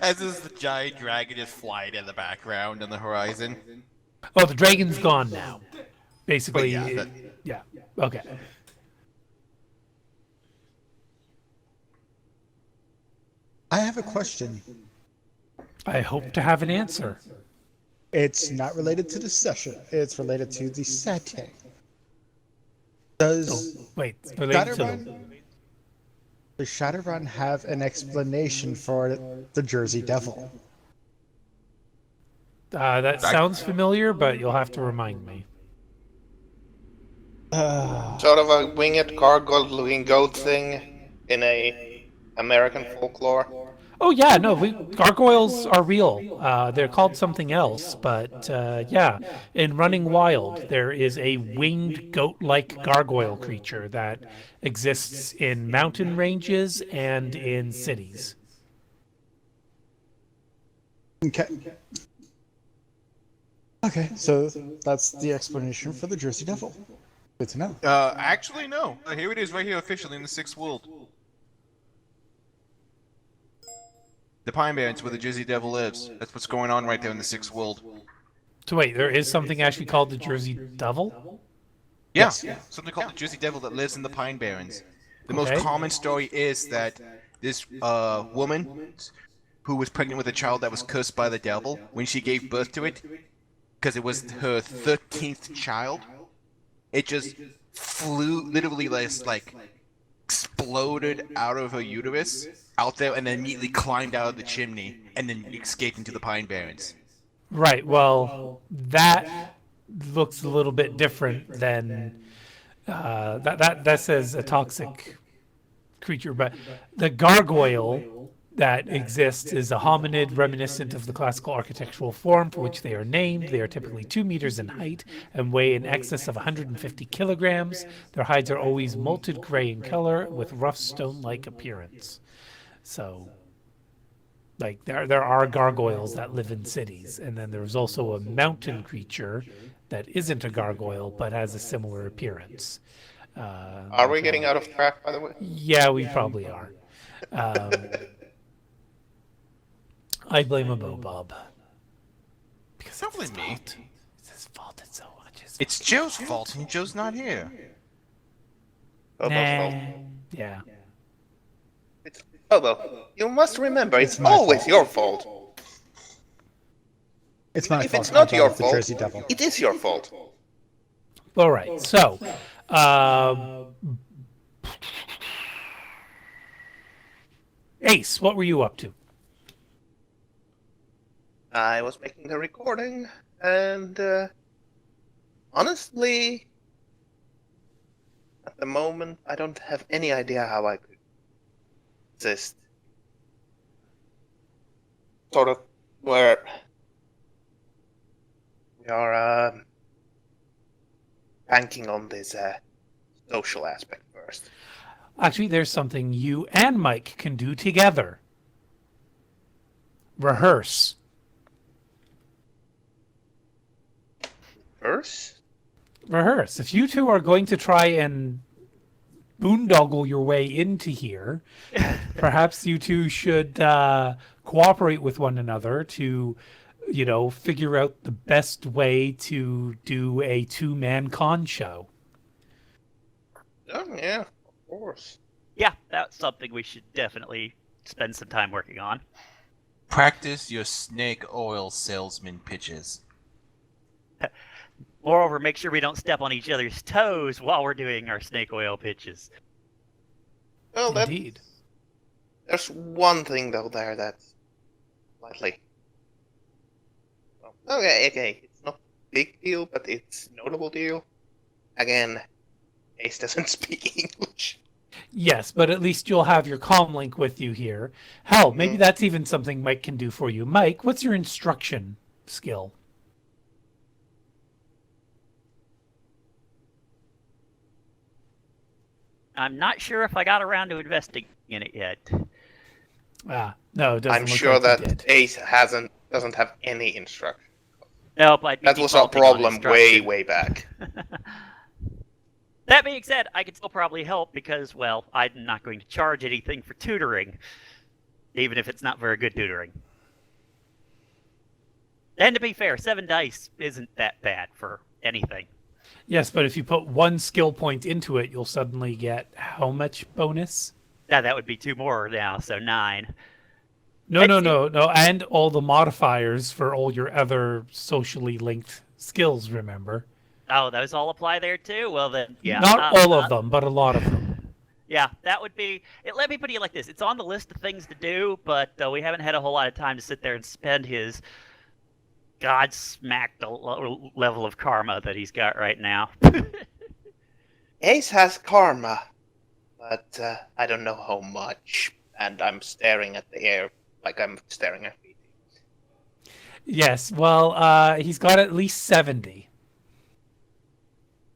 [SPEAKER 5] As is the giant dragon just flying in the background on the horizon.
[SPEAKER 1] Oh, the dragon's gone now. Basically,
[SPEAKER 5] But yeah,
[SPEAKER 1] yeah. Okay.
[SPEAKER 7] I have a question.
[SPEAKER 1] I hope to have an answer.
[SPEAKER 7] It's not related to the session. It's related to the setting. Does
[SPEAKER 1] Wait, related to
[SPEAKER 7] Shadowrun have an explanation for the Jersey Devil?
[SPEAKER 1] that sounds familiar, but you'll have to remind me.
[SPEAKER 3] Sort of a winged gargoyle-looking goat thing in a American folklore.
[SPEAKER 1] Oh yeah, no, gargoyles are real. They're called something else, but yeah, in Running Wild, there is a winged goat-like gargoyle creature that exists in mountain ranges and in cities.
[SPEAKER 7] Okay. Okay, so that's the explanation for the Jersey Devil. Good to know.
[SPEAKER 9] Actually, no. Here it is, right here, officially in the Sixth World. The Pine Barrens, where the Jersey Devil lives. That's what's going on right there in the Sixth World.
[SPEAKER 1] So wait, there is something actually called the Jersey Devil?
[SPEAKER 9] Yeah, something called the Jersey Devil that lives in the Pine Barrens. The most common story is that this woman who was pregnant with a child that was cursed by the devil, when she gave birth to it, because it was her 13th child, it just flew, literally like exploded out of her uterus out there and then immediately climbed out of the chimney and then escaped into the Pine Barrens.
[SPEAKER 1] Right. Well, that looks a little bit different than that says a toxic creature, but the gargoyle that exists is a hominid reminiscent of the classical architectural form for which they are named. They are typically 2 meters in height and weigh in excess of 150 kilograms. Their hides are always molted gray in color with rough stone-like appearance. So, like, there are gargoyles that live in cities, and then there's also a mountain creature that isn't a gargoyle but has a similar appearance.
[SPEAKER 3] Are we getting out of track, by the way?
[SPEAKER 1] Yeah, we probably are. I blame Mo Bob. Because
[SPEAKER 9] Don't blame me.
[SPEAKER 1] It's his fault. It's so much.
[SPEAKER 9] It's Joe's fault, and Joe's not here.
[SPEAKER 3] Bobo's fault.
[SPEAKER 1] Yeah.
[SPEAKER 3] It's Bobo. You must remember, it's
[SPEAKER 7] my
[SPEAKER 3] always
[SPEAKER 7] fault.
[SPEAKER 3] your fault.
[SPEAKER 7] It's my
[SPEAKER 3] If
[SPEAKER 7] fault.
[SPEAKER 3] it's not
[SPEAKER 7] I
[SPEAKER 3] your
[SPEAKER 7] brought up the
[SPEAKER 3] fault,
[SPEAKER 7] Jersey Devil.
[SPEAKER 3] it is your fault.
[SPEAKER 1] All right. So, Ace, what were you up to?
[SPEAKER 3] I was making the recording, and honestly, at the moment, I don't have any idea how I could exist. Sort of where we are banking on this social aspect first.
[SPEAKER 1] Actually, there's something you and Mike can do together. Rehearse.
[SPEAKER 3] First?
[SPEAKER 1] Rehearse. If you two are going to try and boondoggle your way into here, perhaps you two should cooperate with one another to, figure out the best way to do a two-man con show.
[SPEAKER 3] Oh, yeah, of course.
[SPEAKER 4] Yeah, that's something we should definitely spend some time working on.
[SPEAKER 5] Practice your snake oil salesman pitches.
[SPEAKER 4] Moreover, make sure we don't step on each other's toes while we're doing our snake oil pitches.
[SPEAKER 3] Well,
[SPEAKER 1] Indeed.
[SPEAKER 3] there's one thing, though, there that's slightly... Well, okay, it's not a big deal, but it's a notable deal. Again, Ace doesn't speak English.
[SPEAKER 1] Yes, but at least you'll have your comm link with you here. Hell, maybe that's even something Mike can do for you. Mike, what's your instruction skill?
[SPEAKER 4] I'm not sure if I got around to investing in it yet.
[SPEAKER 1] No, it doesn't
[SPEAKER 3] I'm
[SPEAKER 1] look
[SPEAKER 3] sure
[SPEAKER 1] like you
[SPEAKER 3] that
[SPEAKER 1] did.
[SPEAKER 3] Ace doesn't have any instruction.
[SPEAKER 4] Nope, I'd be
[SPEAKER 3] That was our
[SPEAKER 4] defaulting on
[SPEAKER 3] problem way,
[SPEAKER 4] instruction.
[SPEAKER 3] way back.
[SPEAKER 4] That being said, I could still probably help because, well, I'm not going to charge anything for tutoring, even if it's not very good tutoring. And to be fair, 7 dice isn't that bad for anything.
[SPEAKER 1] Yes, but if you put one skill point into it, you'll suddenly get how much bonus?
[SPEAKER 4] That would be 2 more now, so 9.
[SPEAKER 1] No, and all the modifiers for all your other socially linked skills, remember?
[SPEAKER 4] Oh, those all apply there too? Well then, yeah.
[SPEAKER 1] Not all of them, but a lot of them.
[SPEAKER 4] Yeah, that would be... Let me put it like this. It's on the list of things to do, but we haven't had a whole lot of time to sit there and spend his God-smacked level of karma that he's got right now.
[SPEAKER 3] Ace has karma, but I don't know how much. And I'm staring at the air like I'm staring at me.
[SPEAKER 1] Yes, well, he's got at least 70.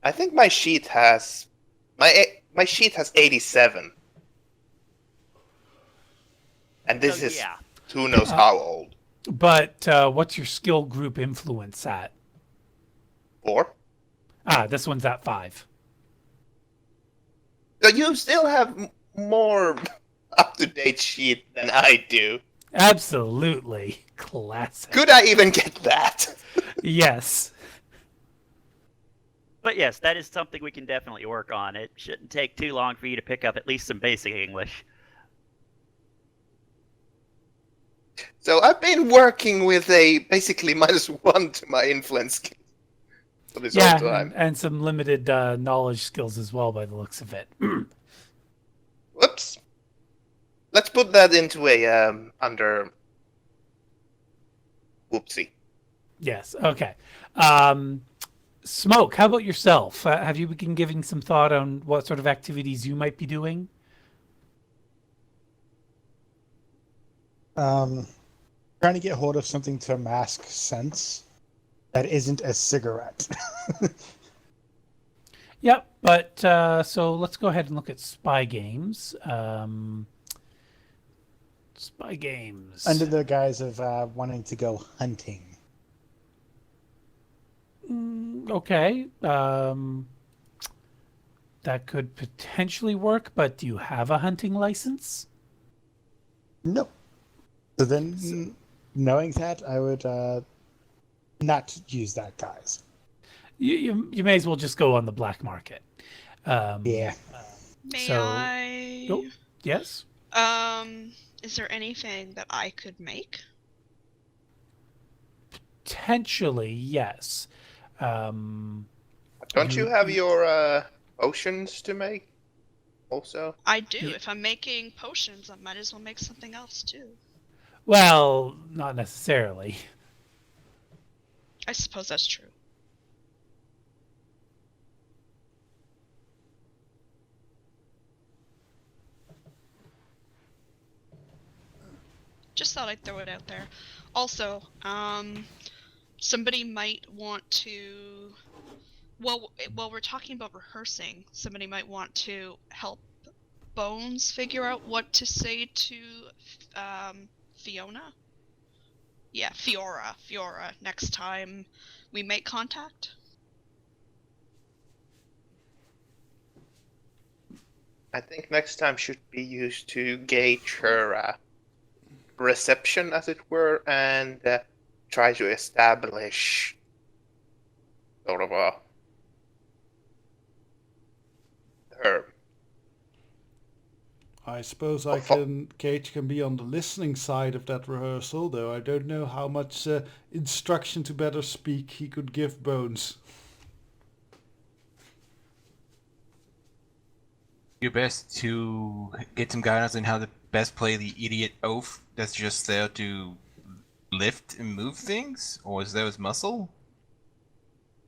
[SPEAKER 3] I think my sheet has my sheet has 87, and this
[SPEAKER 4] So,
[SPEAKER 3] is
[SPEAKER 4] yeah.
[SPEAKER 3] who knows how old.
[SPEAKER 1] But what's your skill group influence at?
[SPEAKER 3] 4.
[SPEAKER 1] This one's at 5.
[SPEAKER 3] So you still have more up-to-date sheet than I do.
[SPEAKER 1] Absolutely. Classic.
[SPEAKER 3] Could I even get that?
[SPEAKER 1] Yes.
[SPEAKER 4] But yes, that is something we can definitely work on. It shouldn't take too long for you to pick up at least some basic English.
[SPEAKER 3] So I've been working with a basically -1 to my influence for this whole time.
[SPEAKER 1] And some limited knowledge skills as well, by the looks of it.
[SPEAKER 3] Whoops. Let's put that into a under. Whoopsie.
[SPEAKER 1] Yes. Okay. Smoke, how about yourself? Have you been giving some thought on what sort of activities you might be doing?
[SPEAKER 7] Trying to get hold of something to mask scents that isn't a cigarette.
[SPEAKER 1] Yep, but so let's go ahead and look at spy games. Spy games.
[SPEAKER 7] Under the guise of wanting to go hunting.
[SPEAKER 1] Okay. That could potentially work, but do you have a hunting license?
[SPEAKER 7] No. So then, knowing that, I would not use that, guys.
[SPEAKER 1] You may as well just go on the black market.
[SPEAKER 7] Yeah.
[SPEAKER 2] May
[SPEAKER 1] So-
[SPEAKER 2] I?
[SPEAKER 1] Oh, yes?
[SPEAKER 2] Is there anything that I could make?
[SPEAKER 1] Potentially, yes.
[SPEAKER 3] Don't you have your potions to make? Also.
[SPEAKER 2] I do.
[SPEAKER 1] Yeah.
[SPEAKER 2] If I'm making potions, I might as well make something else too.
[SPEAKER 1] Well, not necessarily.
[SPEAKER 2] I suppose that's true. Just thought I'd throw it out there. Also, somebody might want to. Well, while we're talking about rehearsing, somebody might want to help Bones figure out what to say to Fiona. Yeah, Fiora. Next time we make contact.
[SPEAKER 3] I think next time should be used to gauge her reception, as it were, and try to establish sort of her.
[SPEAKER 6] I suppose Kate can be on the listening side of that rehearsal, though I don't know how much instruction to better speak he could give Bones.
[SPEAKER 5] Your best to get some guidance on how to best play the idiot oaf that's just there to lift and move things? Or is there his muscle?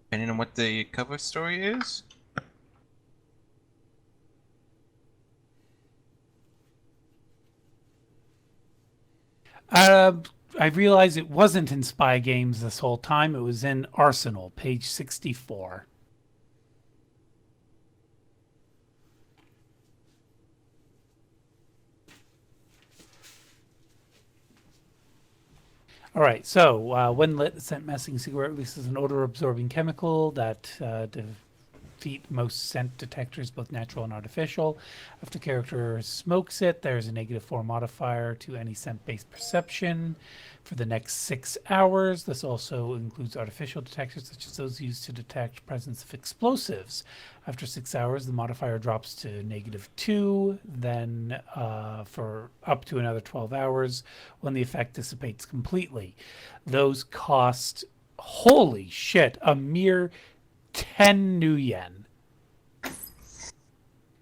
[SPEAKER 5] Depending on what the cover story is?
[SPEAKER 1] I realized it wasn't in spy games this whole time. It was in Arsenal, page 64. All right, so when lit, the scent masking cigarette releases an odor-absorbing chemical that defeat most scent detectors, both natural and artificial. After character smokes it, there's a -4 modifier to any scent-based perception for the next 6 hours. This also includes artificial detectors, such as those used to detect presence of explosives. After 6 hours, the modifier drops to -2, then for up to another 12 hours when the effect dissipates completely. Those cost, holy shit, a mere 10 new yen.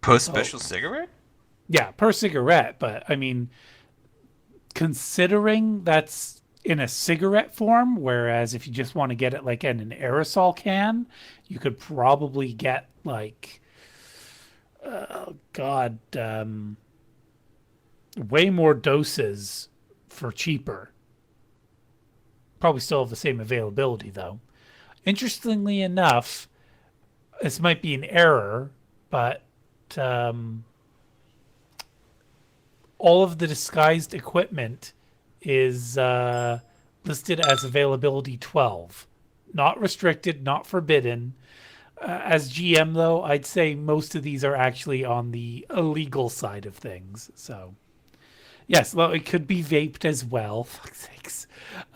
[SPEAKER 5] Per special cigarette?
[SPEAKER 1] Yeah, per cigarette, but I mean, considering that's in a cigarette form, whereas if you just want to get it like in an aerosol can, you could probably get like God, way more doses for cheaper. Probably still have the same availability, though. Interestingly enough, this might be an error, but um, all of the disguised equipment is listed as availability 12. Not restricted, not forbidden. As GM, though, I'd say most of these are actually on the illegal side of things. So, yes, well, it could be vaped as well. Fuck's sakes.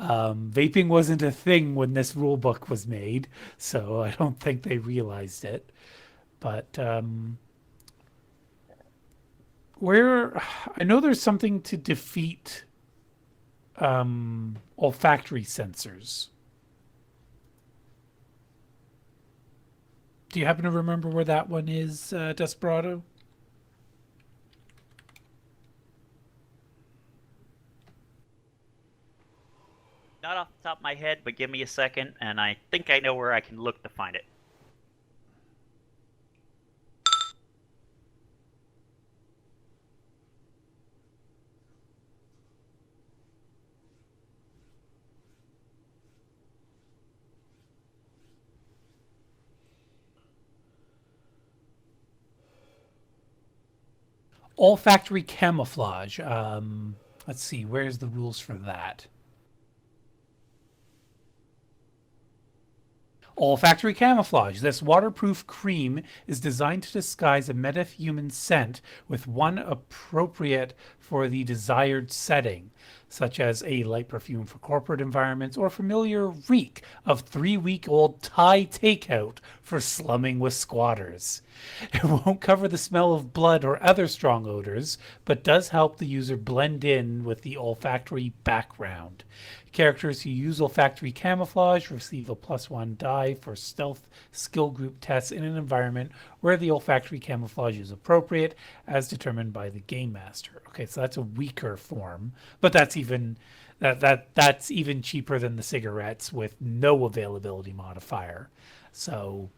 [SPEAKER 1] Vaping wasn't a thing when this rule book was made, so I don't think they realized it. But where I know there's something to defeat olfactory sensors. Do you happen to remember where that one is, Desperado?
[SPEAKER 4] Not off the top of my head, but give me a second, and I think I know where I can look to find it.
[SPEAKER 1] Olfactory camouflage. Let's see, where's the rules for that? Olfactory camouflage. This waterproof cream is designed to disguise a metahuman scent with one appropriate for the desired setting, such as a light perfume for corporate environments or familiar reek of 3-week-old Thai takeout for slumming with squatters. It won't cover the smell of blood or other strong odors, but does help the user blend in with the olfactory background. Characters who use olfactory camouflage receive a +1 die for stealth skill group tests in an environment where the olfactory camouflage is appropriate, as determined by the game master. Okay, so that's a weaker form, but that's even that's even cheaper than the cigarettes with no availability modifier. So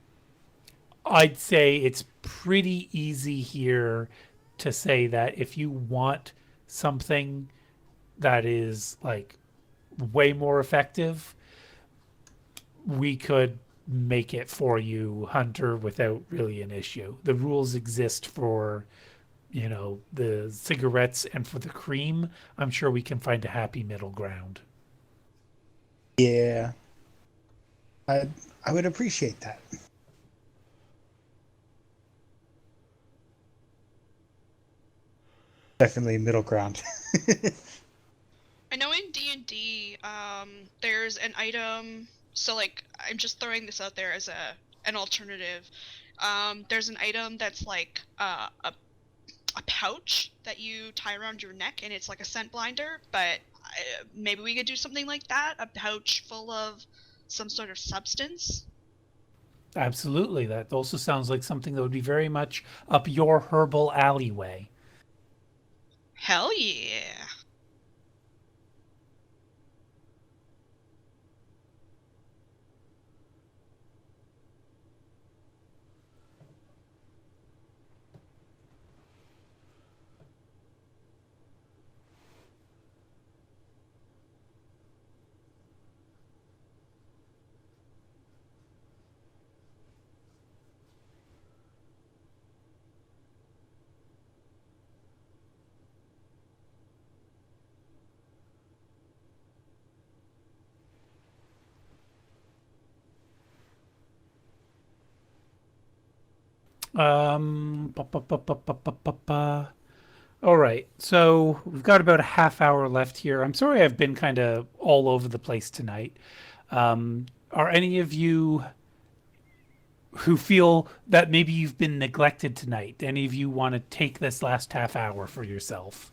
[SPEAKER 1] I'd say it's pretty easy here to say that if you want something that is like way more effective, we could make it for you, Hunter, without really an issue. The rules exist for, the cigarettes and for the cream. I'm sure we can find a happy middle ground.
[SPEAKER 7] Yeah. I would appreciate that. Definitely middle ground.
[SPEAKER 2] I know in D&D, there's an item. So like, I'm just throwing this out there as an alternative. There's an item that's like a pouch that you tie around your neck, and it's like a scent blinder. But maybe we could do something like that. A pouch full of some sort of substance.
[SPEAKER 1] Absolutely. That also sounds like something that would be very much up your herbal alleyway.
[SPEAKER 2] Hell yeah.
[SPEAKER 1] All right, so we've got about a half hour left here. I'm sorry I've been kind of all over the place tonight. Are any of you who feel that maybe you've been neglected tonight? Any of you want to take this last half hour for yourself?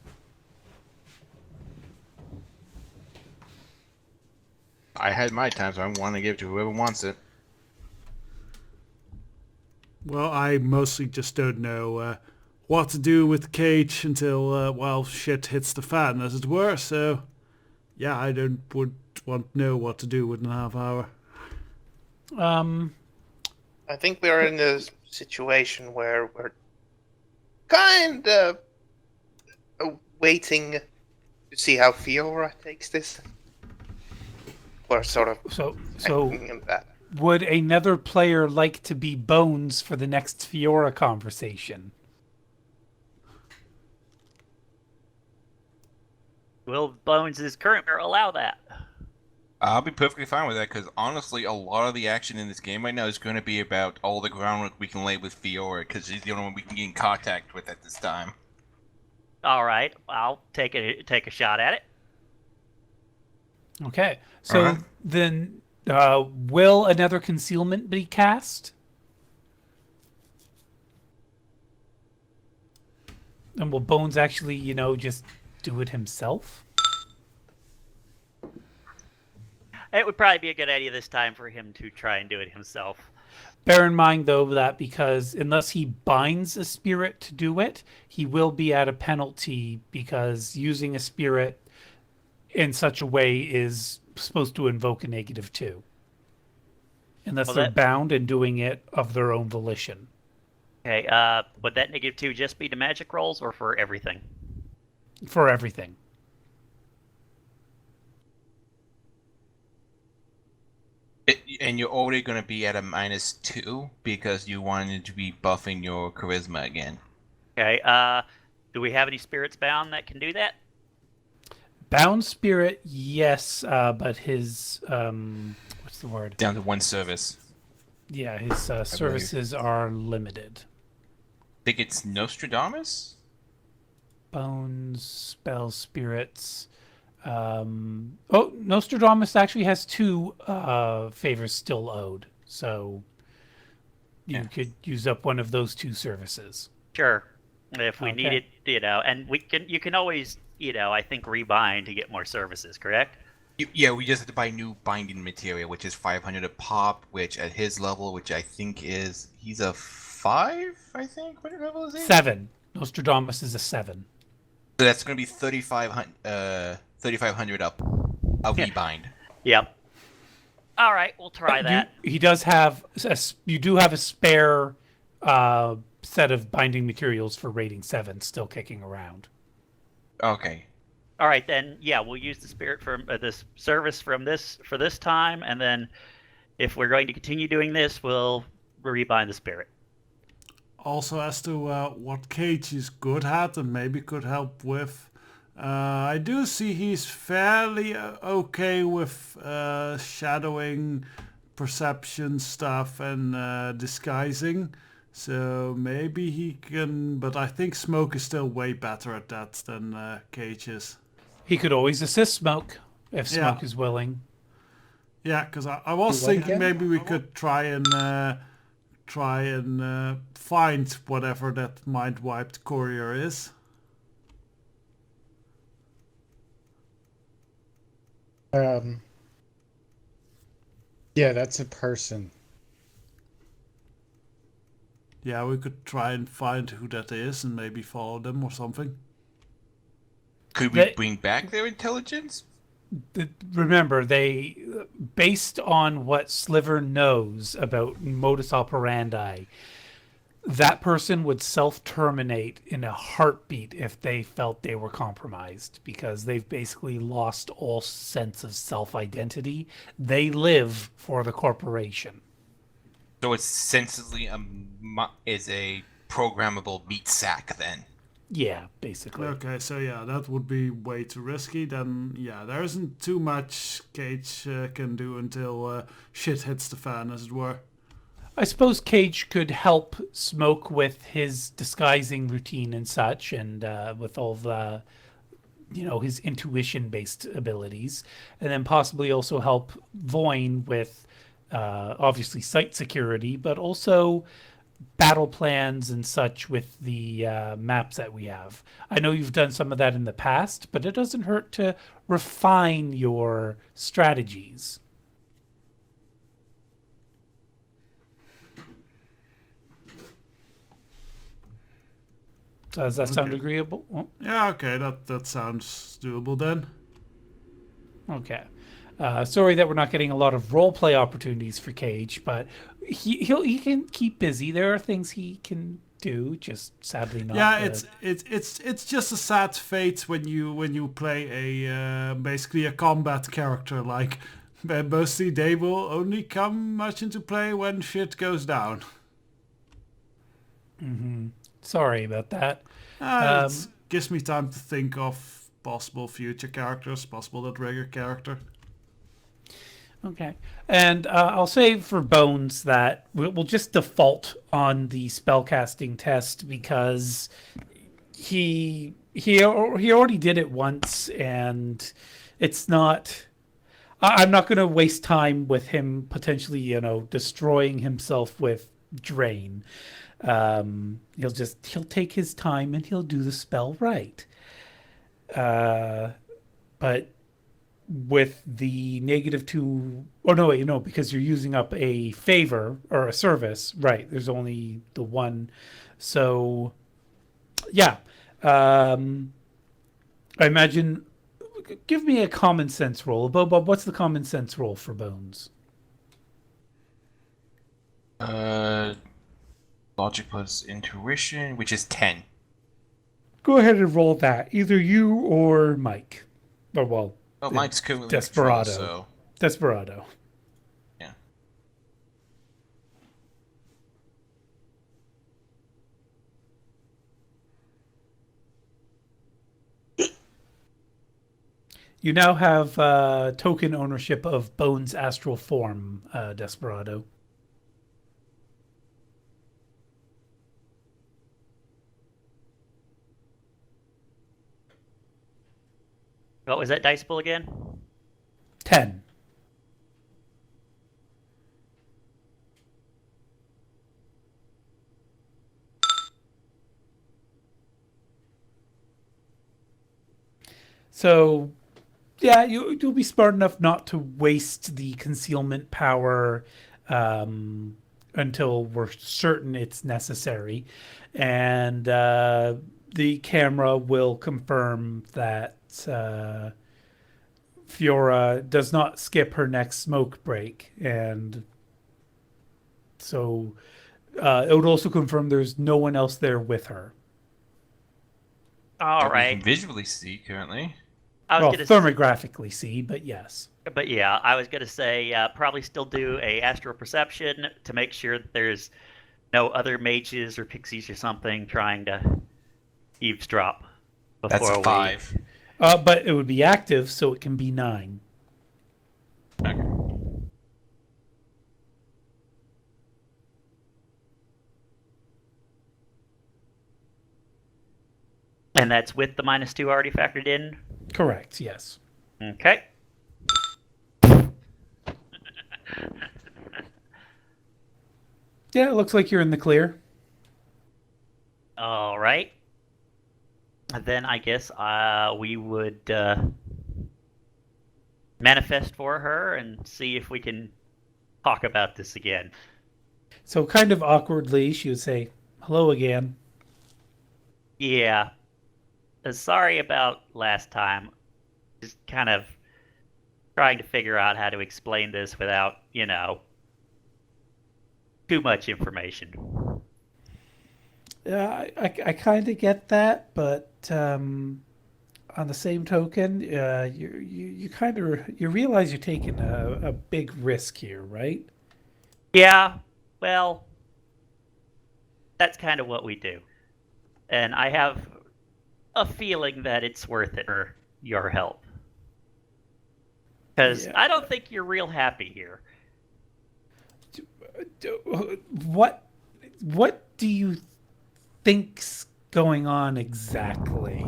[SPEAKER 9] I had my time, so I want to give it to whoever wants it.
[SPEAKER 6] Well, I mostly just don't know what to do with the cage until, shit hits the fan, as it were. So, yeah, I would want to know what to do within a half hour.
[SPEAKER 3] I think we are in a situation where kind of waiting to see how Fiora takes this. Or sort of.
[SPEAKER 1] So
[SPEAKER 3] That.
[SPEAKER 1] would another player like to be Bones for the next Fiora conversation?
[SPEAKER 4] Will Bones' current player allow that?
[SPEAKER 5] I'll be perfectly fine with that, because honestly, a lot of the action in this game right now is going to be about all the groundwork we can lay with Fiora, because she's the only one we can get in contact with at this time.
[SPEAKER 4] All right, I'll take a shot at it.
[SPEAKER 1] Okay, so then will another concealment be cast? And will Bones actually, just do it himself?
[SPEAKER 4] It would probably be a good idea this time for him to try and do it himself.
[SPEAKER 1] Bear in mind, though, that because unless he binds a spirit to do it, he will be at a penalty, because using a spirit in such a way is supposed to invoke a -2. Unless they're bound and doing it of their own volition.
[SPEAKER 4] Okay, would that -2 just be to magic rolls or for everything?
[SPEAKER 1] For everything.
[SPEAKER 5] And you're already going to be at a -2 because you wanted to be buffing your charisma again.
[SPEAKER 4] Okay, do we have any spirits bound that can do that?
[SPEAKER 1] Bound spirit, yes, but his, what's the word?
[SPEAKER 5] Down to 1 service.
[SPEAKER 1] Yeah, his services are limited.
[SPEAKER 5] I think it's Nostradamus?
[SPEAKER 1] Bones, spells, spirits. Nostradamus actually has 2 favors still owed, so you could use up one of those 2 services.
[SPEAKER 4] Sure, if we need it, and you can always, I think rebind to get more services, correct?
[SPEAKER 5] Yeah, we just have to buy new binding material, which is 500 a pop, which at his level, which I think he's a 5, I think? What level is he?
[SPEAKER 1] 7. Nostradamus is a 7.
[SPEAKER 5] So that's going to be 3,500 up. I'll rebind.
[SPEAKER 4] Yep. All right, we'll try that.
[SPEAKER 1] He does have, you do have a spare set of binding materials for rating 7 still kicking around.
[SPEAKER 5] Okay.
[SPEAKER 4] All right, then, yeah, we'll use the spirit from this service for this time, and then if we're going to continue doing this, we'll rebind the spirit.
[SPEAKER 6] Also, as to what Cage is good at and maybe could help with, I do see he's fairly okay with shadowing, perception stuff, and disguising. So maybe he can, but I think Smoke is still way better at that than Cage is.
[SPEAKER 1] He could always assist Smoke if Smoke is willing.
[SPEAKER 6] Yeah, because I was thinking maybe we could try and find whatever that mind-wiped courier is.
[SPEAKER 7] Yeah, that's a person.
[SPEAKER 6] Yeah, we could try and find who that is and maybe follow them or something.
[SPEAKER 5] Could we bring back their intelligence?
[SPEAKER 1] Remember, based on what Sliver knows about modus operandi, that person would self-terminate in a heartbeat if they felt they were compromised, because they've basically lost all sense of self-identity. They live for the corporation.
[SPEAKER 5] So it's sensibly is a programmable meat sack then.
[SPEAKER 1] Yeah, basically.
[SPEAKER 6] Okay, so yeah, that would be way too risky. Then yeah, there isn't too much Cage can do until shit hits the fan, as it were.
[SPEAKER 1] I suppose Cage could help Smoke with his disguising routine and such, and with all the, his intuition-based abilities, and then possibly also help Voin with obviously site security, but also battle plans and such with the maps that we have. I know you've done some of that in the past, but it doesn't hurt to refine your strategies. So does that sound agreeable? Oh.
[SPEAKER 6] Yeah, okay, that sounds doable then.
[SPEAKER 1] Okay. Sorry that we're not getting a lot of roleplay opportunities for Cage, but he can keep busy. There are things he can do, just sadly not.
[SPEAKER 6] Yeah, it's just a sad fate when you play a basically a combat character. Like mostly they will only come much into play when shit goes down.
[SPEAKER 1] Sorry about that.
[SPEAKER 6] It gives me time to think of possible future characters, possible that regular character.
[SPEAKER 1] Okay. And I'll say for Bones that we'll just default on the spellcasting test because he already did it once, and it's not. I'm not going to waste time with him potentially, destroying himself with drain. He'll take his time and he'll do the spell right. But with the -2, oh no, wait, no, because you're using up a favor or a service, right? There's only the one, so yeah. I imagine. Give me a common sense roll, Bob. What's the common sense roll for Bones?
[SPEAKER 5] Logic plus intuition, which is 10.
[SPEAKER 1] Go ahead and roll that. Either you or Mike, or well.
[SPEAKER 5] Oh, Mike's currently
[SPEAKER 1] Desperado.
[SPEAKER 5] Control, so
[SPEAKER 1] Desperado.
[SPEAKER 5] yeah.
[SPEAKER 1] You now have token ownership of Bones' astral form, Desperado.
[SPEAKER 4] What was that dice pool again?
[SPEAKER 1] 10. So, yeah, you'll be smart enough not to waste the concealment power until we're certain it's necessary. And the camera will confirm that Fiora does not skip her next smoke break. And so it would also confirm there's no one else there with her.
[SPEAKER 4] All
[SPEAKER 5] That we
[SPEAKER 4] right.
[SPEAKER 5] can visually see currently.
[SPEAKER 4] I was
[SPEAKER 1] Well,
[SPEAKER 4] gonna
[SPEAKER 1] thermographically see, but yes.
[SPEAKER 4] But yeah, I was gonna say probably still do a astral perception to make sure that there's no other mages or pixies or something trying to eavesdrop before
[SPEAKER 5] That's a 5.
[SPEAKER 1] But it would be active, so it can be 9.
[SPEAKER 5] Okay.
[SPEAKER 4] And that's with the -2 already factored in.
[SPEAKER 1] Correct, yes.
[SPEAKER 4] Okay.
[SPEAKER 1] Yeah, it looks like you're in the clear.
[SPEAKER 4] All right. Then I guess we would manifest for her and see if we can talk about this again.
[SPEAKER 1] So kind of awkwardly, she would say, "Hello again."
[SPEAKER 4] Yeah. Sorry about last time. Just kind of trying to figure out how to explain this without, too much information.
[SPEAKER 1] I kind of get that, but on the same token, you realize you're taking a big risk here, right?
[SPEAKER 4] Yeah, well, that's kind of what we do. And I have a feeling that it's worth it for your help. Because
[SPEAKER 1] Yeah.
[SPEAKER 4] I don't think you're real happy here.
[SPEAKER 1] What do you think's going on exactly?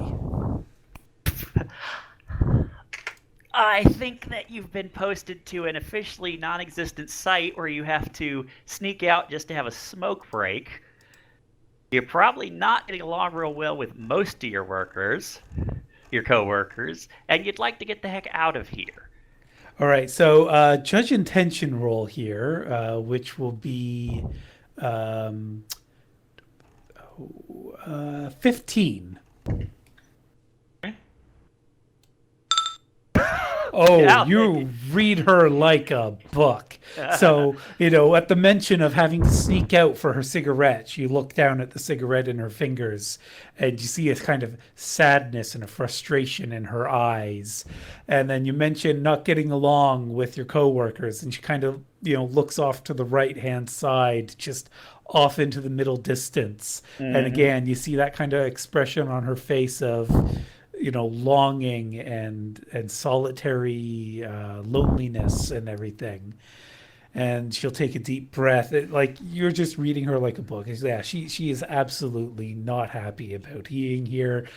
[SPEAKER 4] I think that you've been posted to an officially non-existent site where you have to sneak out just to have a smoke break. You're probably not getting along real well with most of your co-workers, and you'd like to get the heck out of here.
[SPEAKER 1] All right, so judge intention roll here, which will be 15. Oh,
[SPEAKER 4] Yeah,
[SPEAKER 1] you read her like a book. So, at the mention of having to sneak out for her cigarette, you look down at the cigarette in her fingers and you see a kind of sadness and a frustration in her eyes. And then you mention not getting along with your coworkers, and she kind of, looks off to the right-hand side, just off into the middle distance. And again, you see that kind of expression on her face of longing and solitary loneliness and everything. And she'll take a deep breath. Like you're just reading her like a book. Yeah, she is absolutely not happy about being here.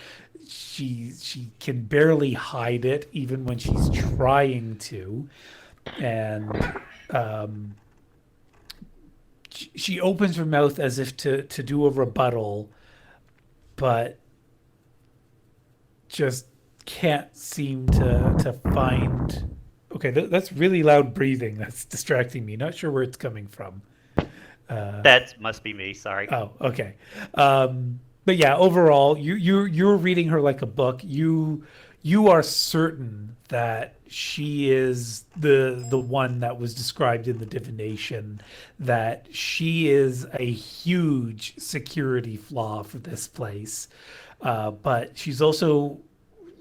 [SPEAKER 1] She can barely hide it, even when she's trying to. And she opens her mouth as if to do a rebuttal, but just can't seem to find. Okay, that's really loud breathing. That's distracting me. Not sure where it's coming from.
[SPEAKER 4] That must be me. Sorry.
[SPEAKER 1] Oh, okay. But yeah, overall, you're reading her like a book. You are certain that she is the one that was described in the divination. That she is a huge security flaw for this place. But she's also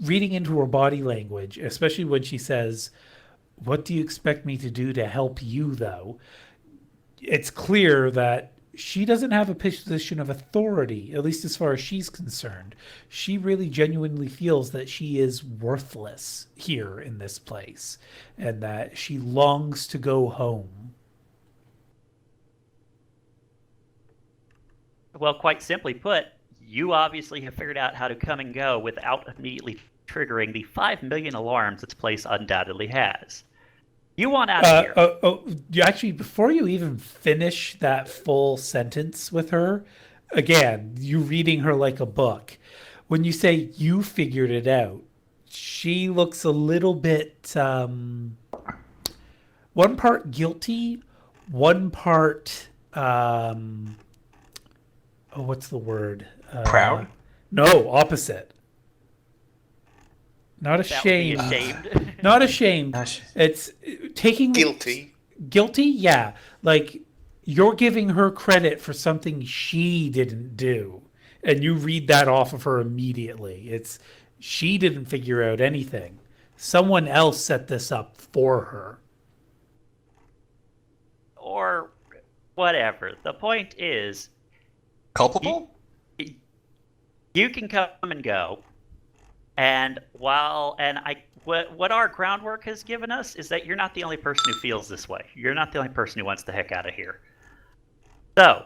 [SPEAKER 1] reading into her body language, especially when she says, "What do you expect me to do to help you, though?" It's clear that she doesn't have a position of authority, at least as far as she's concerned. She really genuinely feels that she is worthless here in this place and that she longs to go home.
[SPEAKER 4] Well, quite simply put, you obviously have figured out how to come and go without immediately triggering the 5 million alarms this place undoubtedly has. You want out of here.
[SPEAKER 1] You actually, before you even finish that full sentence with her, again, you reading her like a book. When you say you figured it out, she looks a little bit, one part guilty, one part, what's the word?
[SPEAKER 5] Proud?
[SPEAKER 1] No, opposite. Not ashamed.
[SPEAKER 4] Ashamed.
[SPEAKER 1] Not ashamed. It's taking
[SPEAKER 3] Guilty.
[SPEAKER 1] Guilty, yeah. Like you're giving her credit for something she didn't do, and you read that off of her immediately. It's she didn't figure out anything. Someone else set this up for her.
[SPEAKER 4] Or whatever. The point is,
[SPEAKER 5] Culpable?
[SPEAKER 4] you can come and go. And what our groundwork has given us is that you're not the only person who feels this way. You're not the only person who wants the heck out of here. So,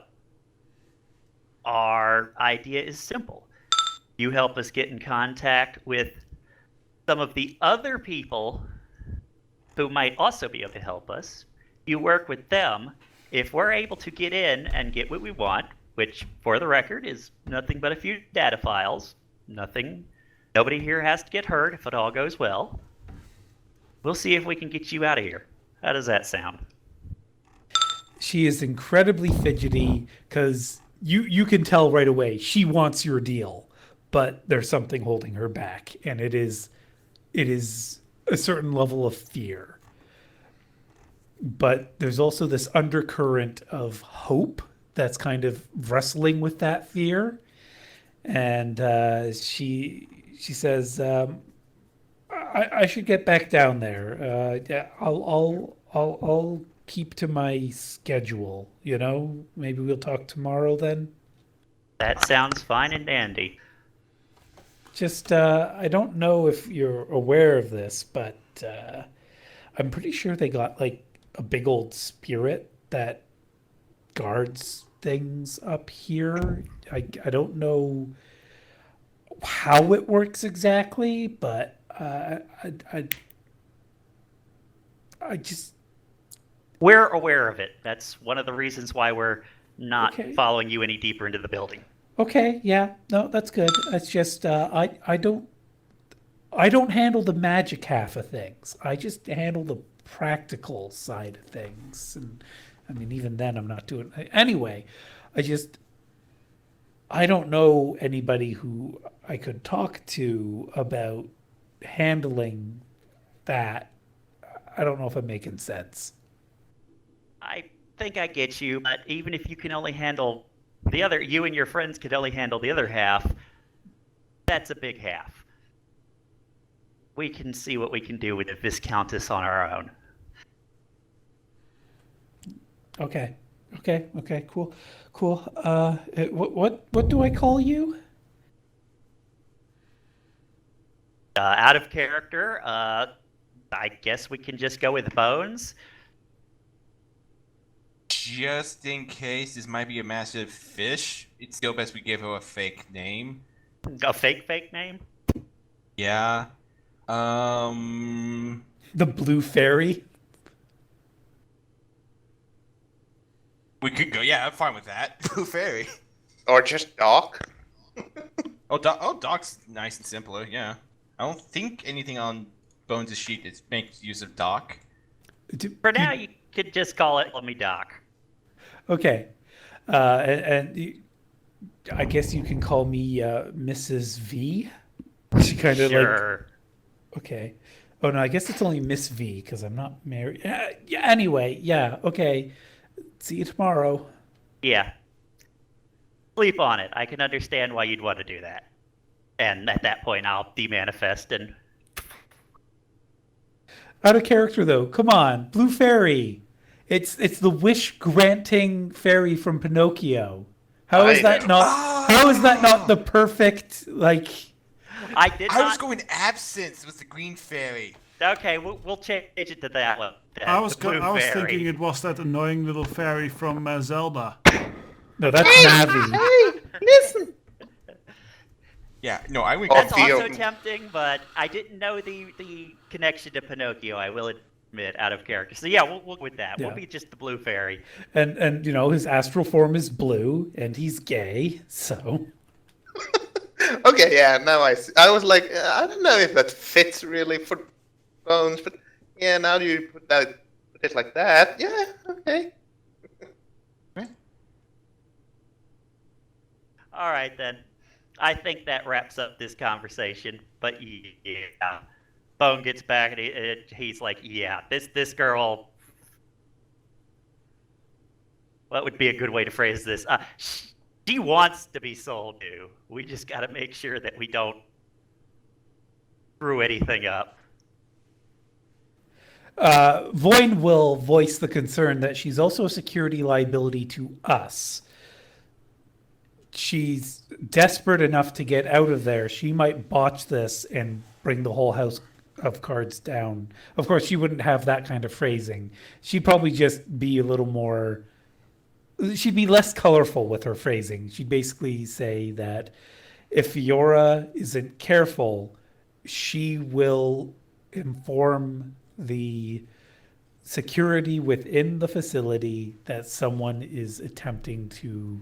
[SPEAKER 4] our idea is simple. You help us get in contact with some of the other people who might also be able to help us. You work with them. If we're able to get in and get what we want, which, for the record, is nothing but a few data files, nobody here has to get hurt if it all goes well. We'll see if we can get you out of here. How does that sound?
[SPEAKER 1] She is incredibly fidgety because you can tell right away she wants your deal, but there's something holding her back, and it is a certain level of fear. But there's also this undercurrent of hope that's kind of wrestling with that fear, and she says, I should get back down there. Yeah, I'll keep to my schedule. Maybe we'll talk tomorrow then.
[SPEAKER 4] That sounds fine and dandy.
[SPEAKER 1] Just, I don't know if you're aware of this, but I'm pretty sure they got like a big old spirit that guards things up here. I don't know how it works exactly, but I just...
[SPEAKER 4] We're aware of it. That's one of the reasons why we're not following you any deeper into the building.
[SPEAKER 1] Okay, yeah, no, that's good. It's just I don't handle the magic half of things. I just handle the practical side of things, and I mean, even then, I'm not doing anyway. I don't know anybody who I could talk to about handling that. I don't know if I'm making sense.
[SPEAKER 4] I think I get you, but even if you can only handle you and your friends could only handle the other half, that's a big half. We can see what we can do with the Viscountess on our own.
[SPEAKER 1] Okay, cool. What do I call you?
[SPEAKER 4] Out of character, I guess we can just go with Bones.
[SPEAKER 5] Just in case this might be a massive fish, it's still best we give her a fake name.
[SPEAKER 4] A fake name?
[SPEAKER 5] Yeah.
[SPEAKER 1] The Blue Fairy?
[SPEAKER 5] We could go. Yeah, I'm fine with that.
[SPEAKER 9] Blue Fairy.
[SPEAKER 3] Or just Doc.
[SPEAKER 5] Doc's nice and simpler. Yeah. I don't think anything on Bones' sheet that makes use of Doc.
[SPEAKER 4] For now, you could just call me Doc.
[SPEAKER 1] Okay. I guess you can call me Mrs. V. She kind of
[SPEAKER 4] Sure.
[SPEAKER 1] Okay. Oh no, I guess it's only Miss V because I'm not married. Yeah. Anyway, yeah. Okay. See you tomorrow.
[SPEAKER 4] Yeah. Sleep on it. I can understand why you'd want to do that. And at that point, I'll demanifest and.
[SPEAKER 1] Out of character though. Come on, Blue Fairy. It's the wish granting fairy from Pinocchio. How is that not the perfect like?
[SPEAKER 4] I did not.
[SPEAKER 9] I was going absinthe with the green fairy.
[SPEAKER 4] Okay, we'll change it to that one.
[SPEAKER 6] I was
[SPEAKER 4] The Blue Fairy.
[SPEAKER 6] thinking it was that annoying little fairy from Zelda.
[SPEAKER 1] No, that's Navi.
[SPEAKER 3] Hey, listen.
[SPEAKER 5] Yeah, no, I would.
[SPEAKER 4] That's
[SPEAKER 3] Theo.
[SPEAKER 4] also tempting, but I didn't know the connection to Pinocchio. I will admit, out of character. So yeah, we'll go with that.
[SPEAKER 1] Yeah.
[SPEAKER 4] We'll be just the Blue Fairy.
[SPEAKER 1] And you know his astral form is blue, and he's gay. So
[SPEAKER 3] Okay, yeah, now I see. I was like, I don't know if that fits really for Bones, but yeah, now you put it like that. Yeah, okay.
[SPEAKER 4] All right then. I think that wraps up this conversation. But yeah, Bone gets back and he's like, "Yeah, this girl." What would be a good way to phrase this? She wants to be sold to. We just got to make sure that we don't screw anything up.
[SPEAKER 1] Voin will voice the concern that she's also a security liability to us. She's desperate enough to get out of there. She might botch this and bring the whole house of cards down. Of course, she wouldn't have that kind of phrasing. She'd probably just be a little more... She'd be less colorful with her phrasing. She'd basically say that if Fiora isn't careful, she will inform the security within the facility that someone is attempting to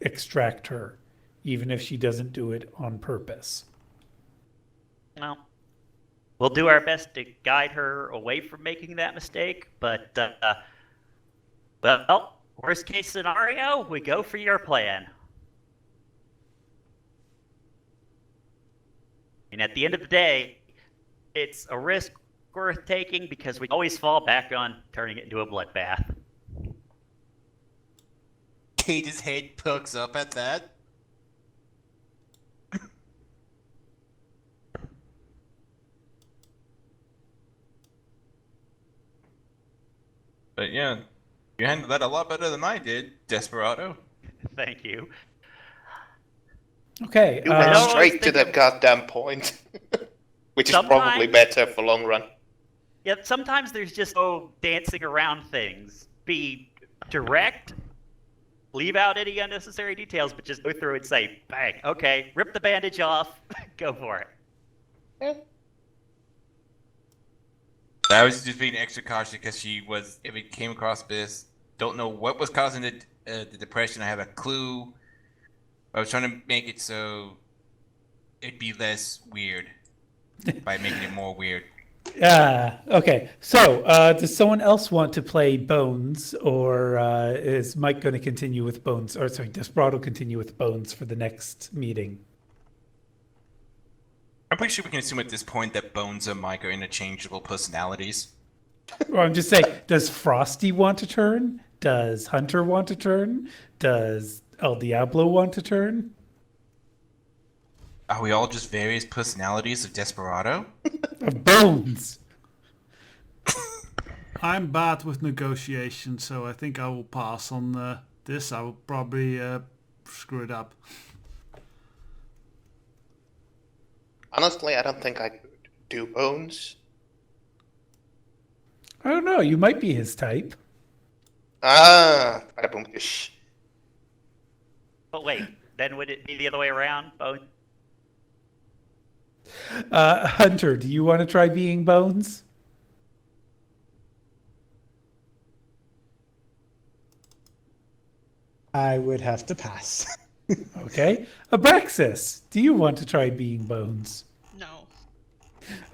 [SPEAKER 1] extract her, even if she doesn't do it on purpose.
[SPEAKER 4] Well, we'll do our best to guide her away from making that mistake, but, well, worst case scenario, we go for your plan. And at the end of the day, it's a risk worth taking because we always fall back on turning it into a bloodbath.
[SPEAKER 5] Kate's head perks up at that. But yeah, you handled that a lot better than I did, Desperado.
[SPEAKER 4] Thank you.
[SPEAKER 1] Okay.
[SPEAKER 3] You went
[SPEAKER 4] I
[SPEAKER 3] straight to the
[SPEAKER 4] think-
[SPEAKER 3] goddamn point. Which is probably
[SPEAKER 4] Sometimes-
[SPEAKER 3] better for long run.
[SPEAKER 4] Yeah, sometimes there's just dancing around things. Be direct, leave out any unnecessary details, but just go through and say, bang, okay, rip the bandage off, go for it.
[SPEAKER 3] Yeah.
[SPEAKER 5] I was just being extra cautious because if it came across this, don't know what was causing the depression. I have a clue. I was trying to make it so it'd be less weird by making it more weird.
[SPEAKER 1] Okay. So, does someone else want to play Bones, or is Mike going to continue with Bones? Or sorry, Desperado continue with Bones for the next meeting?
[SPEAKER 5] I'm pretty sure we can assume at this point that Bones and Mike are interchangeable personalities.
[SPEAKER 1] Well, I'm just saying, does Frosty want to turn? Does Hunter want to turn? Does El Diablo want to turn?
[SPEAKER 5] Are we all just various personalities of Desperado?
[SPEAKER 1] Of Bones.
[SPEAKER 6] I'm bad with negotiation, so I think I will pass on this. I will probably screw it up.
[SPEAKER 3] Honestly, I don't think I could do Bones.
[SPEAKER 1] I don't know. You might be his type.
[SPEAKER 3] Bada boom, ish.
[SPEAKER 4] But wait, then would it be the other way around? Bones?
[SPEAKER 1] Hunter, do you want to try being Bones?
[SPEAKER 7] I would have to pass.
[SPEAKER 1] Okay. Abraxas, do you want to try being Bones?
[SPEAKER 2] No.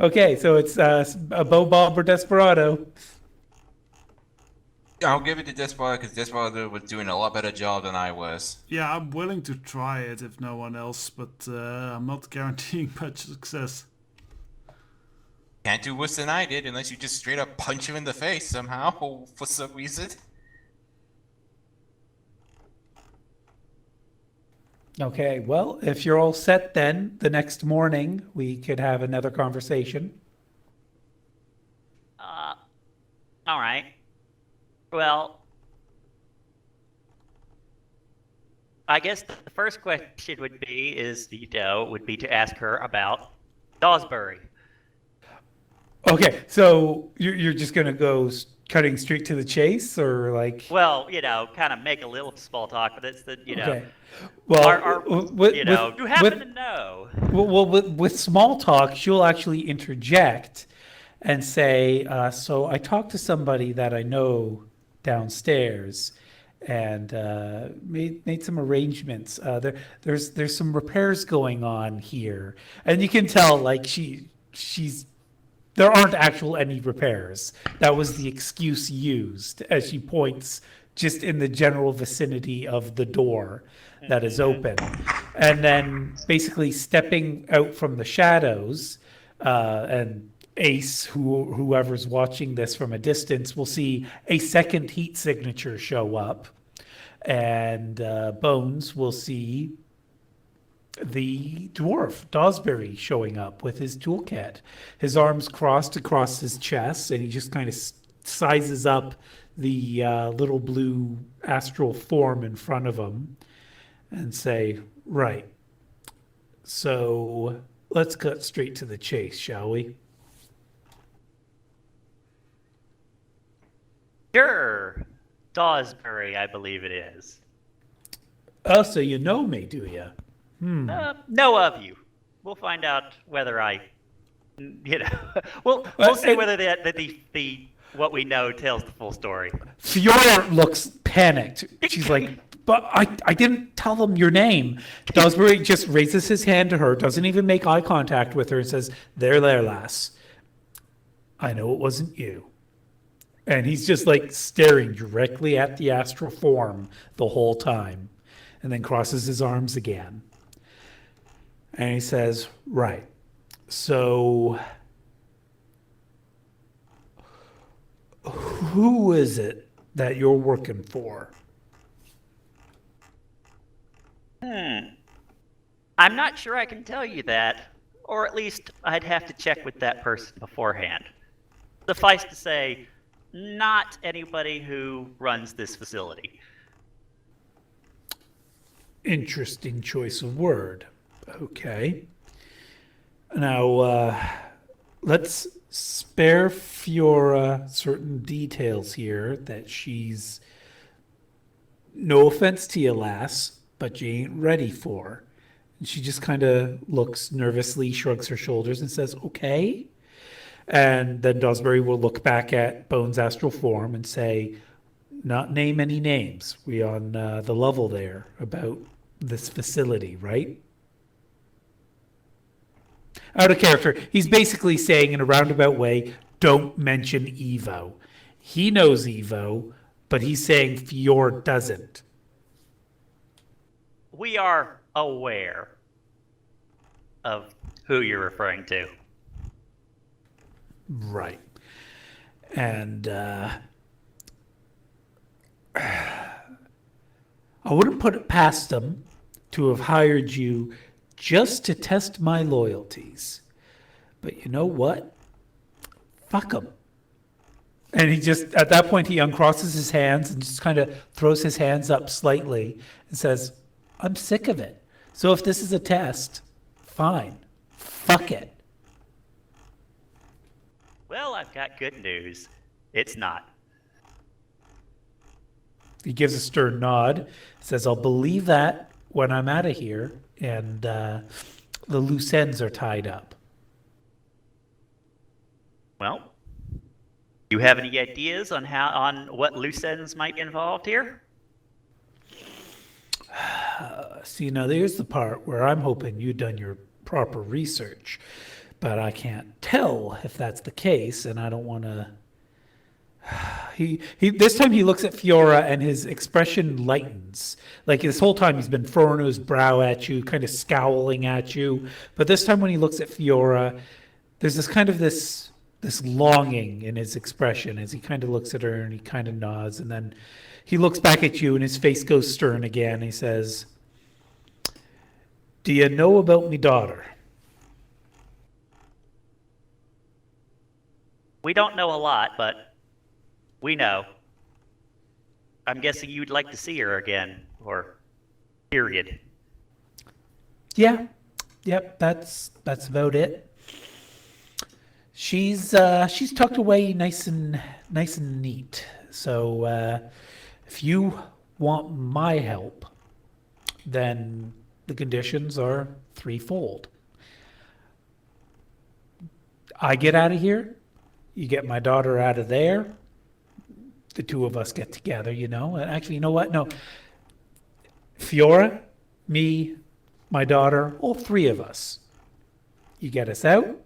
[SPEAKER 1] Okay, so it's a Bo Bob or Desperado.
[SPEAKER 5] I'll give it to Desperado because Desperado was doing a lot better job than I was.
[SPEAKER 6] Yeah, I'm willing to try it if no one else, but I'm not guaranteeing much success.
[SPEAKER 5] Can't do worse than I did unless you just straight up punch him in the face somehow for some reason.
[SPEAKER 1] Okay, well, if you're all set then, the next morning we could have another conversation.
[SPEAKER 4] All right. Well, I guess the first question would be to ask her about Dawsbury.
[SPEAKER 1] Okay, so you're just gonna go cutting straight to the chase, or like?
[SPEAKER 4] Well, kind of make a little small talk, but it's
[SPEAKER 1] Okay. Well,
[SPEAKER 4] you happen to know.
[SPEAKER 1] Well, with small talk, she'll actually interject and say, "So I talked to somebody that I know downstairs, and made some arrangements. There's some repairs going on here, and you can tell like she's." There aren't actual any repairs. That was the excuse used as she points just in the general vicinity of the door that is open. And then basically stepping out from the shadows, and Ace, whoever's watching this from a distance, will see a second heat signature show up. And Bones will see the dwarf, Dawsbury, showing up with his toolkit. His arms crossed across his chest, and he just kind of sizes up the little blue astral form in front of him and say, "Right. So let's cut straight to the chase, shall we?"
[SPEAKER 4] Sure. Dawsbury, I believe it is.
[SPEAKER 1] Oh, so you know me, do you?
[SPEAKER 4] Know of you. We'll find out whether we'll see whether the what we know tells the full story.
[SPEAKER 1] Fiora looks panicked. She's like, "But I didn't tell them your name." Dawsbury just raises his hand to her, doesn't even make eye contact with her, and says, There, lass. I know it wasn't you." And he's just like staring directly at the astral form the whole time, and then crosses his arms again. And he says, "Right. So who is it that you're working for?"
[SPEAKER 4] I'm not sure I can tell you that, or at least I'd have to check with that person beforehand. Suffice to say, not anybody who runs this facility.
[SPEAKER 1] Interesting choice of word. Okay. Now, let's spare Fiora certain details here that she's, no offense to you, lass, but you ain't ready for. And she just kind of looks nervously, shrugs her shoulders, and says, "Okay." And then Dawsbury will look back at Bones' astral form and say, "Not name any names. We on the level there about this facility, right?" Out of character, he's basically saying in a roundabout way, don't mention Evo. He knows Evo, but he's saying Fior doesn't.
[SPEAKER 4] We are aware of who you're referring to.
[SPEAKER 1] Right. And I wouldn't put it past them to have hired you just to test my loyalties. But you know what? Fuck them. And he just, at that point, he uncrosses his hands and just kind of throws his hands up slightly and says, I'm sick of it. So if this is a test, fine. Fuck it.
[SPEAKER 4] Well, I've got good news. It's not.
[SPEAKER 1] He gives a stern nod, says, I'll believe that when I'm out of here, and the loose ends are tied up.
[SPEAKER 4] Well, you have any ideas on what loose ends might be involved here?
[SPEAKER 1] See, now there's the part where I'm hoping you've done your proper research, but I can't tell if that's the case, and I don't want to... He this time he looks at Fiora and his expression lightens. Like this whole time he's been furrowing his brow at you, kind of scowling at you. But this time when he looks at Fiora, there's this kind of this longing in his expression as he kind of looks at her and he kind of nods, and then he looks back at you and his face goes stern again. He says, do you know about me daughter?
[SPEAKER 4] We don't know a lot, but we know. I'm guessing you'd like to see her again, or period.
[SPEAKER 1] Yeah. Yep, that's about it. She's tucked away nice and neat. So if you want my help, then the conditions are threefold. I get out of here, you get my daughter out of there, the two of us get together, you know. And actually, you know what? No. Fiora, me, my daughter, all three of us. You get us out,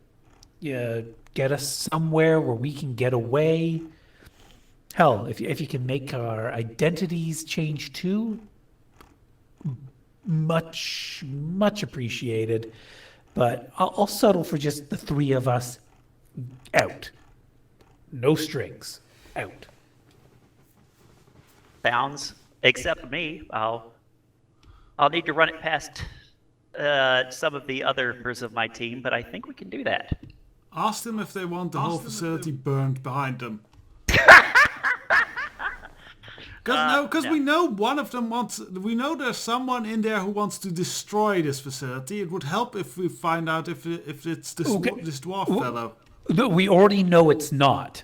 [SPEAKER 1] you get us somewhere where we can get away. Hell, if you can make our identities change too, much appreciated. But I'll settle for just the three of us out. No strings. Out.
[SPEAKER 4] Sounds, except me. I'll need to run it past some of the others of my team, but I think we can do that.
[SPEAKER 6] Ask them if they want the whole facility burned behind them. Because
[SPEAKER 4] no.
[SPEAKER 6] we know one of them wants. We know there's someone in there who wants to destroy this facility. It would help if we find out if it's this dwarf fellow.
[SPEAKER 1] No, we already know it's not.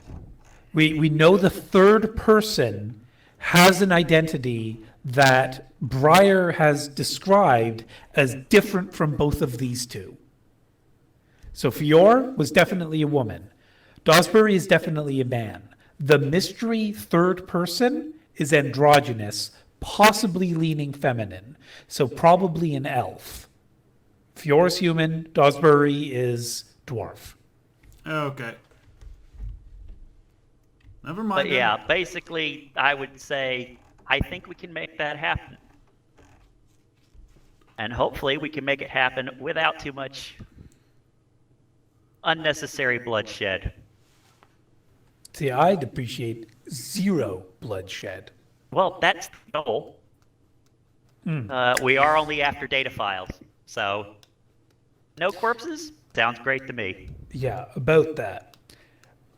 [SPEAKER 1] We know the third person has an identity that Breyer has described as different from both of these two. So Fior was definitely a woman. Dosbury is definitely a man. The mystery third person is androgynous, possibly leaning feminine. So probably an elf. Fior is human, Dosbury is dwarf.
[SPEAKER 6] Okay. Never mind.
[SPEAKER 4] But yeah, basically, I would say I think we can make that happen. And hopefully we can make it happen without too much unnecessary bloodshed.
[SPEAKER 1] See, I'd appreciate zero bloodshed.
[SPEAKER 4] Well, that's the goal. We are only after data files, so no corpses? Sounds great to me.
[SPEAKER 1] Yeah, about that.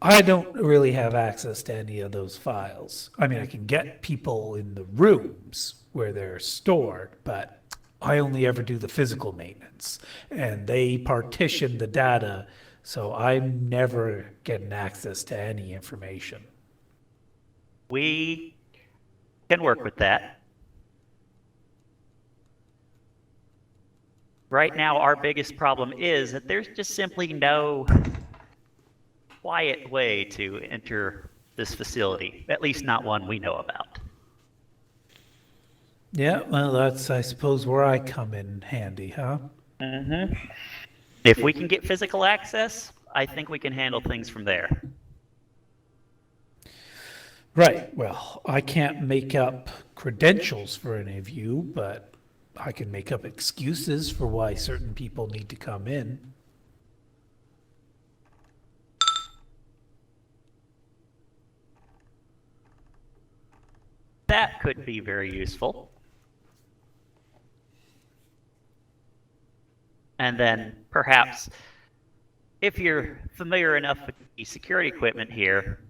[SPEAKER 1] I don't really have access to any of those files. I mean, I can get people in the rooms where they're stored, but I only ever do the physical maintenance. And they partition the data, so I'm never getting access to any information.
[SPEAKER 4] We can work with that. Right now, our biggest problem is that there's just simply no quiet way to enter this facility, at least not one we know about.
[SPEAKER 1] Yeah, well, that's, I suppose, where I come in handy, huh?
[SPEAKER 4] Mm-hmm. If we can get physical access, I think we can handle things from there.
[SPEAKER 1] Right, well, I can't make up credentials for any of you, but I can make up excuses for why certain people need to come in.
[SPEAKER 4] could be very useful. And then perhaps, if you're familiar enough with the security equipment here,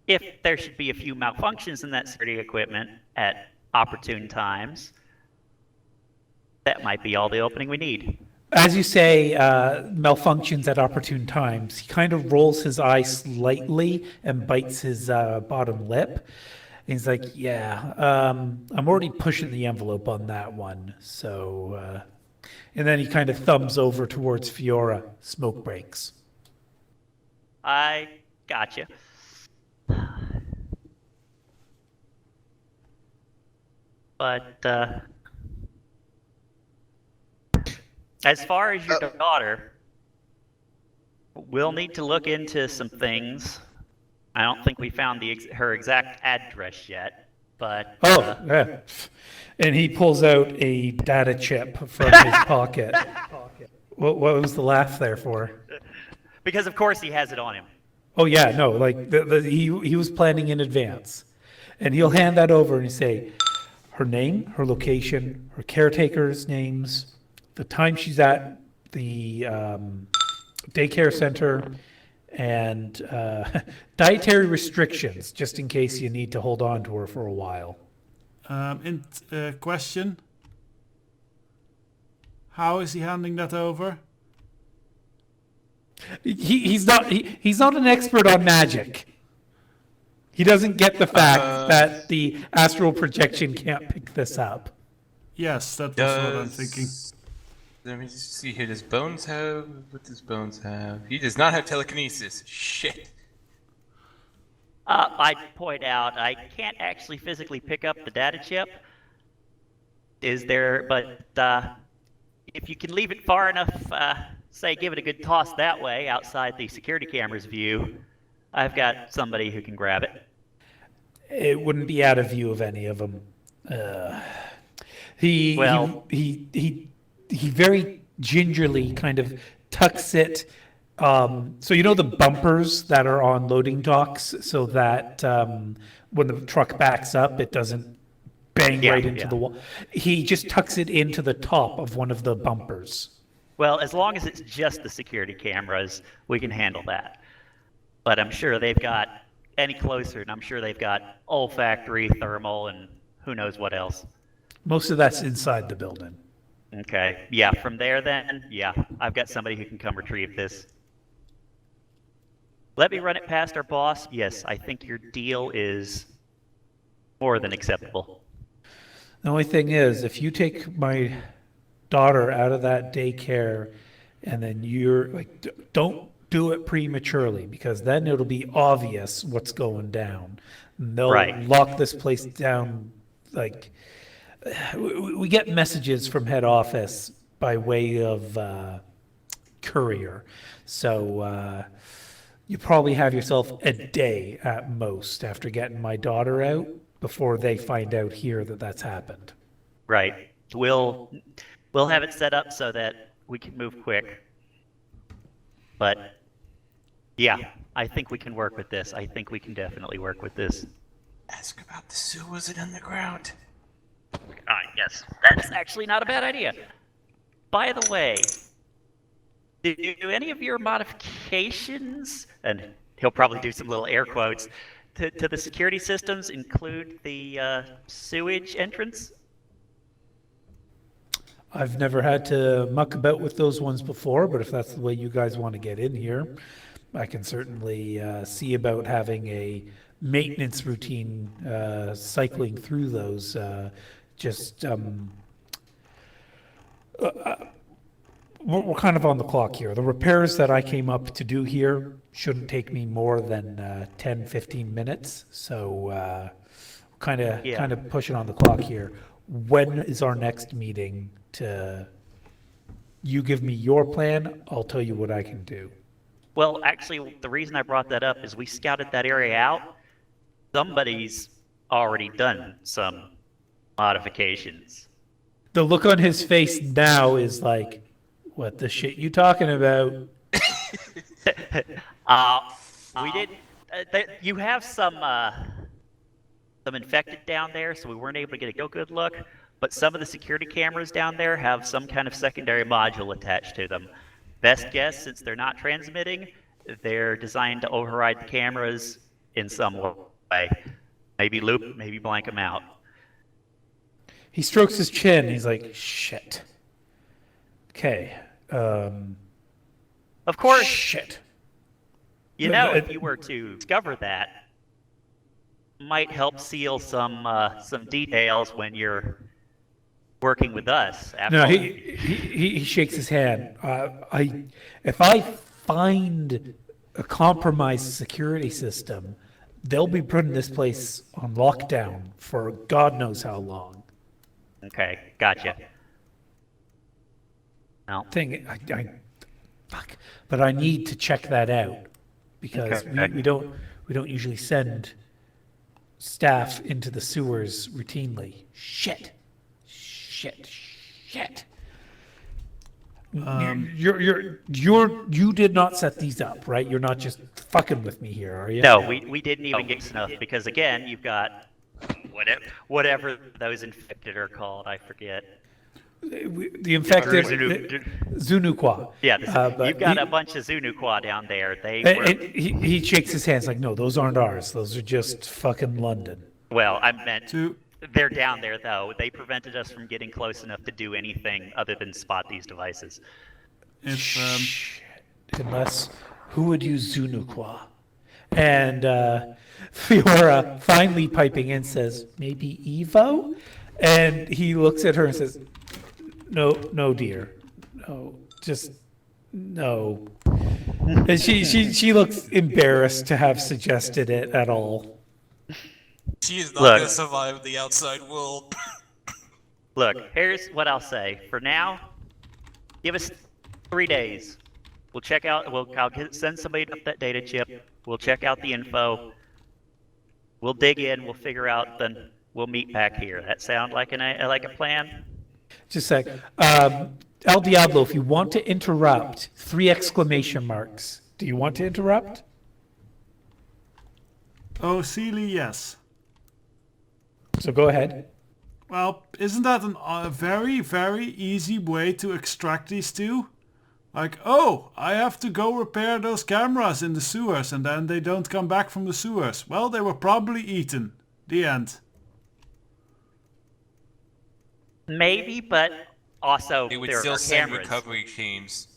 [SPEAKER 4] if there should be a few malfunctions in that security equipment at opportune times, that might be all the opening we need.
[SPEAKER 1] As you say, malfunctions at opportune times, he kind of rolls his eye slightly and bites his bottom lip. And he's like, yeah, I'm already pushing the envelope on that one. So, and then he kind of thumbs over towards Fiora. Smoke breaks.
[SPEAKER 4] I gotcha. But, as far as your daughter, we'll need to look into some things. I don't think we found her exact address yet, but...
[SPEAKER 1] Oh, yeah. And he pulls out a data chip from his pocket. What was the laugh there for?
[SPEAKER 4] Because, of course, he has it on him.
[SPEAKER 1] Oh, yeah, no, like, he was planning in advance. And he'll hand that over and say, her name, her location, her caretaker's names, the time she's at the daycare center, and dietary restrictions, just in case you need to hold on to her for a while.
[SPEAKER 6] Question. How is he handing that over?
[SPEAKER 1] He's not an expert on magic. He doesn't get the fact that the astral projection can't pick this up.
[SPEAKER 6] Yes, that was what I'm thinking.
[SPEAKER 5] Let me just see here. Does Bones have... What does Bones have? He does not have telekinesis. Shit.
[SPEAKER 4] I'd point out, I can't actually physically pick up the data chip. But if you can leave it far enough, say give it a good toss that way, outside the security camera's view, I've got somebody who can grab it.
[SPEAKER 1] It wouldn't be out of view of any of them. He very gingerly kind of tucks it. So you know the bumpers that are on loading docks, so that when the truck backs up, it doesn't bang right into the wall. He just tucks it into the top of one of the bumpers.
[SPEAKER 4] Well, as long as it's just the security cameras, we can handle that. But I'm sure they've got any closer, and I'm sure they've got olfactory, thermal, and who knows what else.
[SPEAKER 1] Most of that's inside the building.
[SPEAKER 4] Okay. Yeah, from there then, yeah, I've got somebody who can come retrieve this. Let me run it past our boss. Yes, I think your deal is more than acceptable.
[SPEAKER 1] The only thing is, if you take my daughter out of that daycare and then you're like, don't do it prematurely, because then it'll be obvious what's going down. And they'll lock this place down. Like, we get messages from head office by way of courier. So you probably have yourself a day at most after getting my daughter out before they find out here that that's happened.
[SPEAKER 4] Right. We'll have it set up so that we can move quick. But yeah, I think we can work with this. I think we can definitely work with this.
[SPEAKER 5] Ask about the sewers and underground.
[SPEAKER 4] Yes, that's actually not a bad idea. By the way, do any of your modifications, and he'll probably do some little air quotes, to the security systems include the sewage entrance?
[SPEAKER 1] I've never had to muck about with those ones before, but if that's the way you guys want to get in here, I can certainly see about having a maintenance routine cycling through those. We're kind of on the clock here. The repairs that I came up to do here shouldn't take me more than 10, 15 minutes. So kind of pushing on the clock here. When is our next meeting? You give me your plan, I'll tell you what I can do.
[SPEAKER 4] Well, actually, the reason I brought that up is we scouted that area out. Somebody's already done some modifications.
[SPEAKER 1] The look on his face now is like, what the shit you talking about?
[SPEAKER 4] We did. You have some some infected down there, so we weren't able to get a good look. But some of the security cameras down there have some kind of secondary module attached to them. Best guess, since they're not transmitting, they're designed to override the cameras in some way. Maybe loop, maybe blank them out.
[SPEAKER 1] He strokes his chin. He's like, shit. Okay.
[SPEAKER 4] Of course,
[SPEAKER 1] Shit.
[SPEAKER 4] you know, if you were to discover that, might help seal some details when you're working with us.
[SPEAKER 1] No, he shakes his hand. If I find a compromised security system, they'll be putting this place on lockdown for God knows how long.
[SPEAKER 4] Okay, gotcha. No.
[SPEAKER 1] Fuck. But I need to check that out because
[SPEAKER 4] Okay.
[SPEAKER 1] we don't usually send staff into the sewers routinely. Shit. You did not set these up, right? You're not just fucking with me here, are you?
[SPEAKER 4] No, we didn't even get snuff because again, you've got whatever those infected are called. I forget.
[SPEAKER 1] The infected Zunukwa.
[SPEAKER 4] Yeah,
[SPEAKER 1] but
[SPEAKER 4] you've got a bunch of Zunukwa down there.
[SPEAKER 1] He shakes his hands like, no, those aren't ours. Those are just fucking London.
[SPEAKER 4] Well, I meant they're down there though. They prevented us from getting close enough to do anything other than spot these devices.
[SPEAKER 1] Shit. Unless, who would use Zunukwa? And Fiora, finally piping in, says, maybe Evo? And he looks at her and says, no, dear. No, just, no. And she looks embarrassed to have suggested it at all.
[SPEAKER 10] She is not going to survive the outside world.
[SPEAKER 4] Look, here's what I'll say. For now, give us 3 days. We'll check out. Send somebody up that data chip. We'll check out the info. We'll dig in. We'll figure out. Then we'll meet back here. That sound like a plan?
[SPEAKER 1] Just a sec. El Diablo, if you want to interrupt, 3 exclamation marks. Do you want to interrupt?
[SPEAKER 6] Oh, Sealy, yes.
[SPEAKER 1] So go ahead.
[SPEAKER 6] Well, isn't that a very, very easy way to extract these two? Like, oh, I have to go repair those cameras in the sewers and then they don't come back from the sewers. Well, they were probably eaten. The end.
[SPEAKER 4] Maybe, but also
[SPEAKER 5] It would
[SPEAKER 4] there
[SPEAKER 5] still
[SPEAKER 4] are
[SPEAKER 5] send
[SPEAKER 4] cameras.
[SPEAKER 5] recovery teams.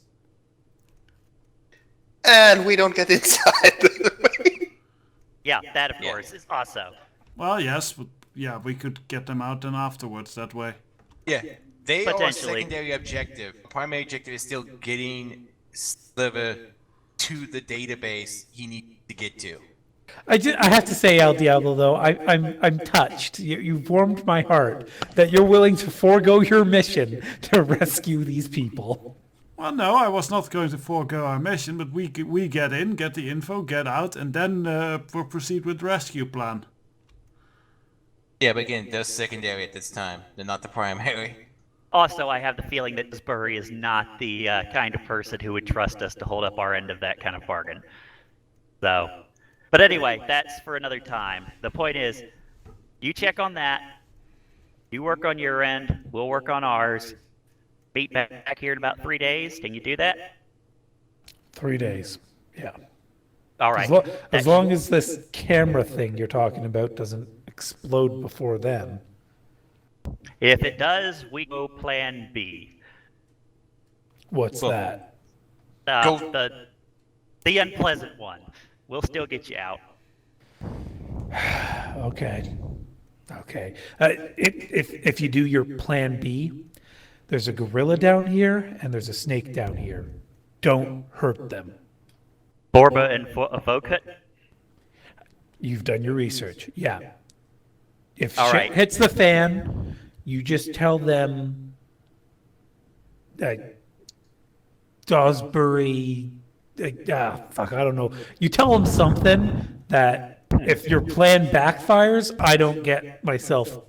[SPEAKER 3] And we don't get inside.
[SPEAKER 4] Yeah, that of course is also.
[SPEAKER 6] Well, yes. Yeah, we could get them out then afterwards that way.
[SPEAKER 5] Yeah, they are a
[SPEAKER 4] Potentially.
[SPEAKER 5] secondary objective. The primary objective is still getting Sliver to the database he needs to get to.
[SPEAKER 1] I have to say, El Diablo, though, I'm touched. You've warmed my heart that you're willing to forego your mission to rescue these people.
[SPEAKER 6] Well, no, I was not going to forego our mission, but we get in, get the info, get out, and then we'll proceed with the rescue plan.
[SPEAKER 5] Yeah, but again, they're secondary at this time. They're not the primary.
[SPEAKER 4] Also, I have the feeling that Spurry is not the kind of person who would trust us to hold up our end of that kind of bargain. So, but anyway, that's for another time. The point is, you check on that. You work on your end. We'll work on ours. Meet back here in about 3 days. Can you do that?
[SPEAKER 1] 3 days. Yeah.
[SPEAKER 4] All right.
[SPEAKER 1] As long as this camera thing you're talking about doesn't explode before then.
[SPEAKER 4] If it does, we go plan B.
[SPEAKER 1] What's that?
[SPEAKER 4] The unpleasant one. We'll still get you out.
[SPEAKER 1] Okay. If you do your plan B, there's a gorilla down here and there's a snake down here. Don't hurt them.
[SPEAKER 4] Borba and Vokut?
[SPEAKER 1] You've done your research. Yeah. If
[SPEAKER 4] All
[SPEAKER 1] shit
[SPEAKER 4] right.
[SPEAKER 1] hits the fan, you just tell them Dawsbury, fuck, I don't know. You tell them something that if your plan backfires, I don't get myself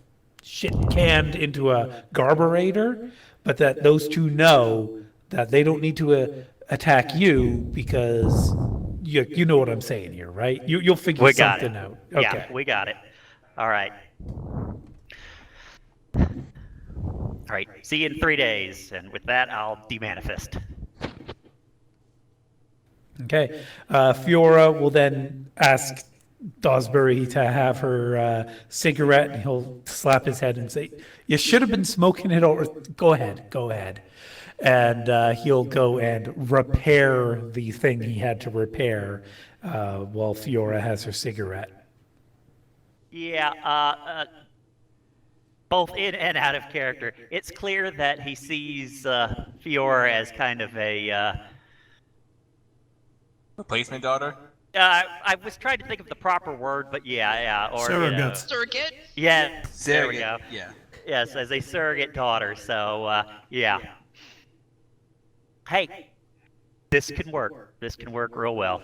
[SPEAKER 1] shit canned into a garburator, but that those two know that they don't need to attack you because you know what I'm saying here, right? You'll figure
[SPEAKER 4] We got
[SPEAKER 1] something
[SPEAKER 4] it.
[SPEAKER 1] out. Okay.
[SPEAKER 4] Yeah, we got it. All right. All right. See you in 3 days, and with that, I'll demanifest.
[SPEAKER 1] Okay. Fiora will then ask Dawsbury to have her cigarette, and he'll slap his head and say, "You should have been smoking it over. Go ahead, go ahead." And he'll go and repair the thing he had to repair while Fiora has her cigarette.
[SPEAKER 4] Yeah, both in and out of character. It's clear that he sees Fiora as kind of a...
[SPEAKER 5] Replacement daughter?
[SPEAKER 4] I was trying to think of the proper word, but yeah, or...
[SPEAKER 6] Surrogate.
[SPEAKER 2] Surrogate?
[SPEAKER 4] Yeah, there we go.
[SPEAKER 5] Yeah.
[SPEAKER 4] Yes, as a surrogate daughter, so, yeah. Hey, this can work. This can work real well.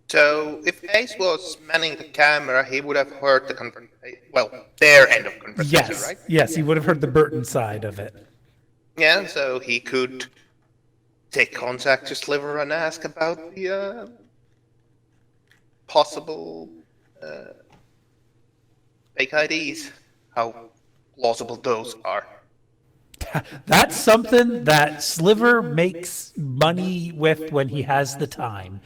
[SPEAKER 3] So, if Ace was manning the camera, he would have heard the conversation. Well, their end of conversation,
[SPEAKER 1] Yes,
[SPEAKER 3] right?
[SPEAKER 1] yes, he would have heard the Burton side of it.
[SPEAKER 3] Yeah, so he could take contact to Sliver and ask about the possible fake IDs, how plausible those are.
[SPEAKER 1] That's something that Sliver makes money with when he has the time.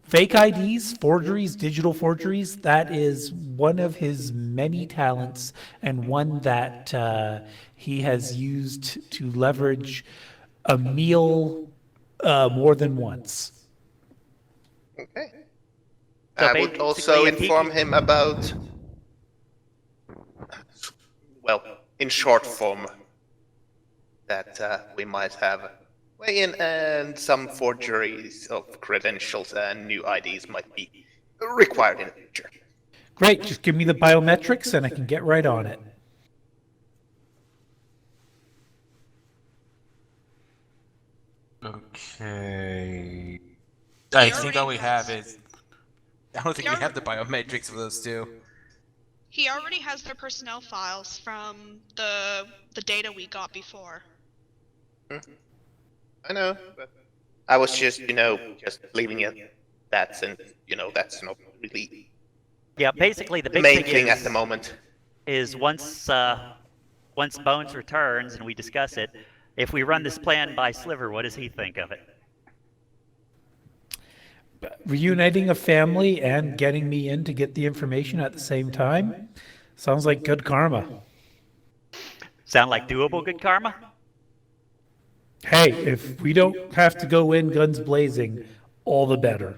[SPEAKER 1] Fake IDs, forgeries, digital forgeries, that is one of his many talents and one that he has used to leverage a meal more than once.
[SPEAKER 3] Okay.
[SPEAKER 4] So
[SPEAKER 3] I would also
[SPEAKER 4] basically, if he
[SPEAKER 3] inform
[SPEAKER 4] can-
[SPEAKER 3] him about, well, in short form, that we might have a way in and some forgeries of credentials and new IDs might be required in the future.
[SPEAKER 1] Great, just give me the biometrics and I can get right on it.
[SPEAKER 5] Okay. I think all we have is... I don't think we have the biometrics for those two.
[SPEAKER 2] He already has their personnel files from the data we got before.
[SPEAKER 3] I know, but I was just, just leaving it that, and, that's not really
[SPEAKER 4] Yeah, basically the
[SPEAKER 3] the
[SPEAKER 4] big
[SPEAKER 3] main
[SPEAKER 4] thing
[SPEAKER 3] thing
[SPEAKER 4] is,
[SPEAKER 3] at the moment.
[SPEAKER 4] is once Bones returns and we discuss it, if we run this plan by Sliver, what does he think of it?
[SPEAKER 1] Reuniting a family and getting me in to get the information at the same time sounds like good karma.
[SPEAKER 4] Sound like doable good karma?
[SPEAKER 1] Hey, if we don't have to go in guns blazing, all the better.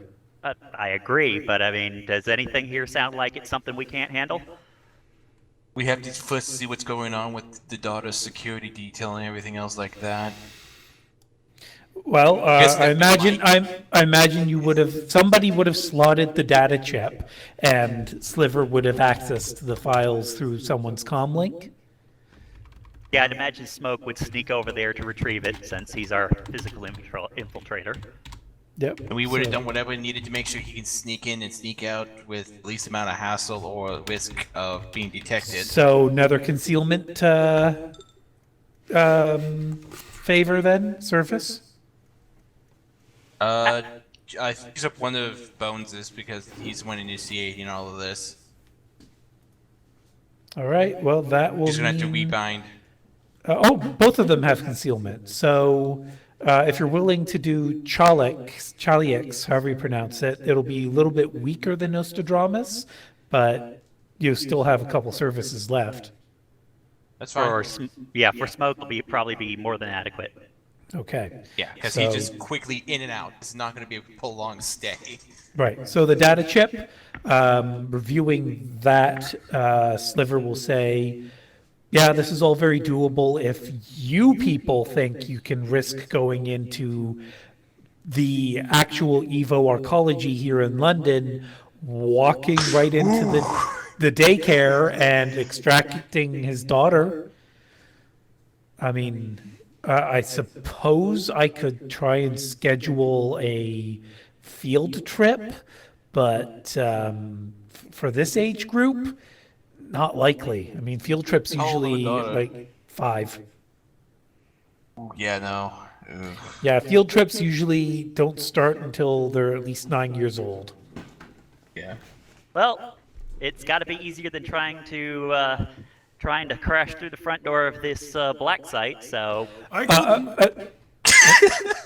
[SPEAKER 4] I agree, but I mean, does anything here sound like it's something we can't handle?
[SPEAKER 5] We have to first see what's going on with the daughter's security detail and everything else like that.
[SPEAKER 1] Well,
[SPEAKER 5] Guess
[SPEAKER 1] I
[SPEAKER 5] that
[SPEAKER 1] imagine somebody would have slotted the data chip, and Sliver would have accessed the files through someone's comm link.
[SPEAKER 4] Yeah, I'd imagine Smoke would sneak over there to retrieve it, since he's our physical infiltrator.
[SPEAKER 1] Yep.
[SPEAKER 5] And we would have
[SPEAKER 1] so-
[SPEAKER 5] done whatever needed to make sure he can sneak in and sneak out with the least amount of hassle or risk of being detected.
[SPEAKER 1] So another concealment favor then, Surface?
[SPEAKER 5] I use up one of Bones's because he's the one initiating all of this.
[SPEAKER 1] All right, well, that will
[SPEAKER 5] He's gonna have to
[SPEAKER 1] mean...
[SPEAKER 5] rebind.
[SPEAKER 1] Both of them have concealment. So if you're willing to do Chalix, however you pronounce it, it'll be a little bit weaker than Nostradamus, but you still have a couple services left.
[SPEAKER 5] That's fine.
[SPEAKER 4] For Smoke, will probably be more than adequate.
[SPEAKER 1] Okay.
[SPEAKER 5] Yeah, because
[SPEAKER 1] So-
[SPEAKER 5] he's just quickly in and out. It's not going to be a prolonged stay.
[SPEAKER 1] Right. So the data chip, reviewing that, Sliver will say, yeah, this is all very doable. If you people think you can risk going into the actual Evo arcology here in London, walking right into the daycare and extracting his daughter, I mean, I suppose I could try and schedule a field trip, but for this age group, not likely. I mean, field trips
[SPEAKER 5] How old of a
[SPEAKER 1] usually
[SPEAKER 5] daughter?
[SPEAKER 1] like 5.
[SPEAKER 5] Yeah, no. Ugh.
[SPEAKER 1] Yeah, field trips usually don't start until they're at least 9 years old.
[SPEAKER 5] Yeah.
[SPEAKER 4] Well, It's got to be easier than trying to crash through the front door of this black site. So
[SPEAKER 6] I could,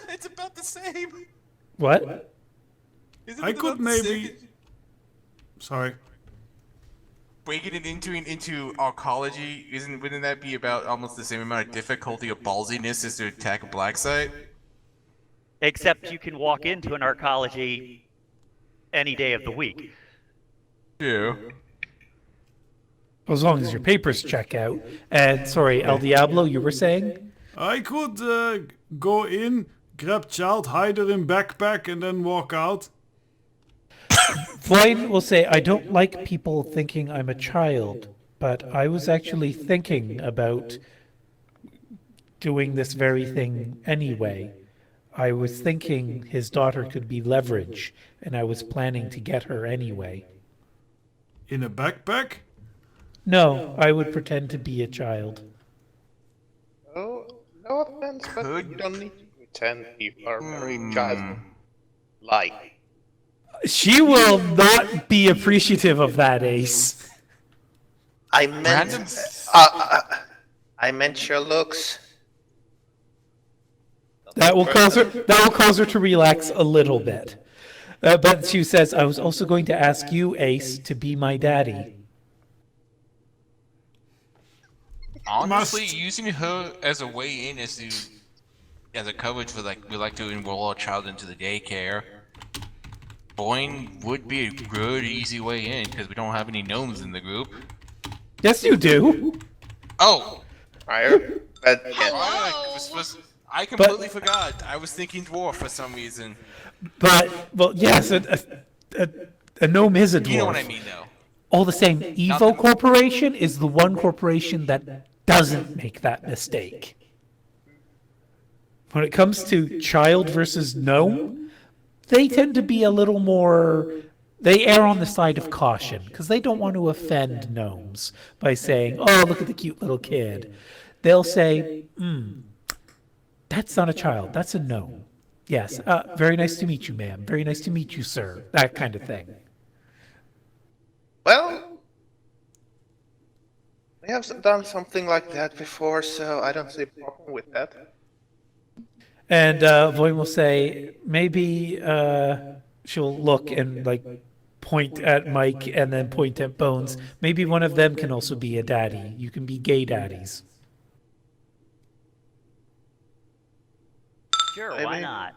[SPEAKER 9] It's about the same.
[SPEAKER 1] What?
[SPEAKER 9] Isn't
[SPEAKER 6] I
[SPEAKER 9] it
[SPEAKER 6] could
[SPEAKER 9] about the same?
[SPEAKER 6] maybe. Sorry.
[SPEAKER 9] Breaking it into arcology, wouldn't that be about almost the same amount of difficulty or ballsiness as to attack a black site?
[SPEAKER 4] except you can walk into an arcology any day of the week.
[SPEAKER 9] Yeah.
[SPEAKER 1] As long as your papers check out. And sorry, El Diablo, you were saying?
[SPEAKER 6] I could go in, grab child, hide her in backpack, and then walk out.
[SPEAKER 1] Floyd will say, I don't like people thinking I'm a child, but I was actually thinking about doing this very thing anyway. I was thinking his daughter could be leverage, and I was planning to get her anyway.
[SPEAKER 6] In a backpack?
[SPEAKER 1] No, I would pretend to be a child.
[SPEAKER 3] Oh, no offense, but you don't need to pretend you are very childlike.
[SPEAKER 1] She will not be appreciative of that, Ace.
[SPEAKER 3] I meant, I meant your looks.
[SPEAKER 1] That will cause her to relax a little bit. But she says, I was also going to ask you, Ace, to be my daddy.
[SPEAKER 9] Honestly, using her as a way in as a coverage for we like to enroll our child into the daycare. Boyne would be a good, easy way in because we don't have any gnomes in the group.
[SPEAKER 1] Yes, you do.
[SPEAKER 9] Oh,
[SPEAKER 3] Fire? But
[SPEAKER 9] I completely forgot. I was thinking dwarf for some reason.
[SPEAKER 1] But, well, yes, a gnome is a dwarf.
[SPEAKER 9] You know what I mean, though.
[SPEAKER 1] All the same, Evo Corporation is the one corporation that doesn't make that mistake. When it comes to child versus gnome, they tend to be a little more, they err on the side of caution because they don't want to offend gnomes by saying, oh, look at the cute little kid. They'll say, that's not a child, that's a gnome. Yes, very nice to meet you, ma'am. Very nice to meet you, sir. That kind of thing.
[SPEAKER 3] well, we have done something like that before, so I don't see a problem with that.
[SPEAKER 1] And Voin will say, maybe she'll look and like point at Mike and then point at Bones. Maybe one of them can also be a daddy. You can be gay daddies.
[SPEAKER 4] Sure, why not?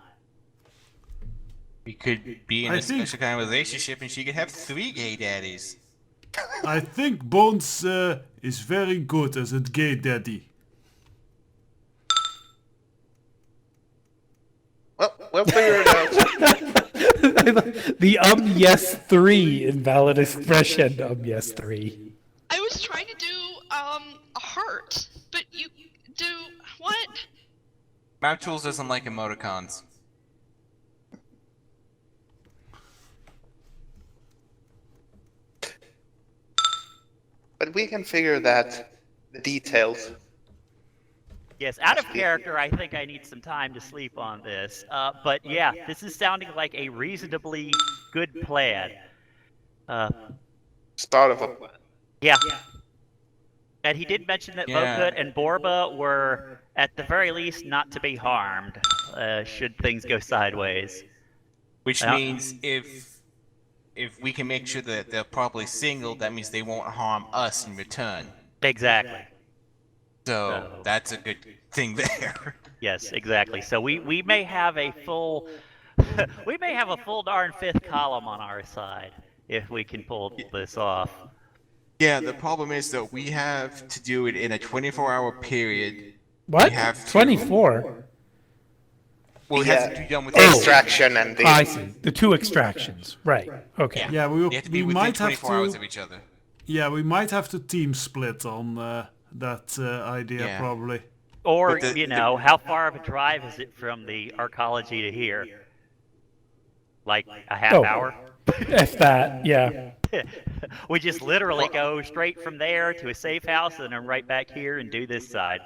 [SPEAKER 9] We could be in a special kind of relationship and she could have 3 gay daddies.
[SPEAKER 6] I think Bones is very good as a gay daddy.
[SPEAKER 3] Well, we'll figure it out.
[SPEAKER 1] The yes 3 invalid expression. Yes 3.
[SPEAKER 2] I was trying to do a heart, but you do what?
[SPEAKER 9] Map Tools doesn't like emoticons.
[SPEAKER 3] But we can figure the details.
[SPEAKER 4] Yes, out of character, I think I need some time to sleep on this. But yeah, this is sounding like a reasonably good plan.
[SPEAKER 3] Start of a plan.
[SPEAKER 4] Yeah. And he did mention that Vokut and Borba were, at the very least, not to be harmed, should things go sideways.
[SPEAKER 9] Which means if we can make sure that they're properly singled, that means they won't harm us in return.
[SPEAKER 4] Exactly.
[SPEAKER 9] So that's a good thing there.
[SPEAKER 4] Yes, exactly. So we may have a full we may have a full darn 5th column on our side if we can pull this off.
[SPEAKER 9] Yeah, the problem is that we have to do it in a 24-hour period.
[SPEAKER 1] What?
[SPEAKER 9] We have
[SPEAKER 1] 24?
[SPEAKER 9] Well, it has to be done with
[SPEAKER 3] extraction and the...
[SPEAKER 1] I see. The 2 extractions. Right. Okay.
[SPEAKER 6] Yeah,
[SPEAKER 9] They have to be within
[SPEAKER 6] might have
[SPEAKER 9] 24 hours
[SPEAKER 6] to.
[SPEAKER 9] of each other.
[SPEAKER 6] Yeah, we might have to team split on that idea
[SPEAKER 9] Yeah.
[SPEAKER 6] probably.
[SPEAKER 4] Or,
[SPEAKER 9] But
[SPEAKER 4] how far of a drive is it from the arcology to here? Like a half hour?
[SPEAKER 1] If that, yeah.
[SPEAKER 4] We just literally go straight from there to a safe house and then right back here and do this side.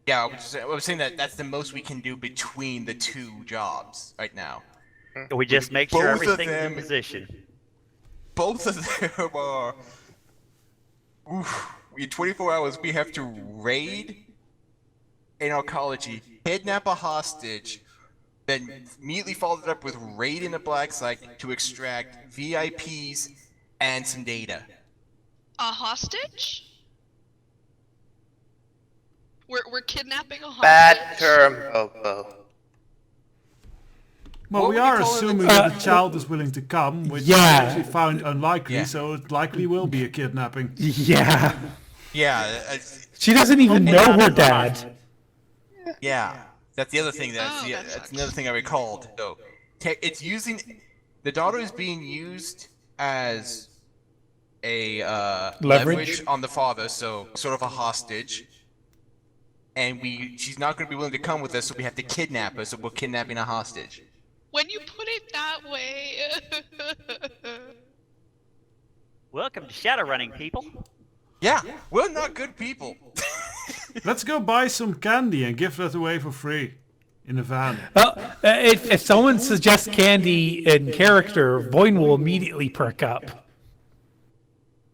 [SPEAKER 9] Yeah, I was saying that that's the most we can do between the 2 jobs right now.
[SPEAKER 4] We just make sure
[SPEAKER 9] Both of
[SPEAKER 4] everything's in
[SPEAKER 9] them-
[SPEAKER 4] position.
[SPEAKER 9] both of them are. Oof, in 24 hours, we have to raid an oncology, kidnap a hostage, then immediately followed up with raid in a black site to extract VIPs and some data.
[SPEAKER 2] A hostage? We're kidnapping a hostage?
[SPEAKER 3] Bad term, Bobo.
[SPEAKER 6] Well,
[SPEAKER 9] What
[SPEAKER 6] we
[SPEAKER 9] would you
[SPEAKER 6] are
[SPEAKER 9] call it?
[SPEAKER 6] assuming that the child is willing to come, which
[SPEAKER 1] Yeah.
[SPEAKER 6] I actually found unlikely,
[SPEAKER 9] Yeah.
[SPEAKER 6] so it likely will be a kidnapping.
[SPEAKER 1] Yeah.
[SPEAKER 9] Yeah,
[SPEAKER 1] She doesn't even know her dad.
[SPEAKER 9] yeah. That's the other thing.
[SPEAKER 2] Oh, that
[SPEAKER 9] That's
[SPEAKER 2] sucks.
[SPEAKER 9] another thing I recalled. So, it's using the daughter is being used as a leverage on the father, so sort of a hostage. And she's not going to be willing to come with us, so we have to kidnap her. So we're kidnapping a hostage.
[SPEAKER 2] When you put it that way.
[SPEAKER 4] Welcome to Shadowrunning, people.
[SPEAKER 9] Yeah, we're not good people.
[SPEAKER 6] Let's go buy some candy and give that away for free in a van.
[SPEAKER 1] Well, if someone suggests candy in character, Voin will immediately perk up.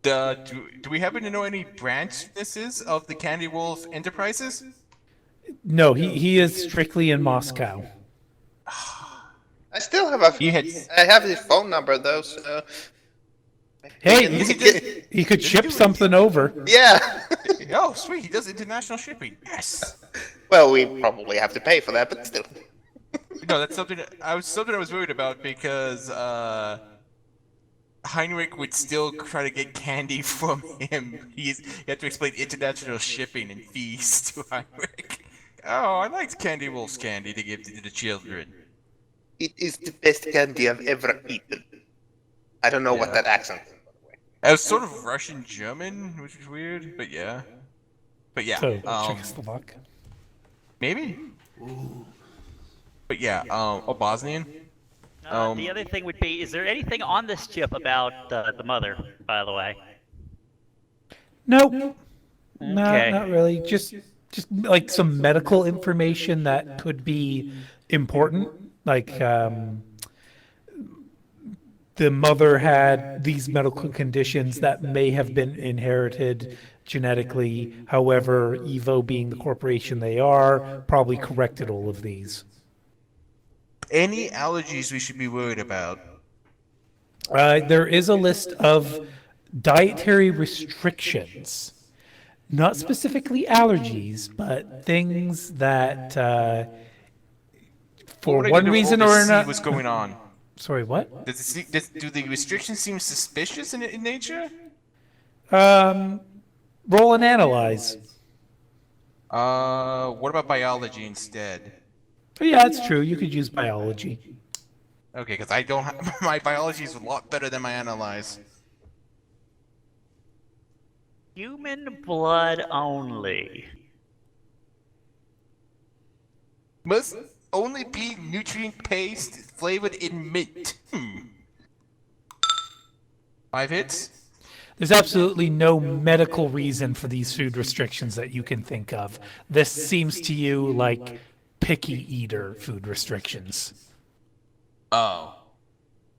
[SPEAKER 9] Do we happen to know any branch this is of the Candy Wolf Enterprises?
[SPEAKER 1] No, he is strictly in Moscow.
[SPEAKER 3] I still have I have his phone number though, so.
[SPEAKER 1] Hey, he could ship something over.
[SPEAKER 3] Yeah.
[SPEAKER 9] Oh, sweet! He does international shipping. Yes.
[SPEAKER 3] Well, we probably have to pay for that, but still.
[SPEAKER 9] No, that's something I was worried about because Heinrich would still try to get candy from him. You have to explain international shipping and fees to Heinrich. Oh, I liked Candy Wolf's candy to give to the children.
[SPEAKER 3] It is the best candy I've ever eaten. I don't know what that accent is, by the way.
[SPEAKER 9] It was sort of Russian German, which is weird, but yeah. But yeah,
[SPEAKER 1] So, Czechoslovak.
[SPEAKER 9] maybe. But yeah, Bosnian.
[SPEAKER 4] The other thing would be, is there anything on this chip about the mother, by the way?
[SPEAKER 1] Nope.
[SPEAKER 4] Okay.
[SPEAKER 1] Not really. Just like some medical information that could be important. Like the mother had these medical conditions that may have been inherited genetically. However, Evo being the corporation they are, probably corrected all of these.
[SPEAKER 9] Any allergies we should be worried about?
[SPEAKER 1] There is a list of dietary restrictions. Not specifically allergies, but things that, for one reason or another.
[SPEAKER 9] What's going on?
[SPEAKER 1] Sorry, what?
[SPEAKER 9] Do the restrictions seem suspicious in nature?
[SPEAKER 1] Roll and analyze.
[SPEAKER 9] What about biology instead?
[SPEAKER 1] Oh, yeah, that's true. You could use biology.
[SPEAKER 9] Okay, because I don't have my biology is a lot better than my analyze.
[SPEAKER 4] Human blood only.
[SPEAKER 9] Must only be nutrient paste flavored in mint. 5 hits?
[SPEAKER 1] There's absolutely no medical reason for these food restrictions that you can think of. This seems to you like picky eater food restrictions.
[SPEAKER 9] Oh.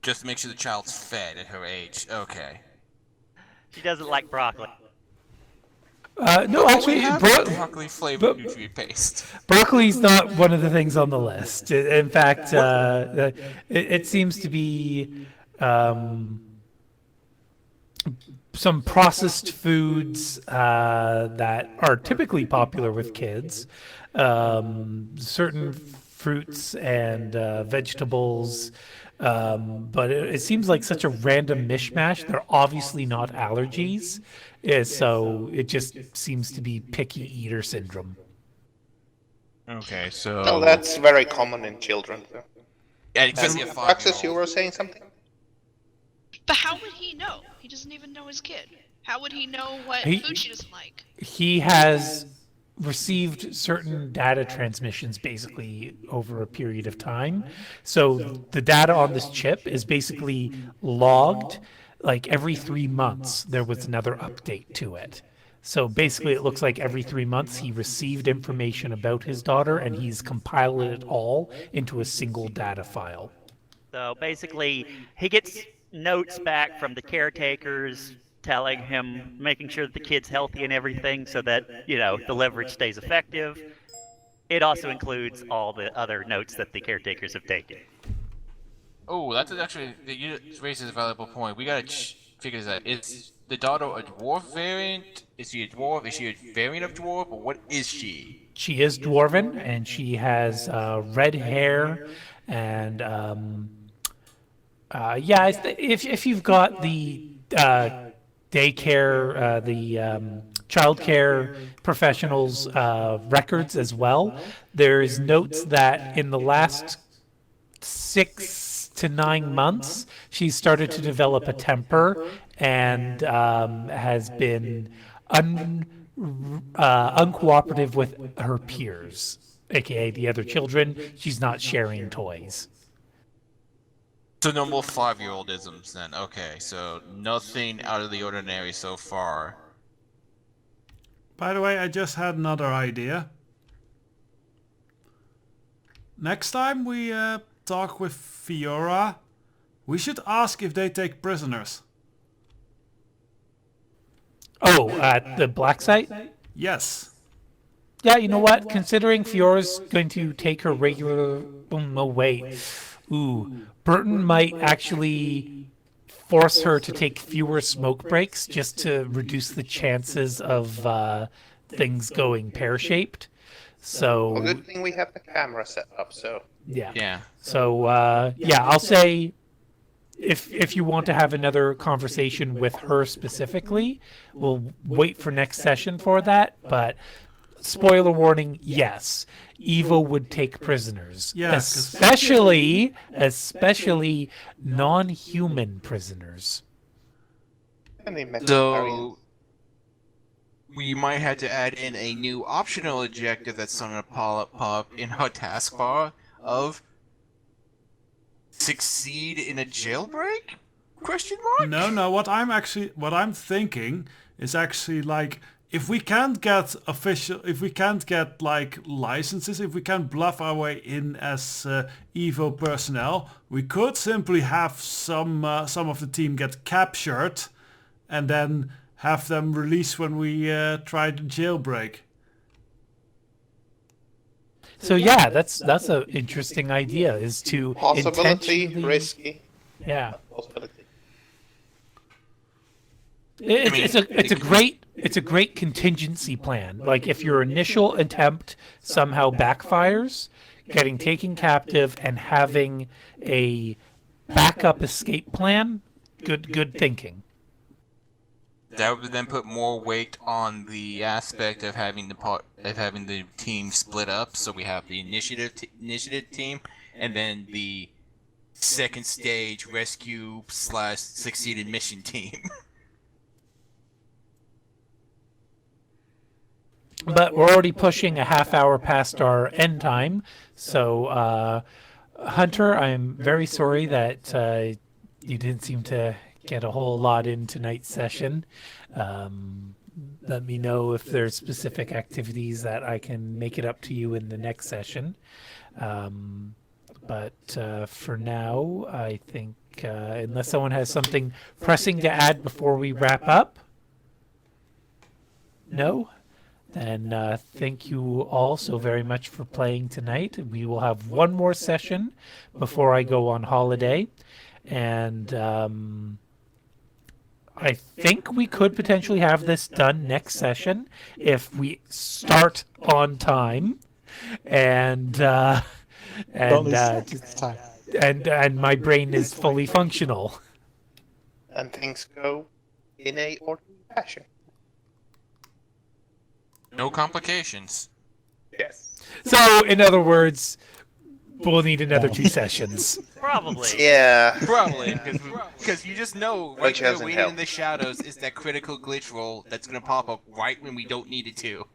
[SPEAKER 9] Just to make sure the child's fed at her age. Okay.
[SPEAKER 4] She doesn't like broccoli.
[SPEAKER 1] No, actually,
[SPEAKER 9] broccoli flavored nutrient paste.
[SPEAKER 1] broccoli's not one of the things on the list. In fact, it seems to be some processed foods that are typically popular with kids. Certain fruits and vegetables. But it seems like such a random mishmash. They're obviously not allergies. So it just seems to be picky eater syndrome.
[SPEAKER 9] Okay, so...
[SPEAKER 3] Well, that's very common in children. So.
[SPEAKER 9] Yeah, especially a
[SPEAKER 3] Roxas, you were saying something?
[SPEAKER 2] But how would he know? He doesn't even know his kid. How would he know what food she doesn't like?
[SPEAKER 1] He has received certain data transmissions basically over a period of time. So the data on this chip is basically logged. Like every 3 months, there was another update to it. So basically, it looks like every 3 months he received information about his daughter, and he's compiled it all into a single data file.
[SPEAKER 4] So basically, he gets notes back from the caretakers telling him, making sure that the kid's healthy and everything so that, the leverage stays effective. It also includes all the other notes that the caretakers have taken.
[SPEAKER 5] Oh, that's actually, you raises a valuable point. We gotta figure this out. Is the daughter a dwarf variant? Is she a dwarf? Is she a variant of dwarf? Or what is she?
[SPEAKER 1] She is dwarven, and she has red hair, and if you've got the daycare, the childcare professionals' records as well, there's notes that in the last 6 to 9 months, she's started to develop a temper and has been uncooperative with her peers, aka the other children. She's not sharing toys.
[SPEAKER 5] So no more 5-year-old-isms then. Okay, so nothing out of the ordinary so far.
[SPEAKER 6] By the way, I just had another idea. Next time we talk with Fiora, we should ask if they take prisoners.
[SPEAKER 1] Oh, at the black site?
[SPEAKER 6] Yes.
[SPEAKER 1] Yeah, you know what? Considering Fiora's going to take her regular... Oh, no, wait. Ooh, Burton might actually force her to take fewer smoke breaks just to reduce the chances of things going pear-shaped. So...
[SPEAKER 3] Well, good thing we have the camera set up, so...
[SPEAKER 1] Yeah. So, I'll say... If you want to have another conversation with her specifically, we'll wait for next session for that, but spoiler warning, yes, Evo would take prisoners.
[SPEAKER 6] Yeah,
[SPEAKER 1] especially non-human prisoners.
[SPEAKER 5] So we might have to add in a new optional objective that's going to pop up in our taskbar of succeed in a jailbreak? Question mark?
[SPEAKER 6] No. What I'm thinking is actually like if we can't get like licenses, if we can't bluff our way in as Evo personnel, we could simply have some of the team get captured, and then have them released when we try to jailbreak.
[SPEAKER 1] So yeah, that's an interesting idea. Is to
[SPEAKER 3] possibility
[SPEAKER 1] intentionally...
[SPEAKER 3] risky.
[SPEAKER 1] Yeah.
[SPEAKER 3] Possibility.
[SPEAKER 1] It's a great contingency plan. Like if your initial attempt somehow backfires, getting taken captive and having a backup escape plan, good thinking.
[SPEAKER 5] That would then put more weight on the aspect of having the team split up. So we have the initiative team, and then the second stage rescue / succeeded mission team.
[SPEAKER 1] But we're already pushing a half hour past our end time, so Hunter, I'm very sorry that you didn't seem to get a whole lot in tonight's session. Let me know if there's specific activities that I can make it up to you in the next session. But for now, I think unless someone has something pressing to add before we wrap up, no? Then thank you all so very much for playing tonight. We will have one more session before I go on holiday. And I think we could potentially have this done next session if we start on time. And my brain is fully functional.
[SPEAKER 3] And things go in a orderly fashion.
[SPEAKER 5] No complications.
[SPEAKER 3] Yes.
[SPEAKER 1] So, in other words, we'll need another 2 sessions.
[SPEAKER 4] Probably.
[SPEAKER 3] Yeah.
[SPEAKER 5] Probably, because you just know right
[SPEAKER 3] Which
[SPEAKER 5] there
[SPEAKER 3] hasn't
[SPEAKER 5] waiting
[SPEAKER 3] helped.
[SPEAKER 5] in the shadows is that critical glitch roll that's going to pop up right when we don't need it to.